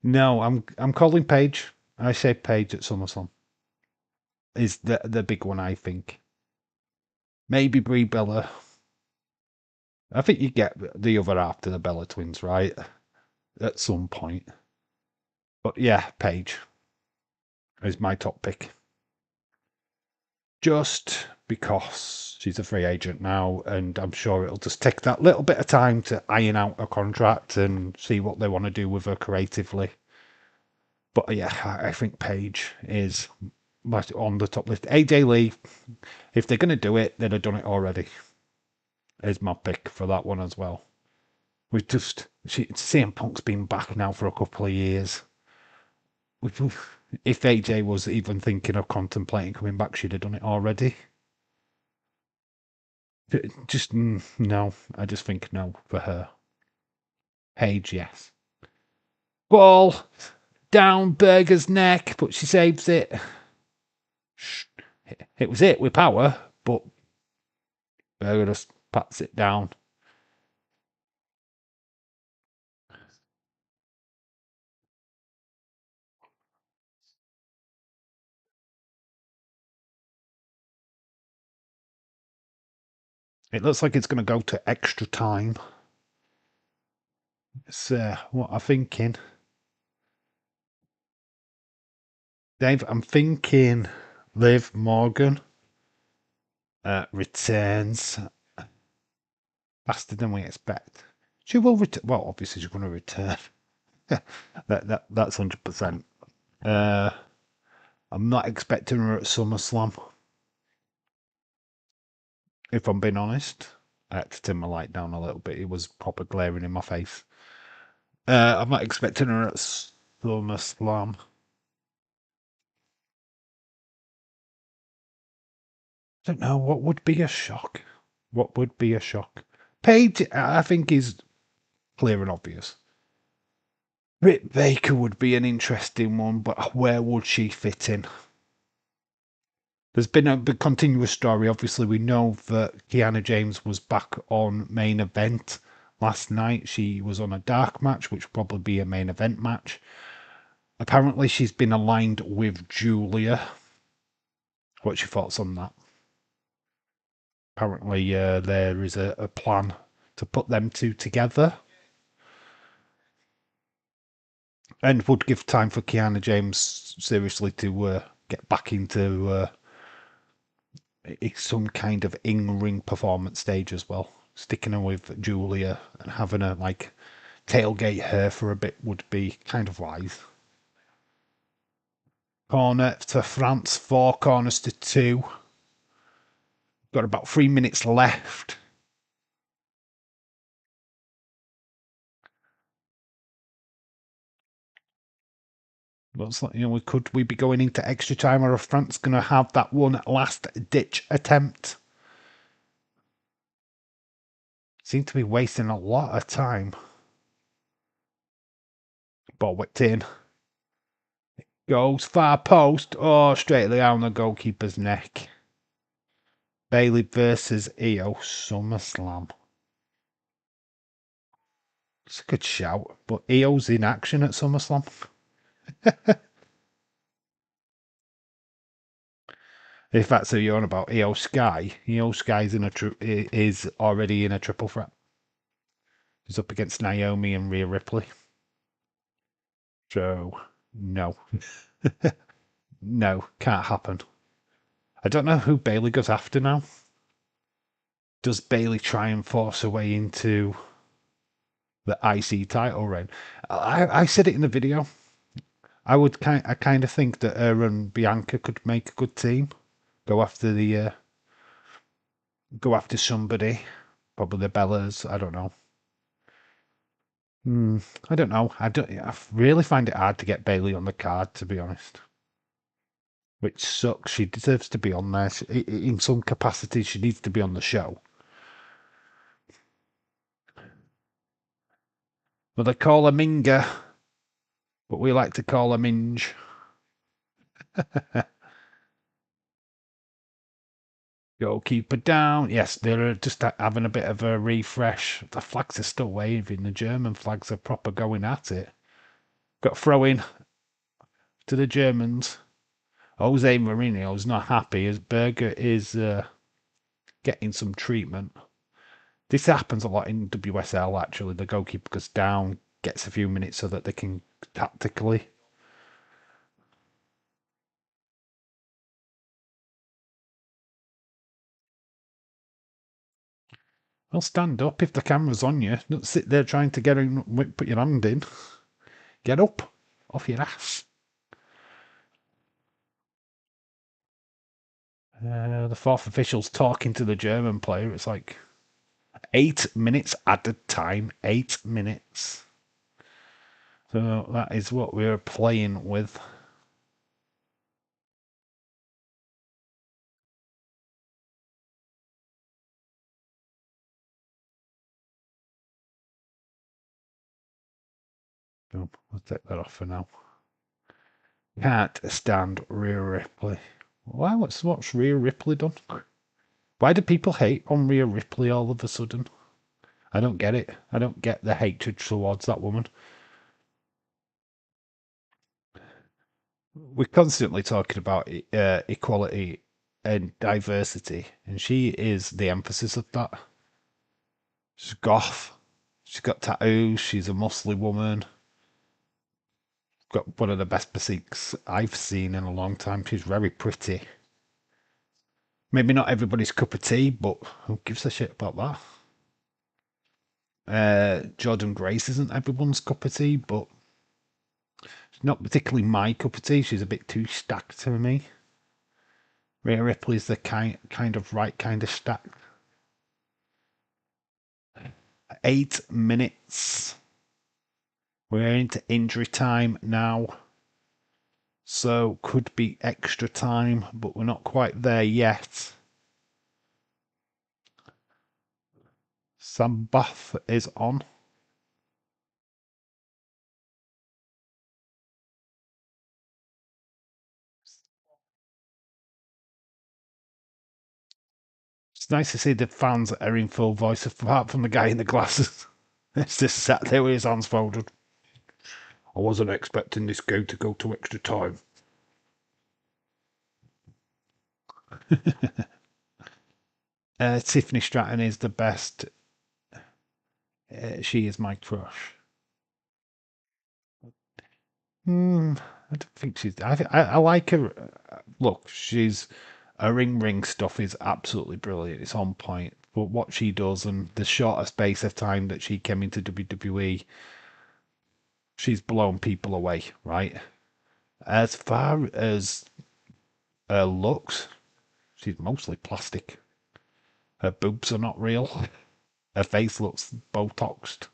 No, I'm calling Paige. I say Paige at SummerSlam. Is the big one, I think. Maybe Brie Bella. I think you get the other half to the Bella twins, right? At some point. But yeah, Paige is my top pick. Just because she's a free agent now, and I'm sure it'll just take that little bit of time to iron out a contract and see what they want to do with her creatively. But yeah, I think Paige is on the top list. AJ Lee, if they're going to do it, they'd have done it already. Is my pick for that one as well. CM Punk's been back now for a couple of years. If AJ was even thinking of contemplating coming back, she'd have done it already. Just no. I just think no for her. Paige, yes. Ball down Berger's neck, but she saves it. It was it with power, but Berger just pats it down. It looks like it's going to go to extra time. It's what I'm thinking. Dave, I'm thinking Liv Morgan returns faster than we expect. She will return. Well, obviously she's going to return. That's 100%. I'm not expecting her at SummerSlam. If I'm being honest, I had to turn my light down a little bit. It was proper glaring in my face. I'm not expecting her at SummerSlam. Don't know what would be a shock. What would be a shock? Paige, I think, is clear and obvious. Britt Baker would be an interesting one, but where would she fit in? There's been a big continuous story. Obviously, we know that Kiana James was back on main event last night. She was on a dark match, which would probably be a main event match. Apparently, she's been aligned with Julia. What's your thoughts on that? Apparently, there is a plan to put them two together. And would give time for Kiana James seriously to get back into some kind of in-ring performance stage as well. Sticking her with Julia and having her like tailgate her for a bit would be kind of wise. Corner to France, 4 corners to 2. Got about 3 minutes left. Looks like could we be going into extra time, or are France going to have that one last ditch attempt? Seem to be wasting a lot of time. Ball whipped in. Goes far post. Oh, straight down the goalkeeper's neck. Bailey versus Io SummerSlam. It's a good shout, but Io's in action at SummerSlam. If that's who you're on about, Io Sky. Io Sky's is already in a triple threat. He's up against Naomi and Rhea Ripley. So, no. No, can't happen. I don't know who Bailey goes after now. Does Bailey try and force her way into the IC title reign? I said it in the video. I kind of think that her and Bianca could make a good team. Go after somebody, probably the Bellas. I don't know. I don't know. I really find it hard to get Bailey on the card, to be honest. which sucks. She deserves to be on there. In some capacity, she needs to be on the show. Well, they call her Minga, but we like to call her Minge. Goalkeeper down. Yes, they're just having a bit of a refresh. The flags are still waving. The German flags are proper going at it. Got throw in to the Germans. Jose Mourinho's not happy as Berger is getting some treatment. This happens a lot in WSL, actually. The goalkeeper goes down, gets a few minutes so that they can tactically. Well, stand up if the camera's on you. Don't sit there trying to get in, put your hand in. Get up off your ass. The fourth official's talking to the German player. It's like 8 minutes added time. 8 minutes. So that is what we're playing with. Oh, I'll take that off for now. Can't stand Rhea Ripley. Why? What's Rhea Ripley done? Why do people hate on Rhea Ripley all of a sudden? I don't get it. I don't get the hatred towards that woman. We're constantly talking about equality and diversity, and she is the emphasis of that. She's goth. She's got tattoos. She's a Muslim woman. Got one of the best physiques I've seen in a long time. She's very pretty. Maybe not everybody's cup of tea, but who gives a shit about that? Jordan Grace isn't everyone's cup of tea, but she's not particularly my cup of tea. She's a bit too stacked to me. Rhea Ripley's the kind of right kind of stacked. 8 minutes. We're into injury time now. So could be extra time, but we're not quite there yet. Sam Buff is on. It's nice to see the fans are in full voice, apart from the guy in the glasses. It's just sat there with his hands folded. I wasn't expecting this game to go to extra time. Tiffany Stratton is the best. She is my crush. I don't think she's. I like her. Look, her ring stuff is absolutely brilliant. It's on point. But what she does and the shorter space of time that she came into WWE, she's blown people away, right? As far as her looks, she's mostly plastic. Her boobs are not real. Her face looks Botoxed.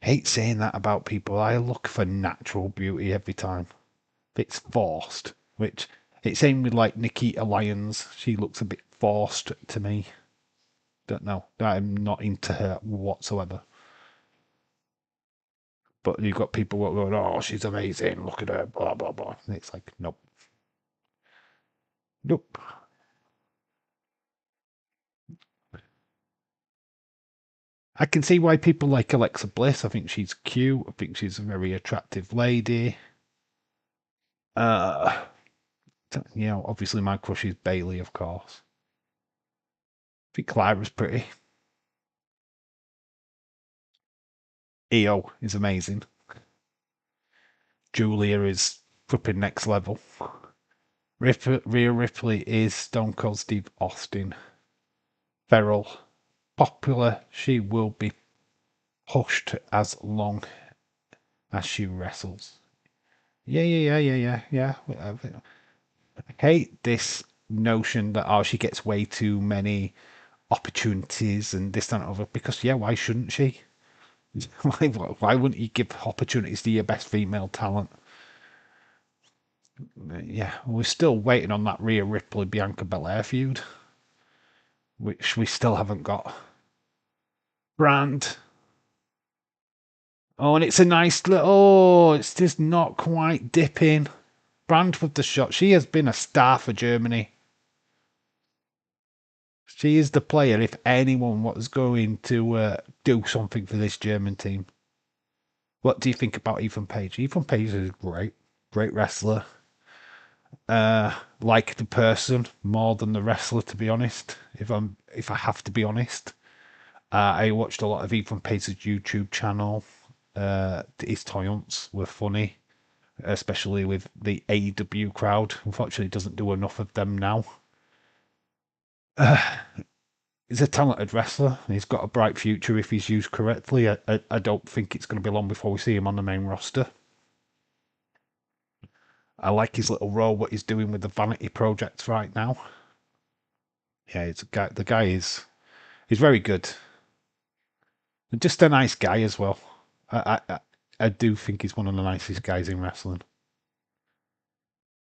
Hate saying that about people. I look for natural beauty every time. If it's forced, which it's same with like Nikita Lyons. She looks a bit forced to me. Don't know. I'm not into her whatsoever. But you've got people going, "Oh, she's amazing. Look at her." Blah blah blah. And it's like, nope, nope. I can see why people like Alexa Bliss. I think she's cute. I think she's a very attractive lady. Uh, obviously my crush is Bailey, of course. I think Clara's pretty. EO is amazing. Julia is flipping next level. Rhea Ripley is Stone Cold Steve Austin. Feral. Popular. She will be pushed as long as she wrestles. Yeah. I hate this notion that she gets way too many opportunities and this that, and other. Because why shouldn't she? Why wouldn't you give opportunities to your best female talent? Yeah, we're still waiting on that Rhea Ripley Bianca Belair feud, which we still haven't got. Brand. Oh, and it's a nice little. Oh, it's just not quite dipping. Brand with the shot. She has been a star for Germany. She is the player, if anyone was going to do something for this German team. What do you think about Ethan Page? Ethan Page is great. Great wrestler. Like the person more than the wrestler, to be honest. If I have to be honest, I watched a lot of Ethan Page's YouTube channel. His taunts were funny, especially with the AEW crowd. Unfortunately, he doesn't do enough of them now. He's a talented wrestler. He's got a bright future if he's used correctly. I don't think it's going to be long before we see him on the main roster. I like his little role, what he's doing with the Vanity Project right now. Yeah, it's a guy. The guy he's very good. And just a nice guy as well. I do think he's one of the nicest guys in wrestling.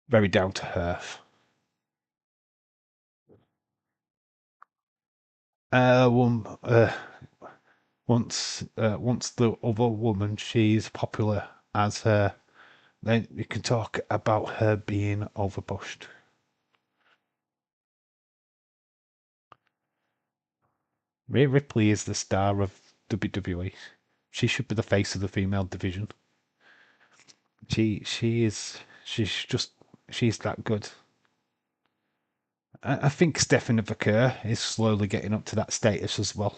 Very down to earth. Once the other woman, she's popular as her. Then you can talk about her being overpushed. Rhea Ripley is the star of WWE. She should be the face of the female division. She's that good. I think Stephanie Vaquer is slowly getting up to that status as well.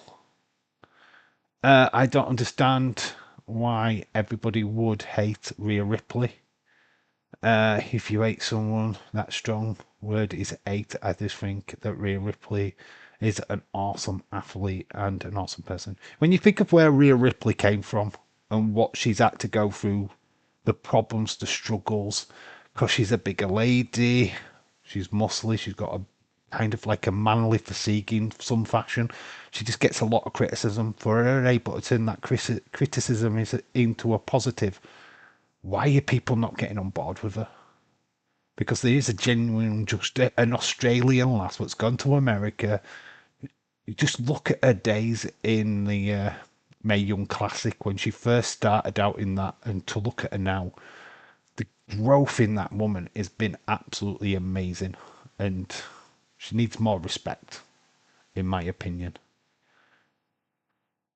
I don't understand why everybody would hate Rhea Ripley. If you hate someone, that strong word is hate. I just think that Rhea Ripley is an awesome athlete and an awesome person. When you think of where Rhea Ripley came from and what she's had to go through, the problems, the struggles, because she's a bigger lady, she's muscly, she's got a kind of like a manly physique in some fashion. She just gets a lot of criticism for her able to turn that criticism into a positive. Why are people not getting on board with her? Because there is a genuine, just an Australian lass that's gone to America. You just look at her days in the Mae Young Classic when she first started out in that, and to look at her now, the growth in that woman has been absolutely amazing, and she needs more respect, in my opinion.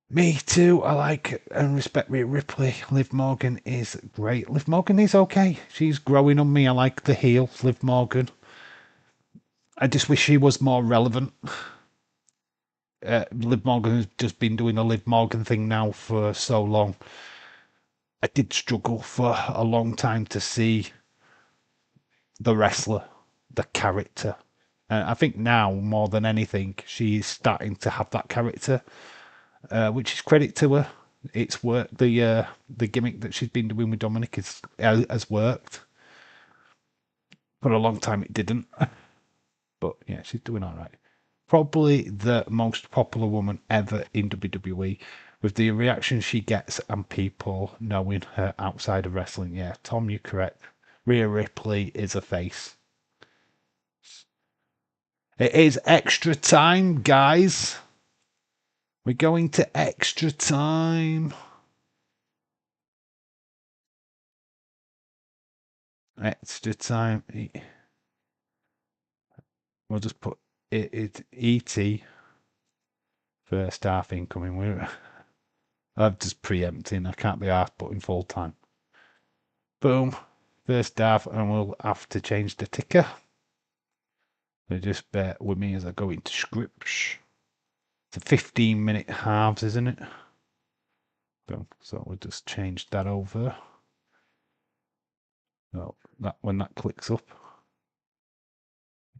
Me too. I like and respect Rhea Ripley. Liv Morgan is great. Liv Morgan is okay. She's growing on me. I like the heel, Liv Morgan. I just wish she was more relevant. Liv Morgan has just been doing the Liv Morgan thing now for so long. I did struggle for a long time to see the wrestler, the character. I think now, more than anything, she's starting to have that character, which is credit to her. It's worked. The gimmick that she's been doing with Dominic has worked. For a long time, it didn't. But yeah, she's doing all right. Probably the most popular woman ever in WWE, with the reaction she gets and people knowing her outside of wrestling. Yeah, Tom, you're correct. Rhea Ripley is a face. It is extra time, guys. We're going to extra time. Extra time. We'll just put it ET first half incoming. I'm just preempting. I can't be asked putting full time. Boom. First half, and we'll have to change the ticker. So just bear with me as I go into scripts. It's a 15-minute halves, isn't it? Boom. So we'll just change that over. So that when that clicks up,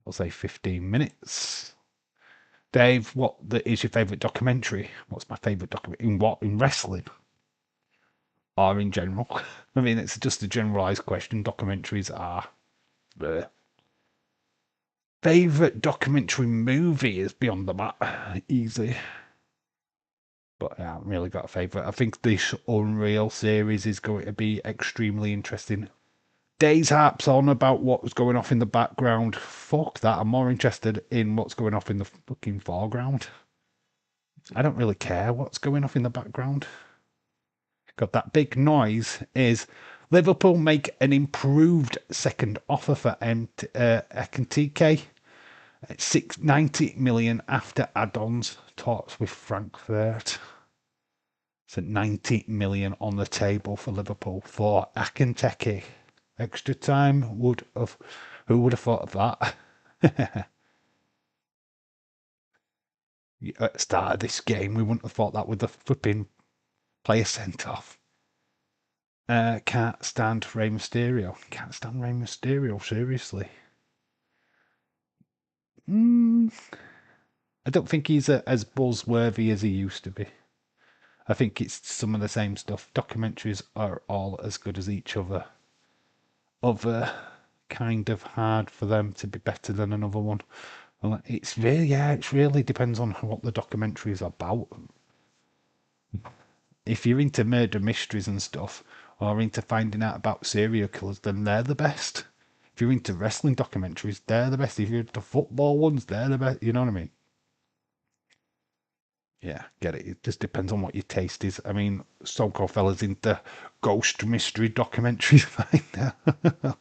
I'll say 15 minutes. Dave, what is your favourite documentary? What's my favourite documentary? In what? In wrestling? Or in general? I mean, it's just a generalised question. Documentaries are... Favourite documentary movie is Beyond the Mat. Easy. But I haven't really got a favourite. I think this Unreal series is going to be extremely interesting. Days harps on about what was going off in the background. Fuck that. I'm more interested in what's going off in the fucking foreground. I don't really care what's going off in the background. Got that big noise is Liverpool make an improved second offer for Ekentike. It's 690 million after add-ons. Talks with Frankfurt. So 90 million on the table for Liverpool for Ekentike. Extra time would have. Who would have thought of that? At the start of this game, we wouldn't have thought that with the flipping player sent off. Can't stand Rey Mysterio. Can't stand Rey Mysterio, seriously. I don't think he's as buzzworthy as he used to be. I think it's some of the same stuff. Documentaries are all as good as each other. Kind of hard for them to be better than another one. It's really depends on what the documentary is about. If you're into murder mysteries and stuff, or into finding out about serial killers, then they're the best. If you're into wrestling documentaries, they're the best. If you're into football ones, they're the best. You know what I mean? Yeah, get it. It just depends on what your taste is. I mean, so-called fellas into ghost mystery documentaries, fine now.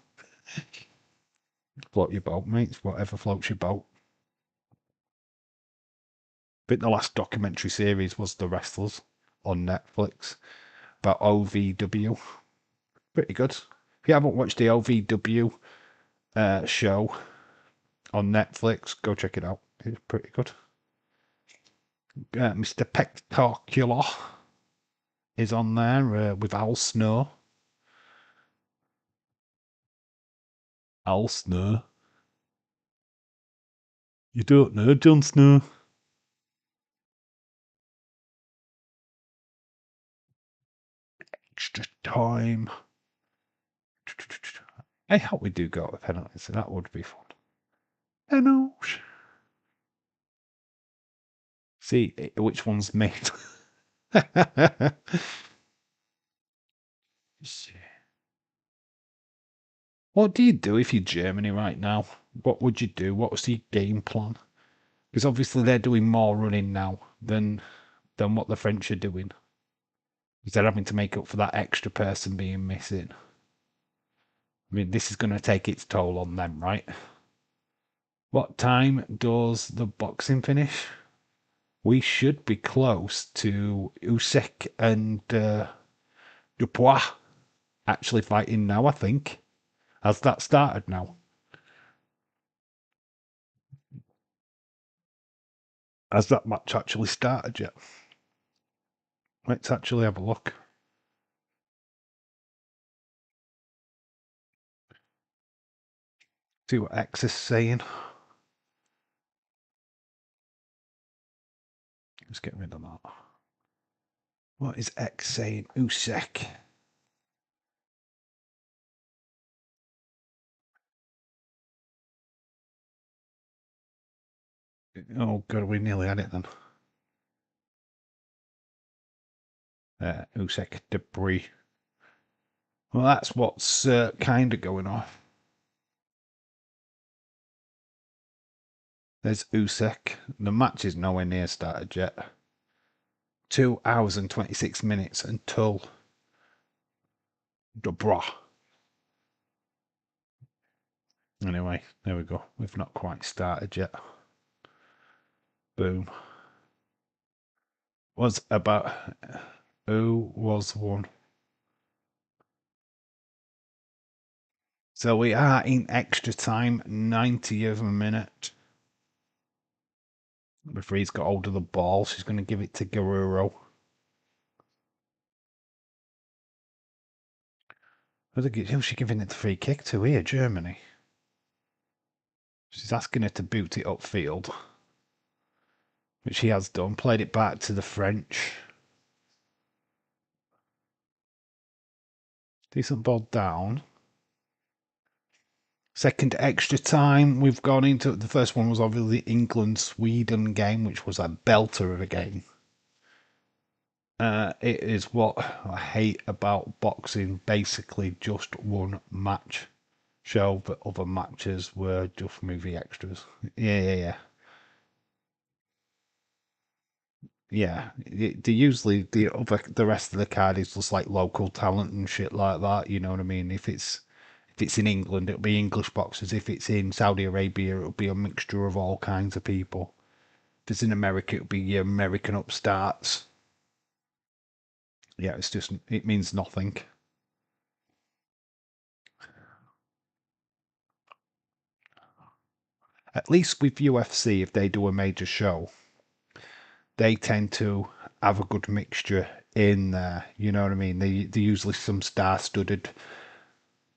Float your boat, mates. Whatever floats your boat. I think the last documentary series was The Wrestlers on Netflix about OVW. Pretty good. If you haven't watched the OVW show on Netflix, go check it out. It's pretty good. Mr. Spectacular is on there with Al Snow. Al Snow? You don't know Jon Snow? Extra time. I hope we do go to penalties. That would be fun. Penalties. See which one's me. What do you do if you're Germany right now? What would you do? What was your game plan? Because obviously they're doing more running now than what the French are doing. Because they're having to make up for that extra person being missing. I mean, this is going to take its toll on them, right? What time does the boxing finish? We should be close to Usyk and Dubois actually fighting now, I think. Has that started now? Has that match actually started yet? Let's actually have a look. See what X is saying. Let's get rid of that. What is X saying? Usyk. Oh god, we nearly had it then. Usyk debris. Well, that's what's kind of going off. There's Usyk. The match is nowhere near started yet. 2 hours and 26 minutes until Dubois. Anyway, there we go. We've not quite started yet. Boom. Was about who was one. So we are in extra time, 90th of a minute. The referee's got hold of the ball. She's going to give it to Guerrero. Who's she giving it the free kick to here? Germany. She's asking her to boot it upfield, which she has done. Played it back to the French. Decent ball down. Second extra time we've gone into. The first one was obviously the England-Sweden game, which was a belter of a game. It is what I hate about boxing. Basically, just one match show. The other matches were just movie extras. Yeah, yeah, yeah. Yeah, they usually the rest of the card is just like local talent and shit like that. You know what I mean? If it's in England, it'll be English boxers. If it's in Saudi Arabia, it'll be a mixture of all kinds of people. If it's in America, it'll be your American upstarts. Yeah, it means nothing. At least with UFC, if they do a major show, they tend to have a good mixture in there. You know what I mean? They usually some star-studded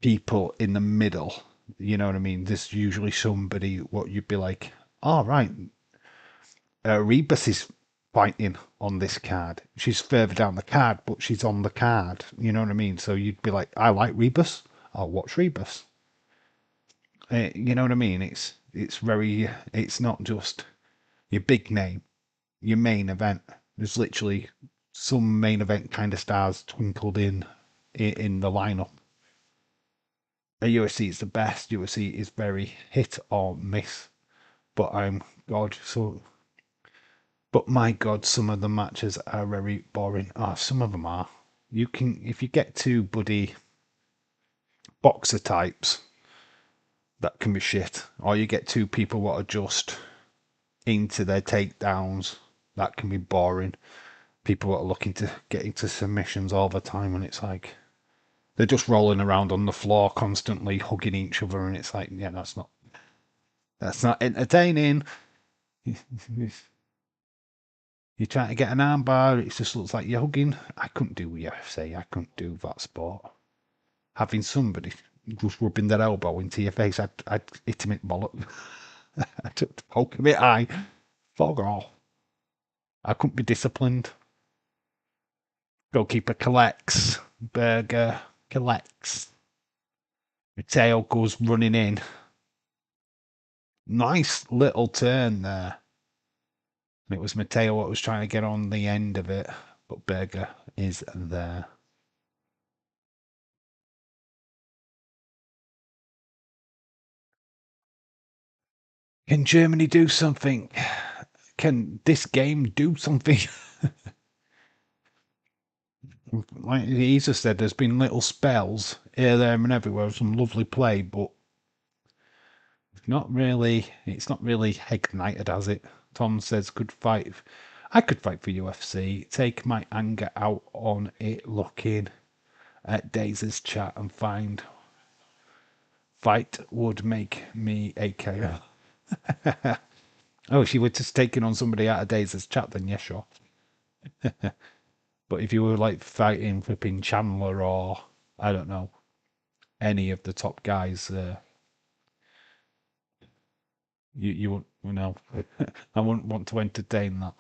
people in the middle. You know what I mean? There's usually somebody what you'd be like, all right, Rebus is fighting on this card. She's further down the card, but she's on the card. You know what I mean? So you'd be like, I like Rebus. I'll watch Rebus. You know what I mean? It's not just your big name, your main event. There's literally some main event kind of stars twinkled in the lineup. UFC is the best. UFC is very hit or miss. But I'm God, so but my God, some of the matches are very boring. Ah, some of them are. You can if you get two buddy boxer types, that can be shit. Or you get two people what are just into their takedowns, that can be boring. People that are looking to get into submissions all the time, and it's like they're just rolling around on the floor constantly hugging each other, and it's like, yeah, that's not entertaining. You're trying to get an armbar, it just looks like you're hugging. I couldn't do UFC, I couldn't do that sport. Having somebody just rubbing their elbow into your face, I'd hit him in bollock. I'd poke him in the eye. Fog off. I couldn't be disciplined. Goalkeeper collects. Berger collects. Mateo goes running in. Nice little turn there. And it was Mateo that was trying to get on the end of it, but Berger is there. Can Germany do something? Can this game do something? Like Isa said, there's been little spells here, there, and everywhere, some lovely play, but not really. It's not really ignited, has it? Tom says, "Could fight. I could fight for UFC. Take my anger out on it. Looking at Daisy's chat and find fight would make me a KO." Oh, if you were just taking on somebody out of Daisy's chat, then yeah, sure. But if you were like fighting flipping Chandler or I don't know any of the top guys, you wouldn't, I wouldn't want to entertain that.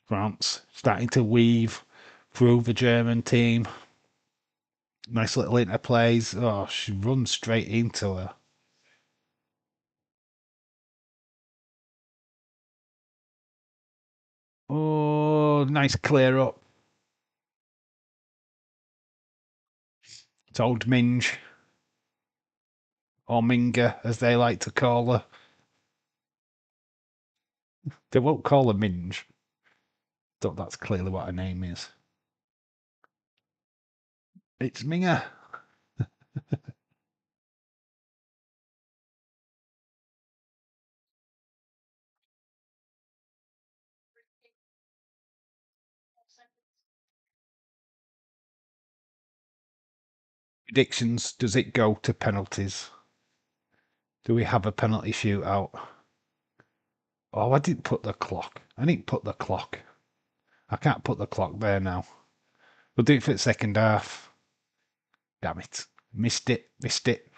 France starting to weave through the German team. Nice little interplays. Oh, she runs straight into her. Oh, nice clear up. It's old Minge, or Minga, as they like to call her. They won't call her Minge. That's clearly what her name is. It's Minga. Predictions. Does it go to penalties? Do we have a penalty shootout? Oh, I didn't put the clock. I didn't put the clock. I can't put the clock there now. We'll do it for the second half. Damn it. Missed it. Missed it.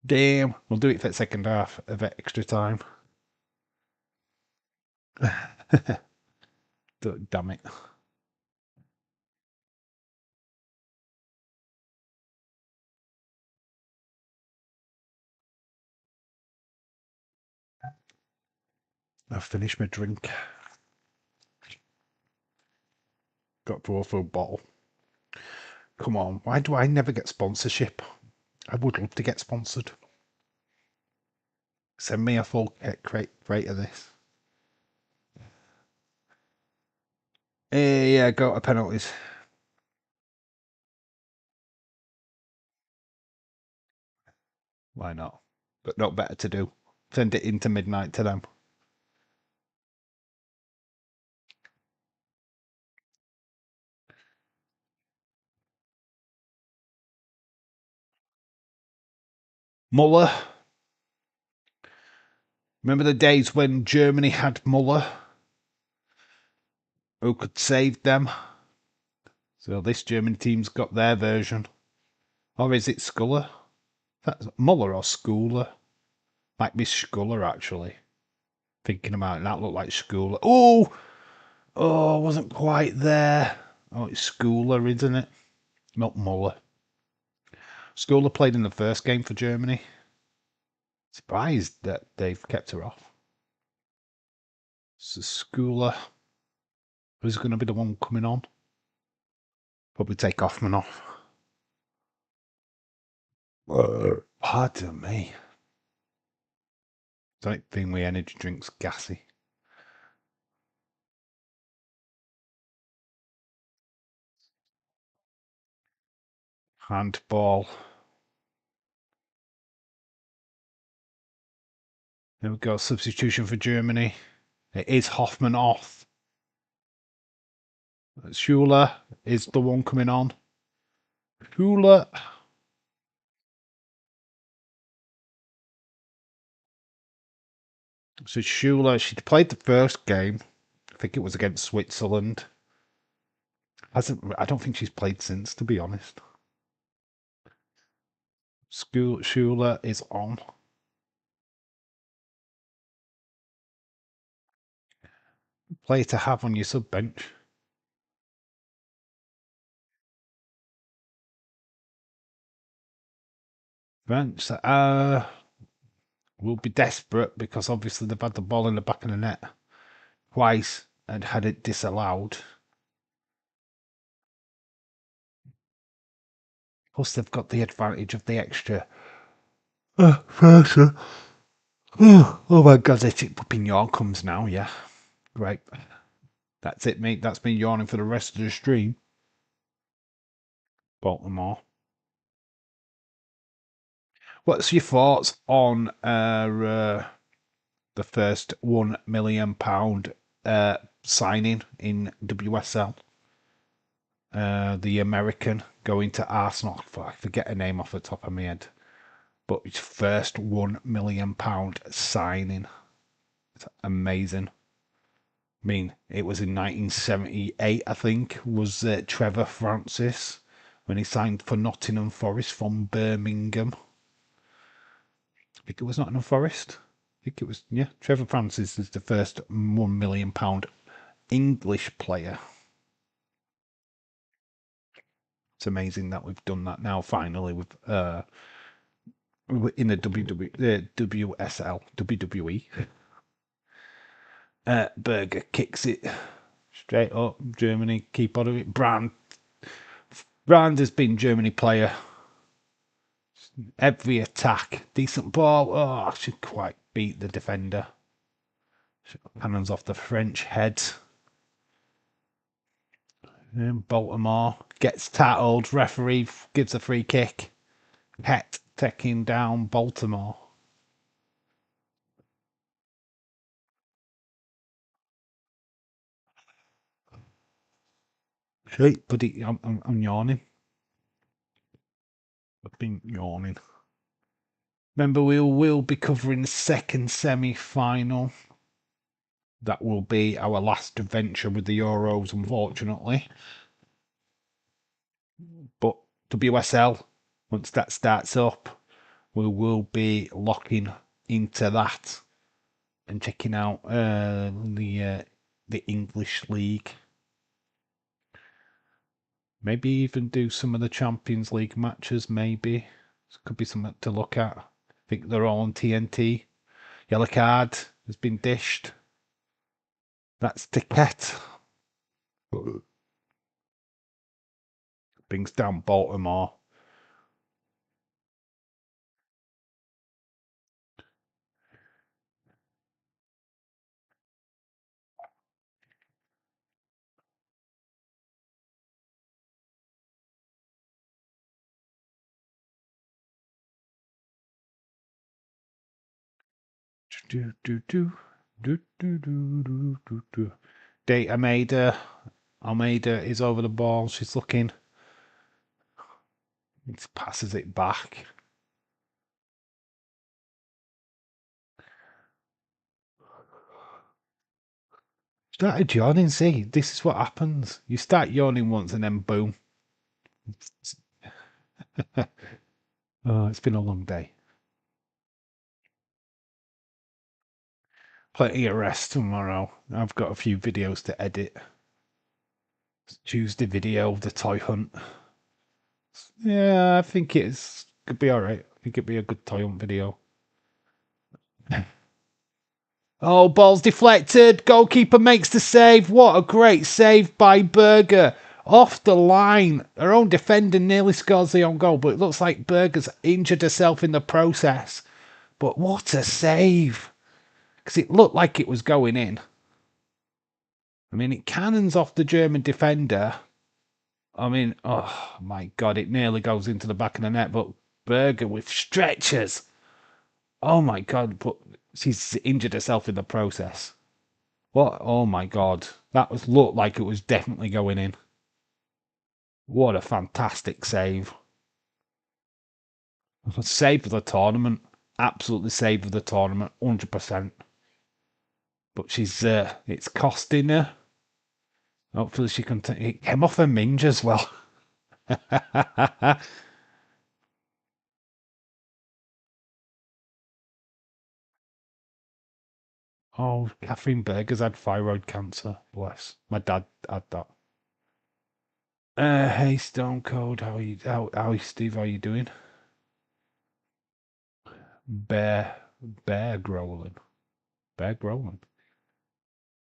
Damn. We'll do it for the second half of extra time. Damn it. I've finished my drink. Got to throw a bottle. Come on, why do I never get sponsorship? I would love to get sponsored. Send me a full crate of this. Yeah, go to penalties. Why not? But not better to do. Send it into midnight to them. Muller. Remember the days when Germany had Muller? Who could save them? So this German team's got their version. Or is it Sculler? That's Muller or Schooler? Might be Sculler, actually. Thinking about it, that looked like Schooler. Oh! Oh, wasn't quite there. Oh, it's Schooler, isn't it? Not Muller. Schooler played in the first game for Germany. Surprised that they've kept her off. So Schooler. Who's going to be the one coming on? Probably take Hoffman off. Pardon me. Don't think we energy drinks gassy. Handball. There we go. Substitution for Germany. It is Hoffman off. Schuler is the one coming on. Schuler. So Schuler, she played the first game. I think it was against Switzerland. I don't think she's played since, to be honest. Schuler is on. Player to have on your sub bench. Bench. Will be desperate because obviously they've had the ball in the back of the net twice and had it disallowed. Plus, they've got the advantage of the extra pressure. Oh my god, the whooping yawn comes now, yeah. Great. That's it, mate. That's me yawning for the rest of the stream. Baltimore. What's your thoughts on the first £1 million signing in WSL? The American going to Arsenal. I forget her name off the top of my head. But his first £1 million signing. It's amazing. I mean, it was in 1978, I think, was Trevor Francis when he signed for Nottingham Forest from Birmingham. I think it was Nottingham Forest. I think it was, yeah, Trevor Francis is the first £1 million English player. It's amazing that we've done that now, finally, with in the WSL, WWE. Berger kicks it straight up. Germany keep on it. Brand has been Germany player. Every attack. Decent ball. Oh, I should quite beat the defender. Cannons off the French head. Baltimore gets tattled. Referee gives a free kick. Het taking down Baltimore. Shit, buddy, I'm yawning. I've been yawning. Remember, we will be covering the second semi-final. That will be our last adventure with the Euros, unfortunately. But WSL, once that starts up, we will be locking into that and checking out the English League. Maybe even do some of the Champions League matches, maybe. Could be something to look at. I think they're all on TNT. Yellow card has been dished. That's Ticket. brings down Baltimore. Almeida is over the ball. She's looking. It passes it back. Started yawning. See, this is what happens. You start yawning once and then boom. Oh, it's been a long day. Plenty of rest tomorrow. I've got a few videos to edit. Tuesday video of the toy hunt. Yeah, I think could be alright. I think it'd be a good toy hunt video. Oh, ball's deflected. Goalkeeper makes the save. What a great save by Berger. Off the line. Her own defender nearly scores the own goal, but it looks like Berger's injured herself in the process. But what a save. Because it looked like it was going in. I mean, it cannons off the German defender. I mean, oh my God, it nearly goes into the back of the net, but Berger with stretchers. Oh my God, but she's injured herself in the process. What? Oh my God, that looked like it was definitely going in. What a fantastic save. Save of the tournament. Absolutely save of the tournament, 100%. But it's costing her. Hopefully she can it came off her minge as well. Oh, Catherine Berger's had thyroid cancer. Bless. My dad had that. Hey Stone Cold, how are you? How Steve? How are you doing? Bear growling. Bear growling.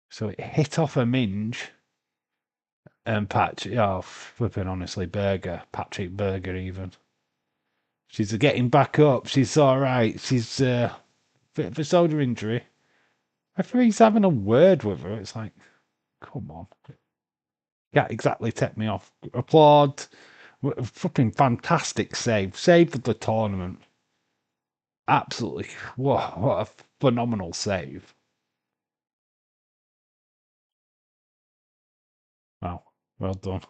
So it hit off a minge and flipping honestly, Patrick Berger even. She's getting back up. She's all right. She's bit of a shoulder injury. I feel he's having a word with her. It's like, come on. Can't exactly take me off. Applaud. Fucking fantastic save. Save of the tournament. Absolutely. What a phenomenal save. Wow. Well done.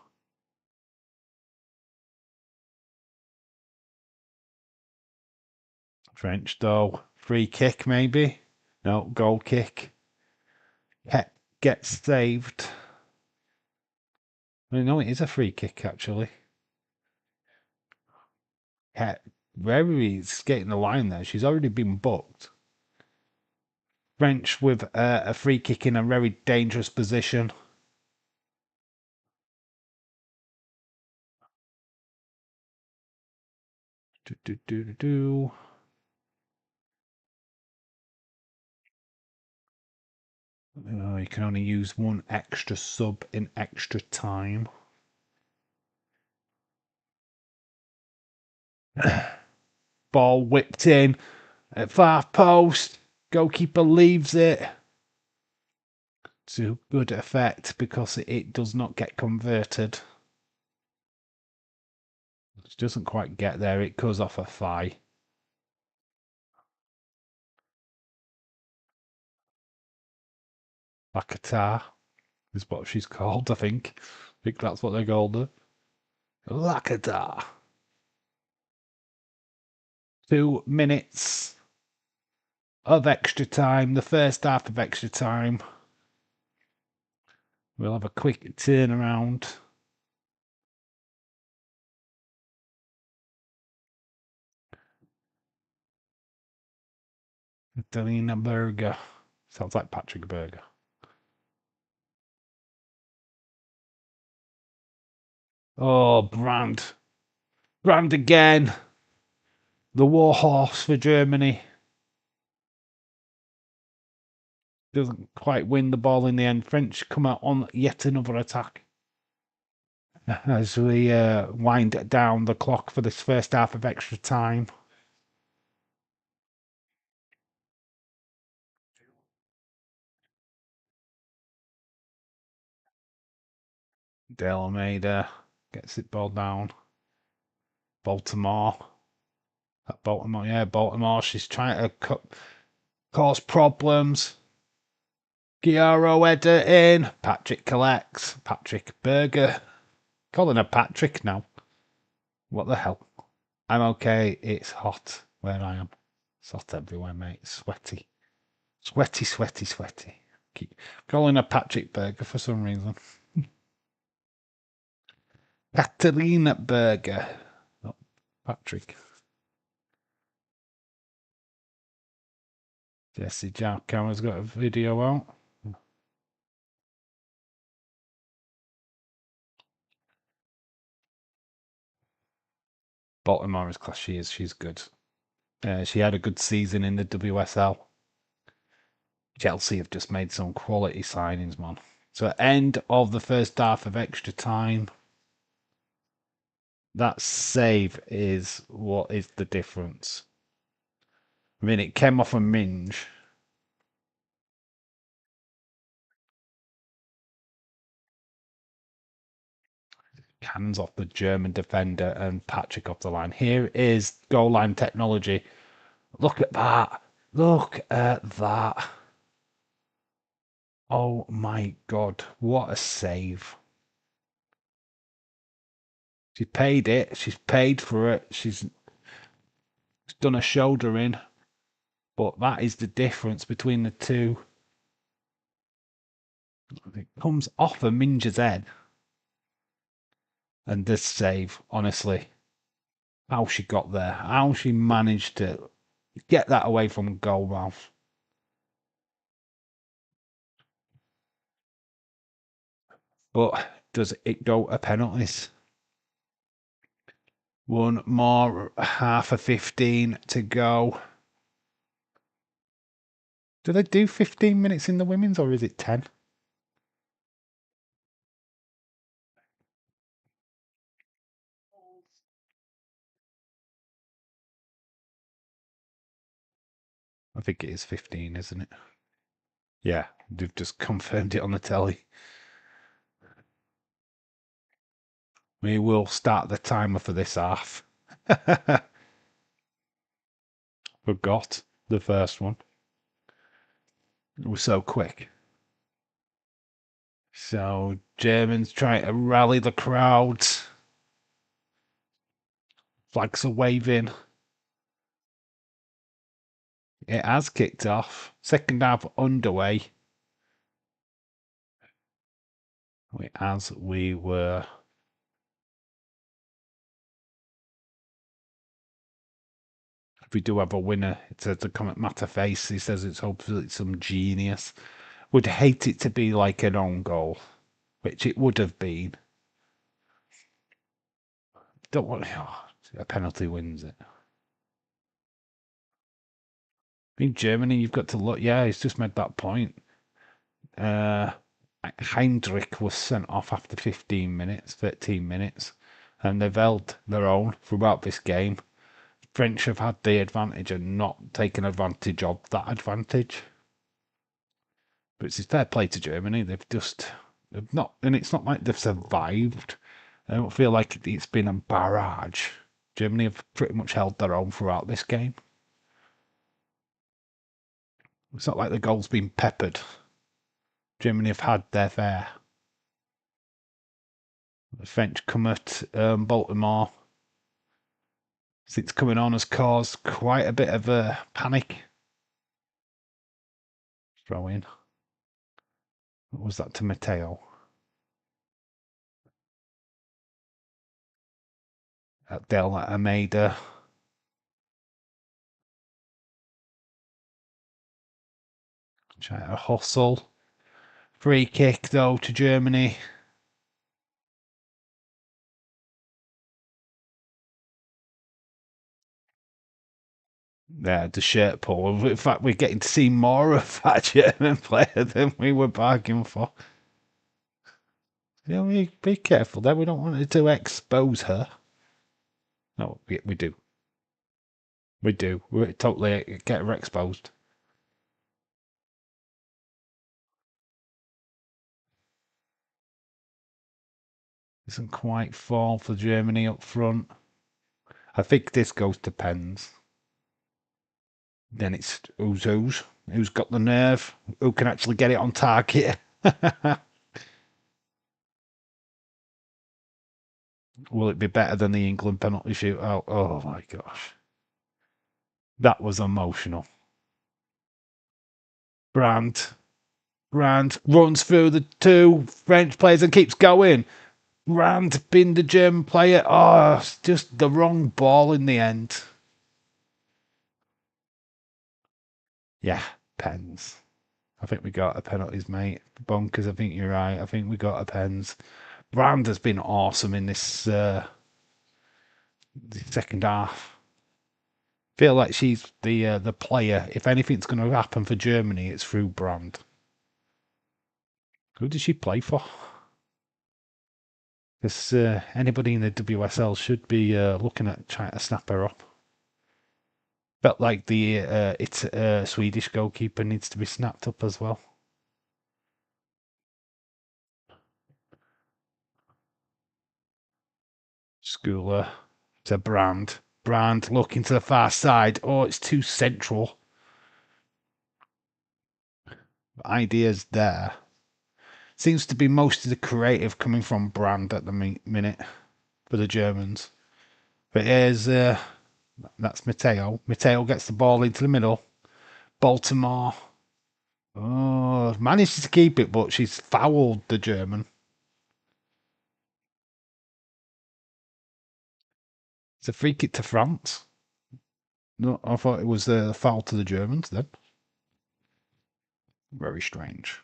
French though. Free kick maybe? No, goal kick. Gets saved. No, it is a free kick actually. He's getting the line there. She's already been booked. French with a free kick in a very dangerous position. You can only use one extra sub in extra time. Ball whipped in at far post. Goalkeeper leaves it to good effect because it does not get converted. It doesn't quite get there. It goes off a thigh. Lakatar is what she's called, I think. I think that's what they called her. Lakatar. 2 minutes of extra time. The first half of extra time. We'll have a quick turnaround. Delina Berger. Sounds like Patrick Berger. Oh, Brandt. Brandt again. The warhorse for Germany. Doesn't quite win the ball in the end. French come out on yet another attack. as we wind down the clock for this first half of extra time. Dale Almeida gets it ball down. Baltimore. Baltimore, yeah, Baltimore. She's trying to cause problems. Giaro header in. Patrick collects. Patrick Berger. Calling her Patrick now. What the hell? I'm okay. It's hot where I am. It's hot everywhere, mate. Sweaty. Sweaty, sweaty, sweaty. Keep calling her Patrick Berger for some reason. Katarina Berger. Not Patrick. Jesse Jarkow has got a video out. Baltimore is class. She is. She's good. She had a good season in the WSL. Chelsea have just made some quality signings, man. So at end of the first half of extra time, that save is what is the difference. I mean, it came off a minge. Hands off the German defender and Patrick off the line. Here is goal line technology. Look at that. Look at that. Oh my God. What a save. She paid it. She's paid for it. She's done a shoulder in. But that is the difference between the two. It comes off a Minge's head. And this save, honestly, how she got there, how she managed to get that away from goal mouth. But does it go to penalties? One more, half of 15 to go. Do they do 15 minutes in the women's or is it 10? I think it is 15, isn't it? Yeah, they've just confirmed it on the telly. We will start the timer for this half. Forgot the first one. It was so quick. So Germans trying to rally the crowds. Flags are waving. It has kicked off. Second half underway. As we were. If we do have a winner, it says the comment Matter Face. He says it's hopefully some genius. Would hate it to be like an own goal, which it would have been. Don't want a penalty wins it. I mean, Germany, you've got to look. Yeah, he's just made that point. Heinrich was sent off after 15 minutes, 13 minutes, and they've held their own throughout this game. French have had the advantage and not taken advantage of that advantage. But it's fair play to Germany. They've not, and it's not like they've survived. I don't feel like it's been a barrage. Germany have pretty much held their own throughout this game. It's not like the goal's been peppered. Germany have had their fare. The French come at Baltimore. Since coming on has caused quite a bit of a panic. Throw in. What was that to Matteo? Del Almeida. Try to hustle. Free kick though to Germany. Yeah, the shirt pull. In fact, we're getting to see more of that German player than we were bargaining for. You know, be careful there. We don't want it to expose her. No, we do. We do. We totally get her exposed. Doesn't quite fall for Germany up front. I think this goes to pens. Then it's who's got the nerve, who can actually get it on target. Will it be better than the England penalty shootout? Oh my gosh. That was emotional. Brandt runs through the two French players and keeps going. Brandt being the German player. Oh, it's just the wrong ball in the end. Yeah, pens. I think we got a penalties, mate. Bonkers, I think you're right. I think we got a pens. Brand has been awesome in this second half. Feel like she's the player. If anything's going to happen for Germany, it's through Brand. Who does she play for? Because anybody in the WSL should be looking at trying to snap her up. Felt like the Swedish goalkeeper needs to be snapped up as well. Schooler to Brand. Brand looking to the far side. Oh, it's too central. Ideas there. Seems to be most of the creative coming from Brand at the minute for the Germans. But here's that's Matteo. Matteo gets the ball into the middle. Baltimore. Oh, manages to keep it, but she's fouled the German. It's a free kick to France. No, I thought it was a foul to the Germans then. Very strange.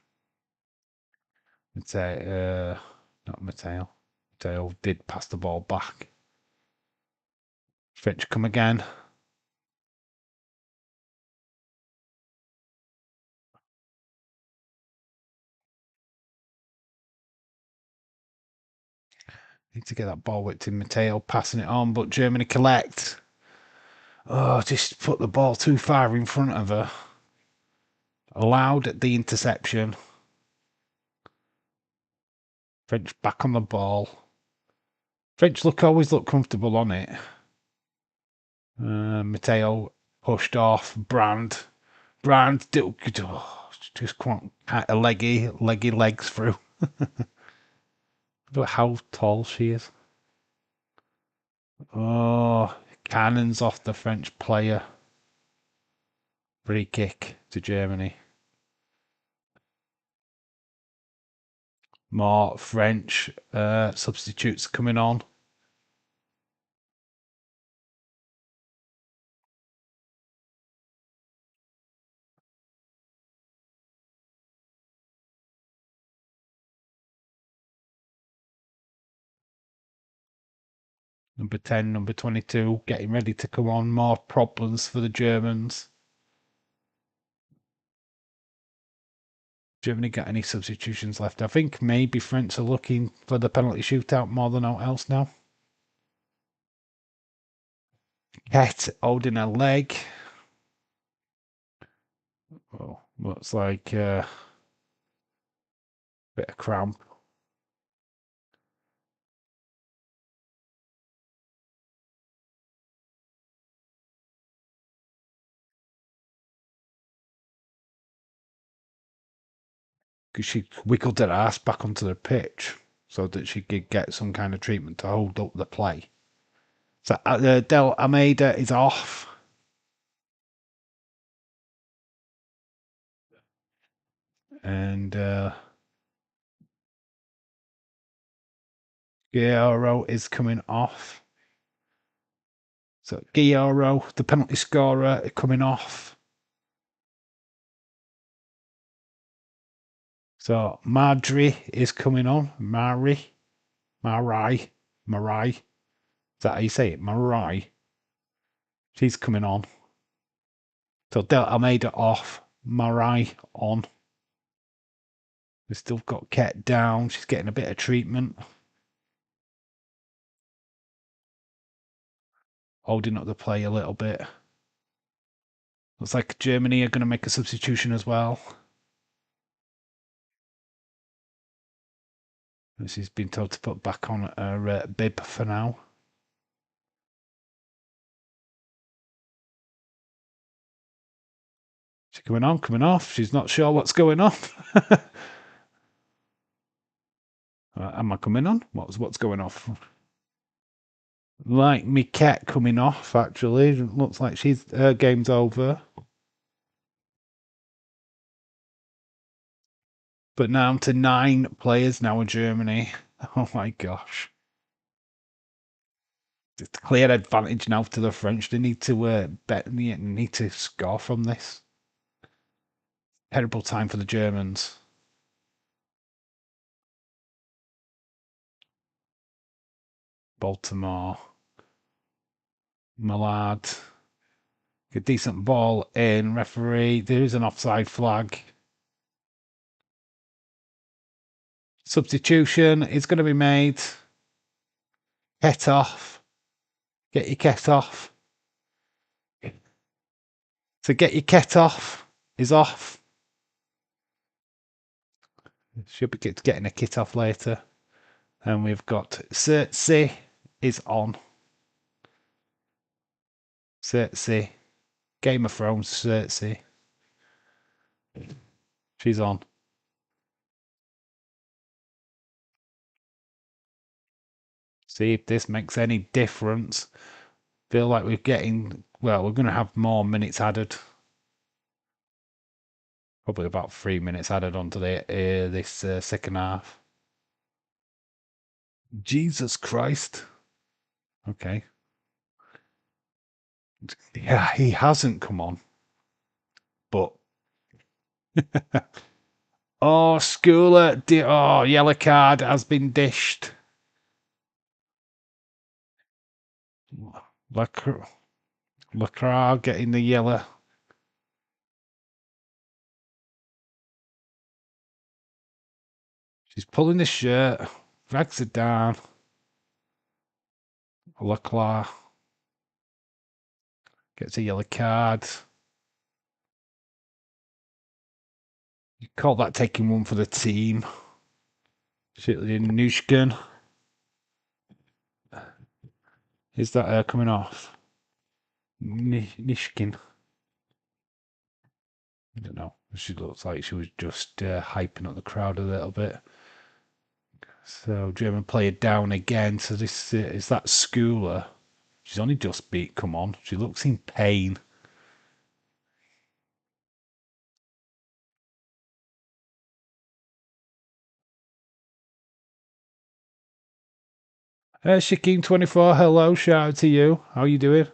Not Matteo. Matteo did pass the ball back. French come again. Need to get that ball whipped in. Matteo passing it on, but Germany collect. Oh, just put the ball too far in front of her. Allowed the interception. French back on the ball. French always look comfortable on it. Matteo pushed off. Brand just quite a leggy legs through. Look how tall she is. Oh, cannons off the French player. Free kick to Germany. More French substitutes coming on. Number 10, number 22, getting ready to come on. More problems for the Germans. Germany got any substitutions left? I think maybe French are looking for the penalty shootout more than else now. Ket holding a leg. Oh, looks like a bit of cramp. Because she wiggled her ass back onto the pitch so that she could get some kind of treatment to hold up the play. So Del Almeida is off. And Guerrero is coming off. So Guerrero, the penalty scorer, coming off. So Madri is coming on. Marai. Is that how you say it? Marai. She's coming on. So Del Almeida off. Marai on. We've still got Ket down. She's getting a bit of treatment. Holding up the play a little bit. Looks like Germany are going to make a substitution as well. She's been told to put back on her bib for now. She's coming on, coming off. She's not sure what's going on. Am I coming on? What's going off? Like me cat coming off, actually. It looks like her game's over. But now to 9 players now in Germany. Oh my gosh. It's a clear advantage now to the French. They need to need to score from this. Terrible time for the Germans. Baltimore. Millard. A decent ball in. Referee. There is an offside flag. Substitution is going to be made. Ket off. Get your Ket off. So get your Ket off is off. Should be getting a kit off later. And we've got Cersei is on. Cersei. Game of Thrones Cersei. She's on. See if this makes any difference. Feel like we're going to have more minutes added. Probably about 3 minutes added onto this second half. Jesus Christ. Okay. Yeah, he hasn't come on. But oh, Schooler. Oh, yellow card has been dished. Lacroix getting the yellow. She's pulling the shirt, drags it down. Lacroix gets a yellow card. You call that taking one for the team. Nushkin. Is that coming off? Nishkin. I don't know. She looks like she was just hyping up the crowd a little bit. So German player down again. So this is that Schooler. She's only just beat. Come on. She looks in pain. Shakeem24, hello, shout out to you. How you doing?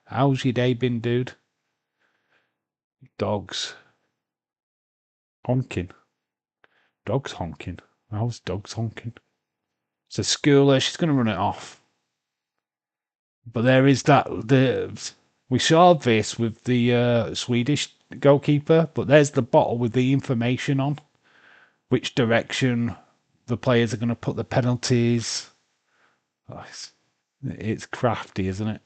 How's your day been, dude? Dogs. Honking. Dogs honking. How's dogs honking? So Schooler, she's going to run it off. But there is we saw this with the Swedish goalkeeper, but there's the bottle with the information on which direction the players are going to put the penalties. Oh, it's crafty, isn't it?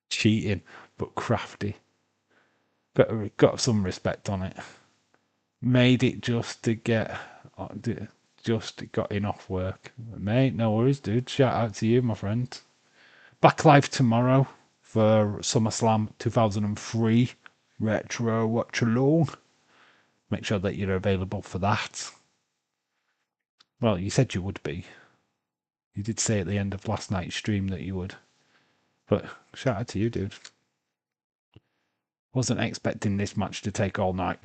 Cheating, but crafty. Got some respect on it. Made it just to get, just got enough work. Mate, no worries, dude. Shout out to you, my friend. Back live tomorrow for SummerSlam 2003 Retro Watch Along. Make sure that you're available for that. Well, you said you would be. You did say at the end of last night's stream that you would. But shout out to you, dude. Wasn't expecting this match to take all night.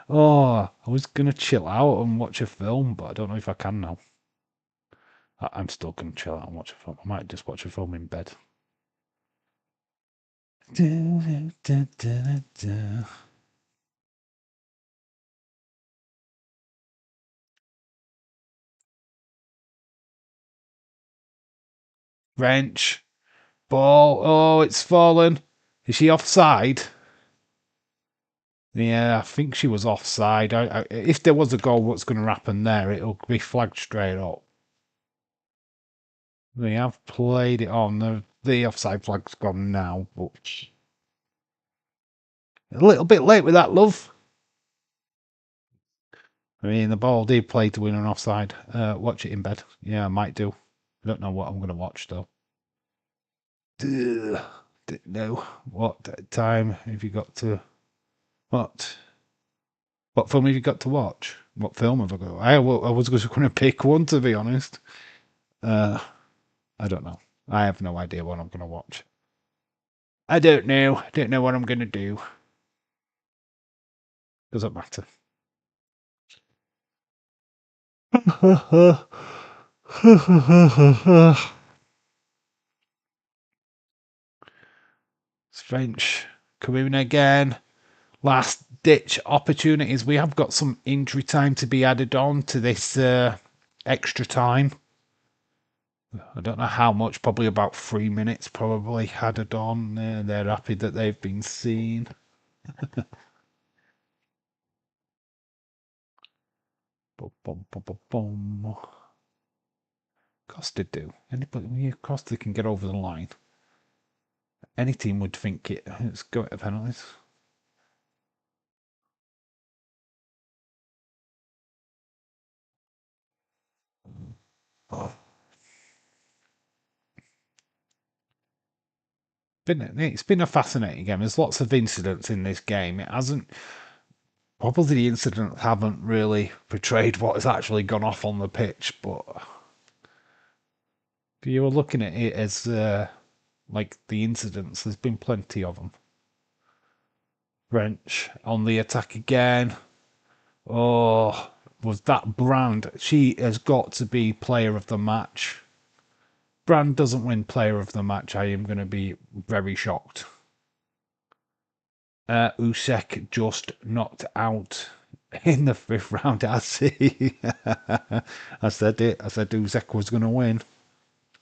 Oh, I was going to chill out and watch a film, but I don't know if I can now. I'm still going to chill out and watch a film. I might just watch a film in bed. Wrench. Ball. Oh, it's fallen. Is she offside? Yeah, I think she was offside. If there was a goal, what's going to happen there? It'll be flagged straight up. They have played it on. The offside flag's gone now, but a little bit late with that, love. I mean, the ball did play to win an offside. Watch it in bed. Yeah, I might do. I don't know what I'm going to watch, though. Didn't know. What time have you got to... What? What film have you got to watch? What film have I got? I was just going to pick one, to be honest. I don't know. I have no idea what I'm going to watch. I don't know. I don't know what I'm going to do. Doesn't matter. French coming again. Last ditch opportunities. We have got some injury time to be added on to this extra time. I don't know how much, probably about 3 minutes probably added on. They're happy that they've been seen. Boom, boom, boom, boom, boom. Of course they do. Anybody, of course they can get over the line. Any team would think it's going to penalties. Oh. It's been a fascinating game. There's lots of incidents in this game. It hasn't. Probably the incidents haven't really portrayed what has actually gone off on the pitch, but if you were looking at it as like the incidents, there's been plenty of them. French on the attack again. Oh, was that Brand? She has got to be player of the match. Brand doesn't win player of the match. I am going to be very shocked. Usek just knocked out in the 5th round. I see. I said it. I said Usek was going to win.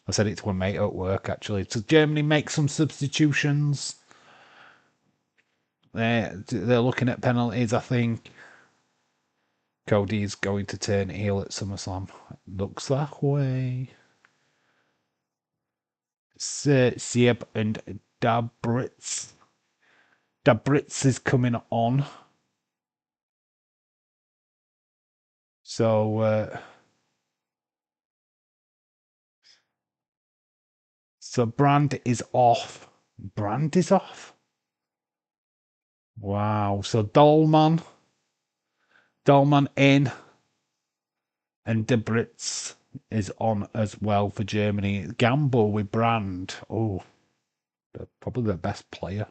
I said it to a mate at work, actually. So Germany make some substitutions. They're looking at penalties, I think. Cody's going to turn heel at SummerSlam. Looks that way. Sieb and Dabritz. Dabritz is coming on. So, so Brand is off. Brand is off? Wow. So Dolman in, and Dabritz is on as well for Germany. Gamble with Brand. Oh, probably the best player.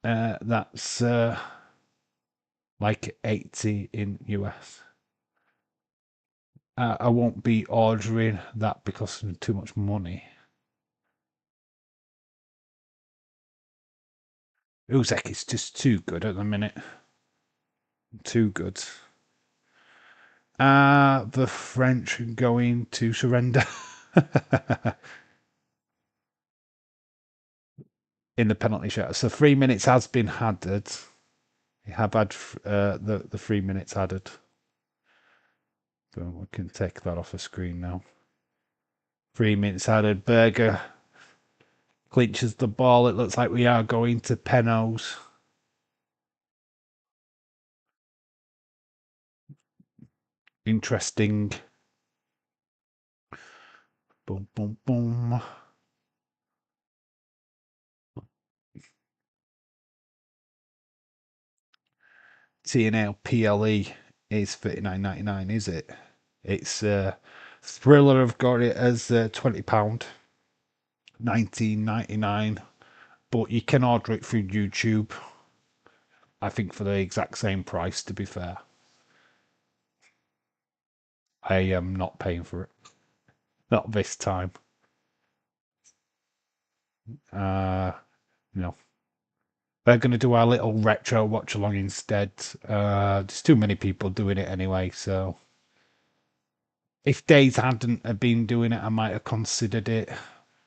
That's like 80 in US. I won't be ordering that because of too much money. Uzek is just too good at the minute. Too good. Are the French going to surrender? In the penalty shot. So 3 minutes has been added. We have had the 3 minutes added. So we can take that off the screen now. 3 minutes added. Berger clinches the ball. It looks like we are going to penalties. Interesting. Boom, boom, boom. TNL PLE is £39.99, is it? It's Thriller have got it as £20, £19.99, but you can order it through YouTube. I think for the exact same price. To be fair, I am not paying for it. Not this time. No. We're going to do our little retro watch along instead. There's too many people doing it anyway, so if Days hadn't have been doing it, I might have considered it.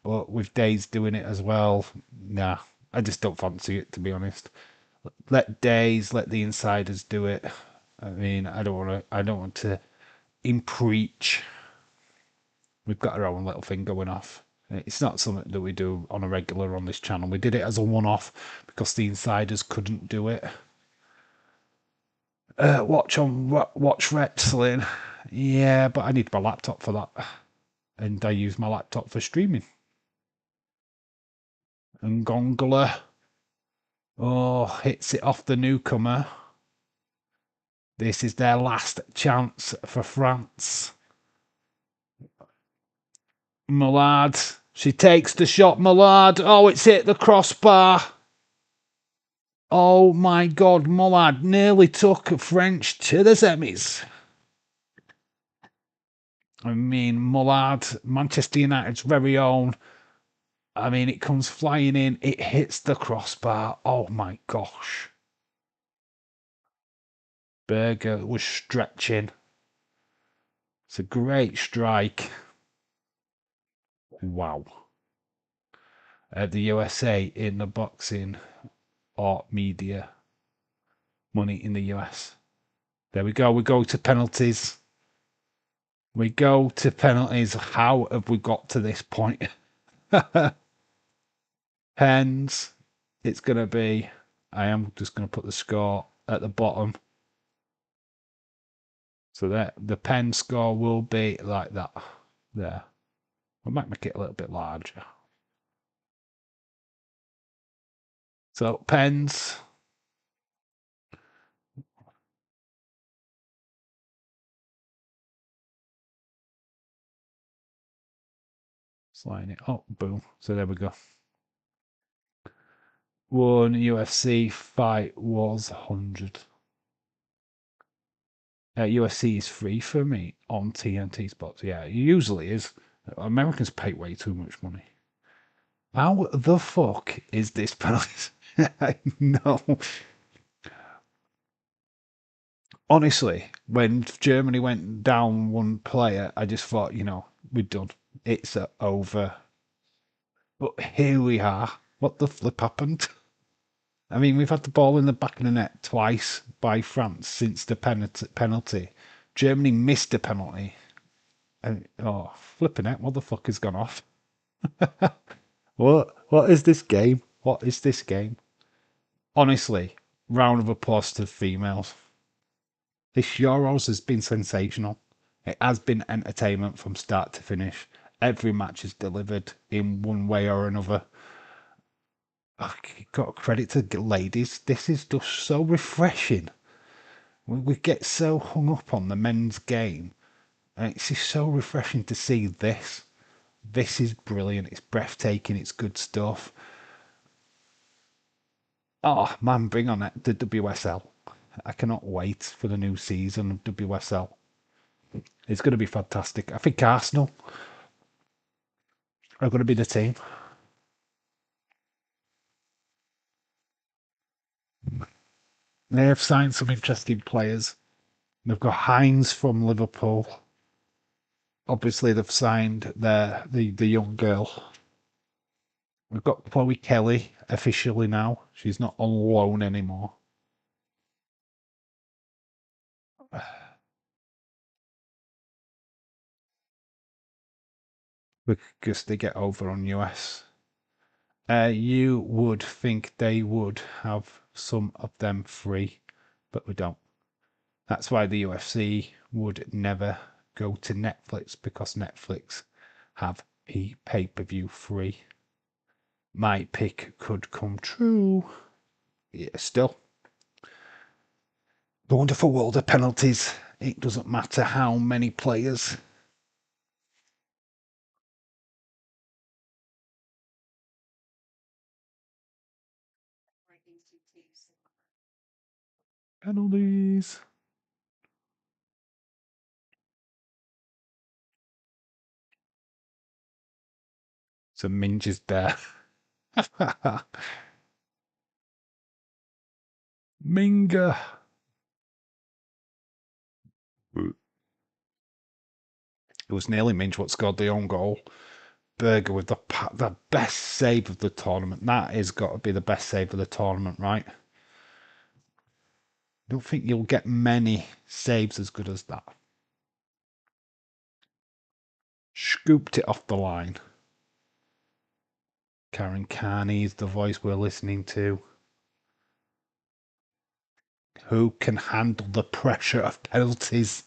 But with Days doing it as well, nah, I just don't fancy it, to be honest. let the insiders do it. I mean, I don't want to preach. We've got our own little thing going off. It's not something that we do on a regular on this channel. We did it as a one-off because the insiders couldn't do it. Watch wrestling. Yeah, but I need my laptop for that, and I use my laptop for streaming. And Gongler, hits it off the newcomer. This is their last chance for France. Millard, she takes the shot. Millard, it's hit the crossbar. Oh my God, Millard nearly took French to the semis. I mean, Millard, Manchester United's very own. I mean, it comes flying in. It hits the crossbar. Oh my gosh. Berger was stretching. It's a great strike. Wow. The USA in the boxing art media. Money in the US. There we go. We go to penalties. We go to penalties. How have we got to this point? Pens. It's going to be... I am just going to put the score at the bottom. So that the pen score will be like that. There. We might make it a little bit larger. So pens. Sliding it up. Boom. So there we go. One UFC fight was 100. UFC is free for me on TNT Sports. Yeah, it usually is. Americans pay way too much money. How the fuck is this penalty? I know. Honestly, when Germany went down one player, I just thought, we're done. It's over. But here we are. What the flip happened? I mean, we've had the ball in the back of the net twice by France since the penalty. Germany missed a penalty. And, flipping it. What the fuck has gone off? What is this game? What is this game? Honestly, round of applause to the females. This Euros has been sensational. It has been entertainment from start to finish. Every match is delivered in one way or another. Got credit to the ladies. This is just so refreshing. We get so hung up on the men's game. And it's just so refreshing to see this. This is brilliant. It's breathtaking. It's good stuff. Oh, man, bring on it. The WSL. I cannot wait for the new season of WSL. It's going to be fantastic. I think Arsenal are going to be the team. They have signed some interesting players. They've got Hines from Liverpool. Obviously, they've signed the young girl. We've got Chloe Kelly officially now. She's not on loan anymore. Because they get over on US. You would think they would have some of them free, but we don't. That's why the UFC would never go to Netflix, because Netflix have pay-per-view free. My pick could come true. Yeah, still. The wonderful world of penalties. It doesn't matter how many players. Penalties. So Minge is there. Minga. It was nearly Minge what scored the own goal. Berger with the best save of the tournament. That has got to be the best save of the tournament, right? Don't think you'll get many saves as good as that. Scooped it off the line. Karen Carney is the voice we're listening to. Who can handle the pressure of penalties?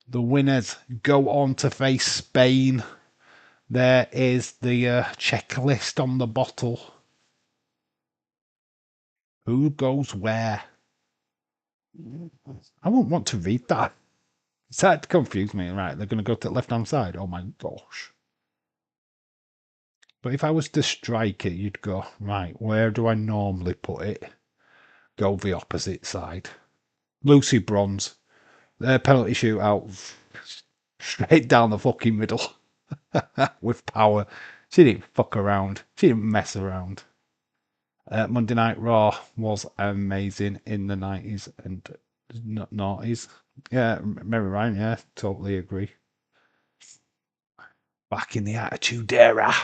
The winners go on to face Spain. There is the checklist on the bottle. Who goes where? I won't want to read that. That confused me. Right, they're going to go to the left-hand side. Oh my gosh. But if I was to strike it, you'd go, right, where do I normally put it? Go the opposite side. Lucy Bronze. Their penalty shootout. Straight down the fucking middle. With power. She didn't fuck around. She didn't mess around. Monday Night Raw was amazing in the 90s and not noughties. Yeah, Mary Ryan, yeah, totally agree. Back in the Attitude Era.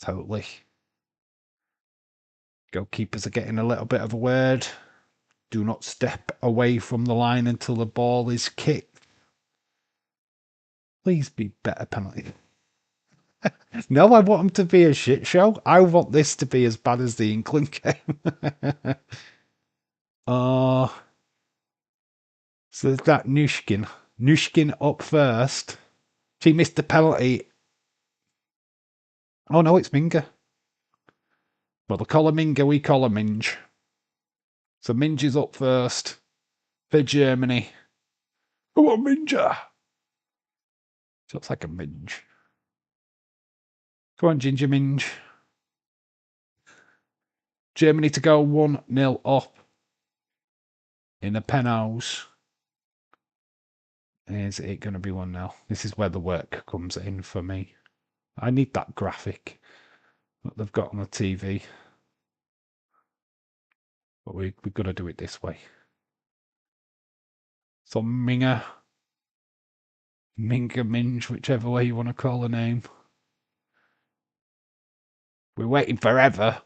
Totally. Goalkeepers are getting a little bit of a word. Do not step away from the line until the ball is kicked. Please be better penalty. No, I want them to be a shit show. I want this to be as bad as the England game. So there's that Nushkin. Nushkin up first. She missed the penalty. Oh no, it's Minga. Well, they call her Minga, we call her Minge. So Minge is up first for Germany. Come on, Minja. She looks like a Minge. Come on, Ginger Minge. Germany to go 1-0 up in the penalties. Is it going to be 1-0? This is where the work comes in for me. I need that graphic that they've got on the TV. But we've got to do it this way. So Minga, Minge, whichever way you want to call her name. We're waiting forever.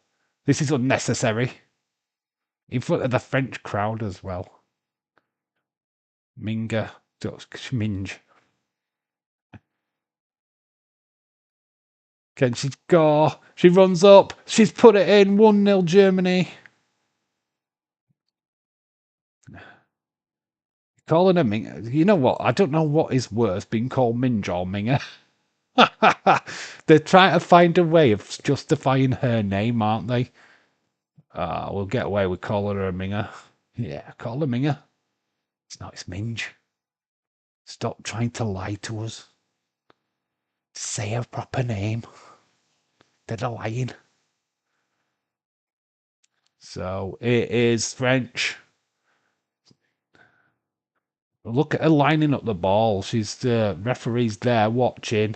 This is unnecessary. In front of the French crowd as well. Minga, Minge. Can she go? She runs up. She's put it in. 1-0 Germany. Calling her Minga. You know what? I don't know what is worse, being called Minge or Minga. They're trying to find a way of justifying her name, aren't they? We'll get away with calling her a Minga. Yeah, call her Minga. It's not, it's Minge. Stop trying to lie to us. Say her proper name. They're lying. So it is French. Look at her lining up the ball. She's the referee's there watching.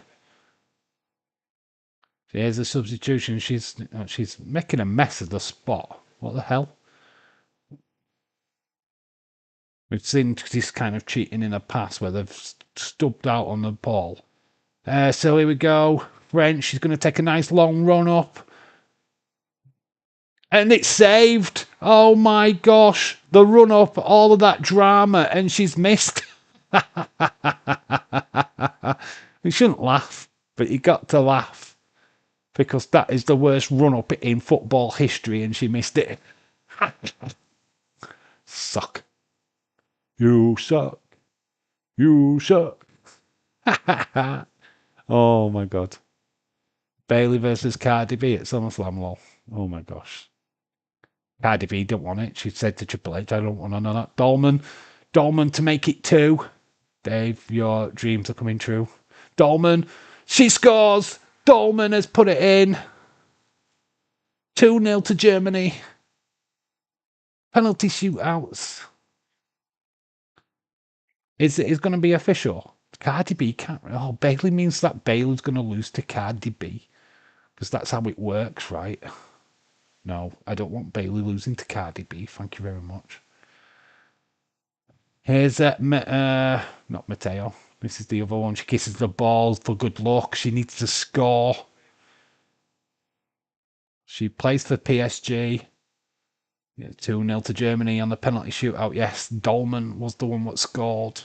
Here's a substitution. She's making a mess of the spot. What the hell? We've seen this kind of cheating in the past where they've stubbed out on the ball. So here we go. French. She's going to take a nice long run up. And it's saved. Oh my gosh. The run up, all of that drama, and she's missed. You shouldn't laugh, but you got to laugh. Because that is the worst run up in football history, and she missed it. Suck. You suck. You suck. Oh my god. Bailey versus Cardi B at SummerSlam, lol. Oh my gosh. Cardi B don't want it. She said to Triple H, I don't want to know that. Dolman to make it 2. Dave, your dreams are coming true. Dolman, she scores. Dolman has put it in. 2-0 to Germany. Penalty shootouts. Is going to be official? Cardi B can't. Oh, Bailey means that Bailey's going to lose to Cardi B. Because that's how it works, right? No, I don't want Bailey losing to Cardi B. Thank you very much. Here's not Mateo. This is the other one. She kisses the ball for good luck. She needs to score. She plays for PSG. Yeah, 2-0 to Germany on the penalty shootout. Yes, Dolman was the one that scored.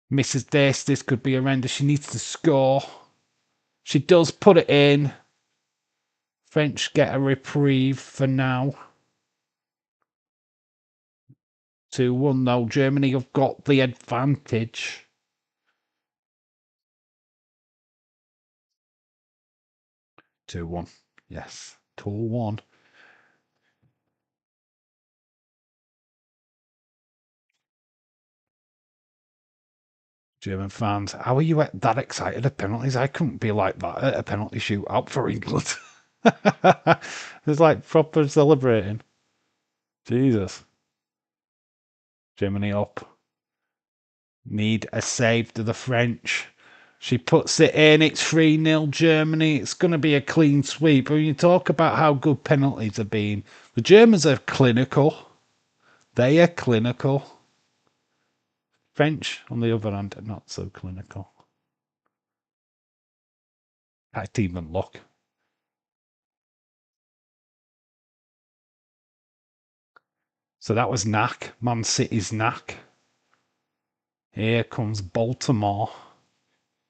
Misses this. This could be horrendous. She needs to score. She does put it in. French get a reprieve for now. 2-1 though. Germany have got the advantage. 2-1. Yes. 2-1. German fans, how are you that excited at penalties? I couldn't be like that at a penalty shootout for England. It's like proper celebrating. Jesus. Germany up. Need a save to the French. She puts it in. It's 3-0 Germany. It's going to be a clean sweep. When you talk about how good penalties have been, the Germans are clinical. They are clinical. French, on the other hand, are not so clinical. Can't even look. So that was Knack, Man City's Knack. Here comes Baltimore.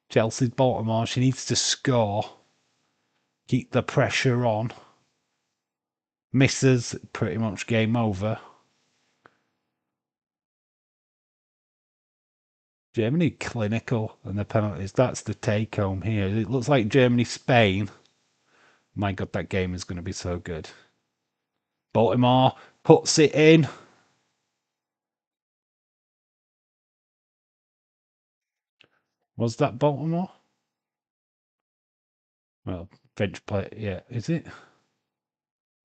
Chelsea's Baltimore. She needs to score. Keep the pressure on. Misses, pretty much game over. Germany clinical and the penalties. That's the take home here. It looks like Germany Spain. My God, that game is going to be so good. Baltimore puts it in. Was that Baltimore? Well, French play. Yeah, is it?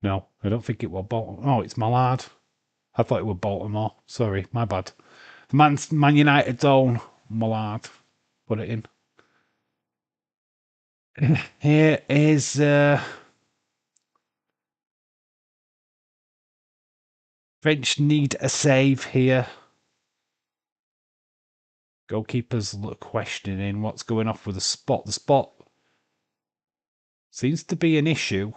No, I don't think it was Baltimore. Oh, it's Mallard. I thought it was Baltimore. Sorry, my bad. The Man United's own Mallard. Put it in. Here is French need a save here. Goalkeepers look questioning what's going off with the spot. The spot seems to be an issue.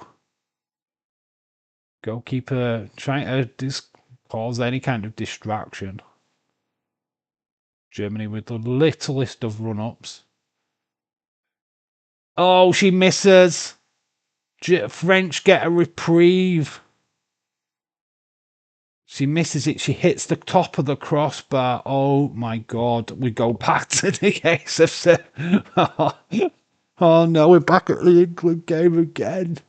Goalkeeper trying to cause any kind of distraction. Germany with the littlest of run-ups. Oh, she misses. French get a reprieve. She misses it. She hits the top of the crossbar. Oh my God. We go back to the case of... Oh no, we're back at the England game again.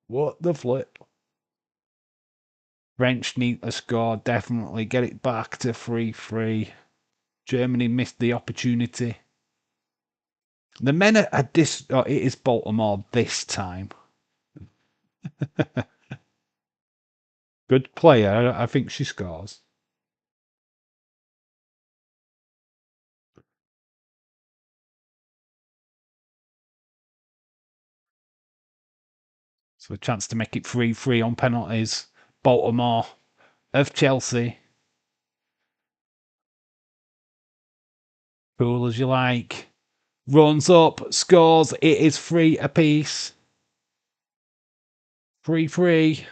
What the flip? French need to score, definitely. Get it back to 3-3. Germany missed the opportunity. The men are this... Oh, it is Baltimore this time. Good player. I think she scores. So a chance to make it 3-3 on penalties. Baltimore of Chelsea. Cool as you like. Runs up, scores. It is 3 apiece. 3-3.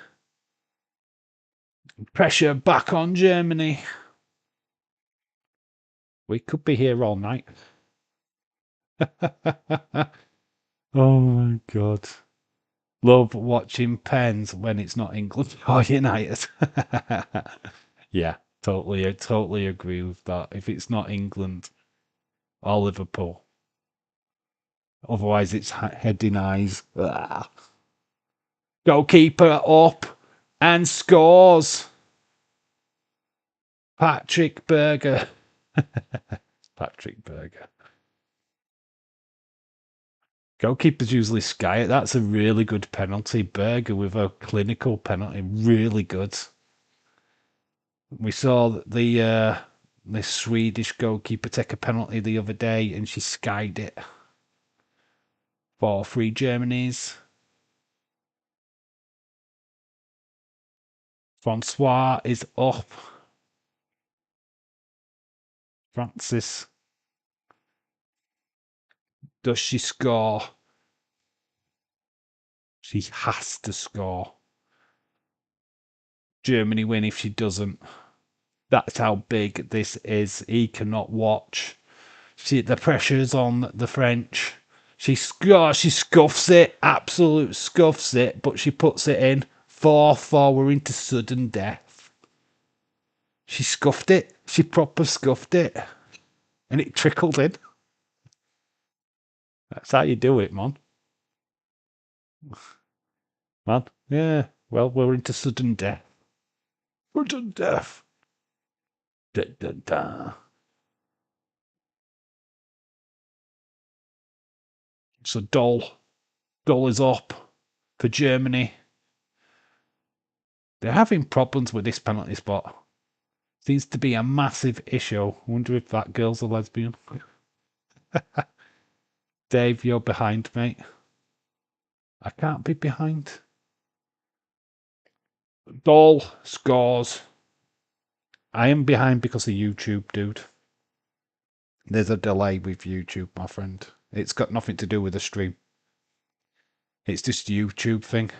Pressure back on Germany. We could be here all night. Oh my God. Love watching pens when it's not England or United. Yeah, totally agree with that. If it's not England or Liverpool. Otherwise, it's heading eyes. Ah. Goalkeeper up and scores. Patrick Berger. Patrick Berger. Goalkeepers usually sky it. That's a really good penalty. Berger with a clinical penalty. Really good. We saw that the Swedish goalkeeper take a penalty the other day and she skied it. 4-3 Germany's. Francois is up. Francis. Does she score? She has to score. Germany win if she doesn't. That's how big this is. He cannot watch. The pressure's on the French. She scuffs it, absolute scuffs it, but she puts it in. 4-4, we're into sudden death. She scuffed it. She proper scuffed it. And it trickled in. That's how you do it, man. Man, yeah. Well, we're into sudden death. Sudden death. Da, da, da. So Doll is up for Germany. They're having problems with this penalty spot. Seems to be a massive issue. I wonder if that girl's a lesbian. Dave, you're behind, mate. I can't be behind. Doll scores. I am behind because of YouTube, dude. There's a delay with YouTube, my friend. It's got nothing to do with the stream. It's just a YouTube thing.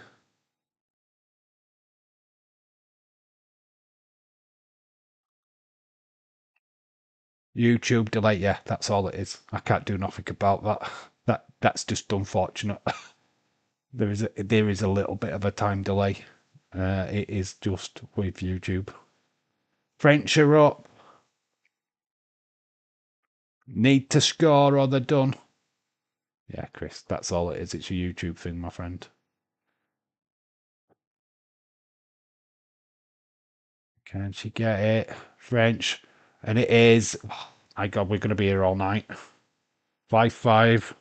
YouTube delay, yeah, that's all it is. I can't do nothing about that. That's just unfortunate. There is a little bit of a time delay. It is just with YouTube. French are up. Need to score or they're done. Yeah, Chris, that's all it is. It's a YouTube thing, my friend. Can she get it? French. And it is. Oh, my God, we're going to be here all night. 5-5.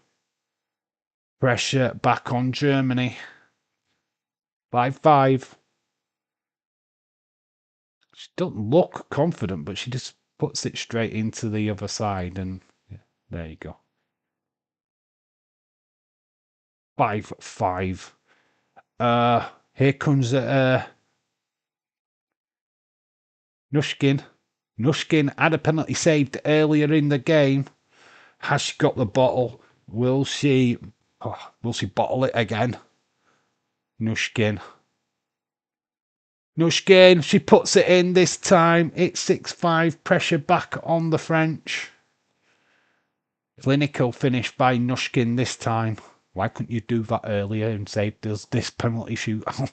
Pressure back on Germany. 5-5. She doesn't look confident, but she just puts it straight into the other side. And yeah, there you go. 5-5. Here comes Nushkin. Nushkin had a penalty saved earlier in the game. Has she got the bottle? Will she bottle it again? Nushkin. She puts it in this time. It's 6-5. Pressure back on the French. Clinical finish by Nushkin this time. Why couldn't you do that earlier and saved us this penalty shootout?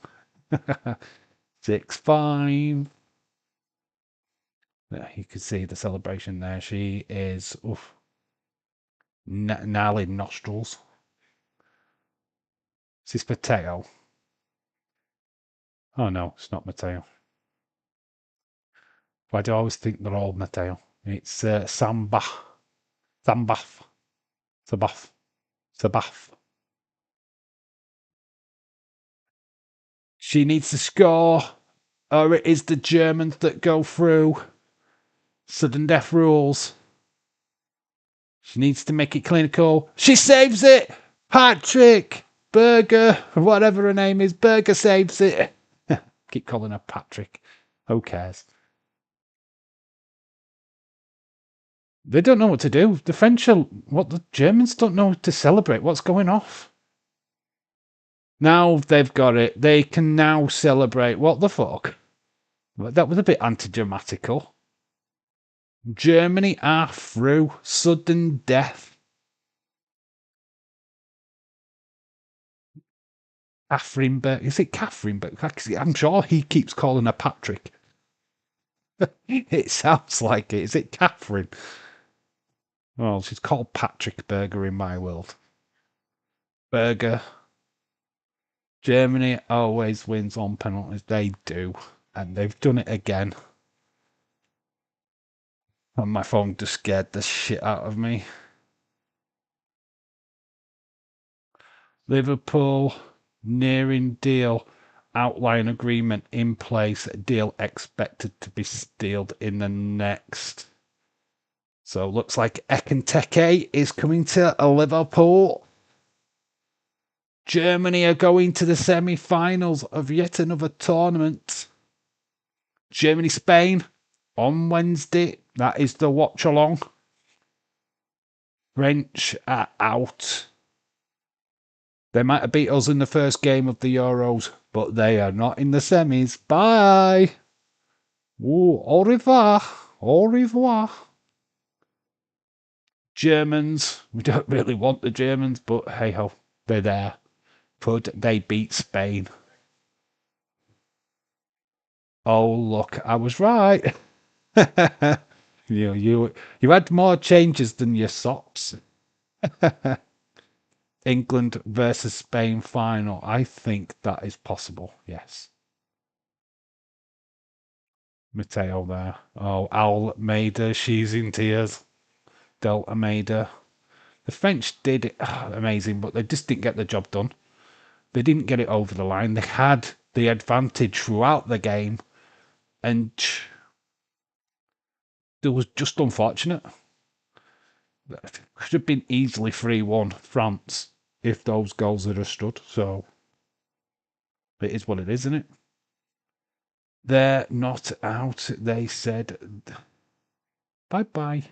6-5. You can see the celebration there. She is gnarly nostrils. Is this Mateo? Oh no, it's not Mateo. Why do I always think they're all Mateo? It's Samba. Sabaf. She needs to score, or it is the Germans that go through. Sudden death rules. She needs to make it clinical. She saves it! Patrick! Berger, whatever her name is, Berger saves it. Keep calling her Patrick. Who cares? They don't know what to do. The French are... What, the Germans don't know to celebrate. What's going off? Now they've got it. They can now celebrate. What the fuck? That was a bit anti-dramatical. Germany are through. Sudden death. Catherine Berg. Is it Catherine Berg? I'm sure he keeps calling her Patrick. It sounds like it. Is it Catherine? Well, she's called Patrick Berger in my world. Berger. Germany always wins on penalties. They do. And they've done it again. And my phone just scared the shit out of me. Liverpool nearing deal. Outline agreement in place. Deal expected to be sealed in the next. So looks like Ekenteke is coming to Liverpool. Germany are going to the semi-finals of yet another tournament. Germany-Spain on Wednesday. That is the watch-along. French are out. They might have beat us in the first game of the Euros, but they are not in the semis. Bye. Ooh, au revoir. Au revoir. Germans. We don't really want the Germans, but hey ho, they're there. Could they beat Spain? Oh look, I was right. You had more changes than your socks. England versus Spain final. I think that is possible. Yes. Mateo there. Oh, Almeida, she's in tears. Del Almeida. The French did it amazing, but they just didn't get the job done. They didn't get it over the line. They had the advantage throughout the game, and it was just unfortunate. It could have been easily 3-1 France if those goals had stood. So it is what it is, isn't it? They're not out. They said bye bye.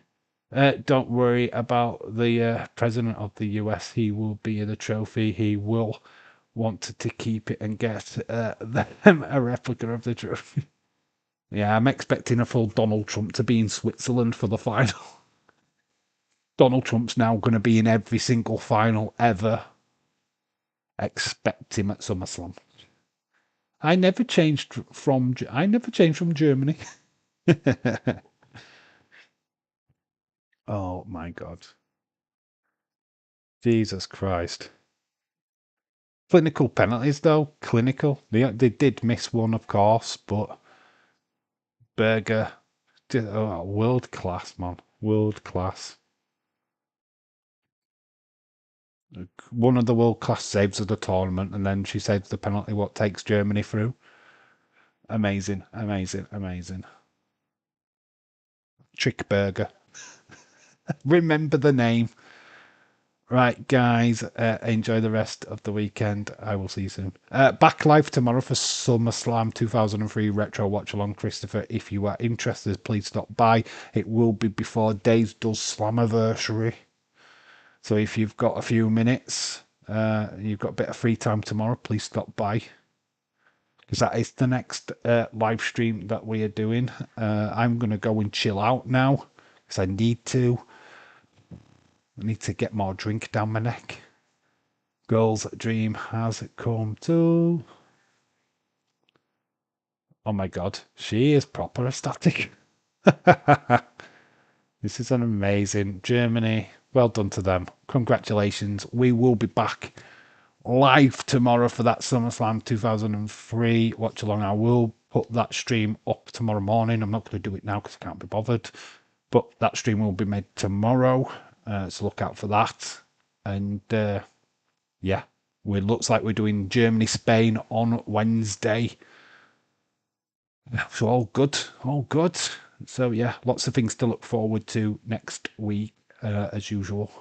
Don't worry about the president of the US. He will be in the trophy. He will want to keep it and get them a replica of the trophy. Yeah, I'm expecting a full Donald Trump to be in Switzerland for the final. Donald Trump's now going to be in every single final ever. Expect him at SummerSlam. I never changed from Germany. Oh my God. Jesus Christ. Clinical penalties, though. Clinical. They did miss one, of course, but Berger, world class, man. World class. One of the world class saves of the tournament, and then she saves the penalty, what takes Germany through. Amazing, amazing, amazing. Trick Berger. Remember the name. Right, guys, enjoy the rest of the weekend. I will see you soon. Back live tomorrow for SummerSlam 2003 Retro Watch Along, Christopher. If you are interested, please stop by. It will be before Dave's does Slammiversary. So if you've got a few minutes, you've got a bit of free time tomorrow, please stop by. Because that is the next live stream that we are doing. I'm going to go and chill out now because I need to. I need to get more drink down my neck. Girl's dream has come true. Oh my God, she is proper ecstatic. This is an amazing Germany. Well done to them. Congratulations. We will be back live tomorrow for that SummerSlam 2003 watch along. I will put that stream up tomorrow morning. I'm not going to do it now because I can't be bothered. But that stream will be made tomorrow. So look out for that. And yeah, it looks like we're doing Germany, Spain on Wednesday. So all good, all good. So yeah, lots of things to look forward to next week, as usual.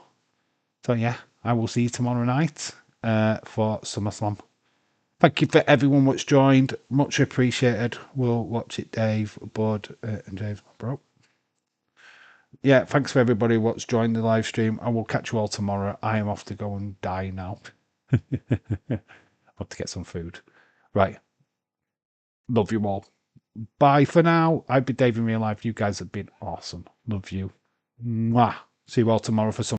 So yeah, I will see you tomorrow night for SummerSlam. Thank you for everyone that's joined. Much appreciated. We'll watch it, Dave, Bud, and James, bro. Yeah, thanks for everybody what's joined the live stream. I will catch you all tomorrow. I am off to go and die now. Have to get some food. Right. Love you all. Bye for now. I've been Dave in real life. You guys have been awesome. Love you. Mwah. See you all tomorrow for some.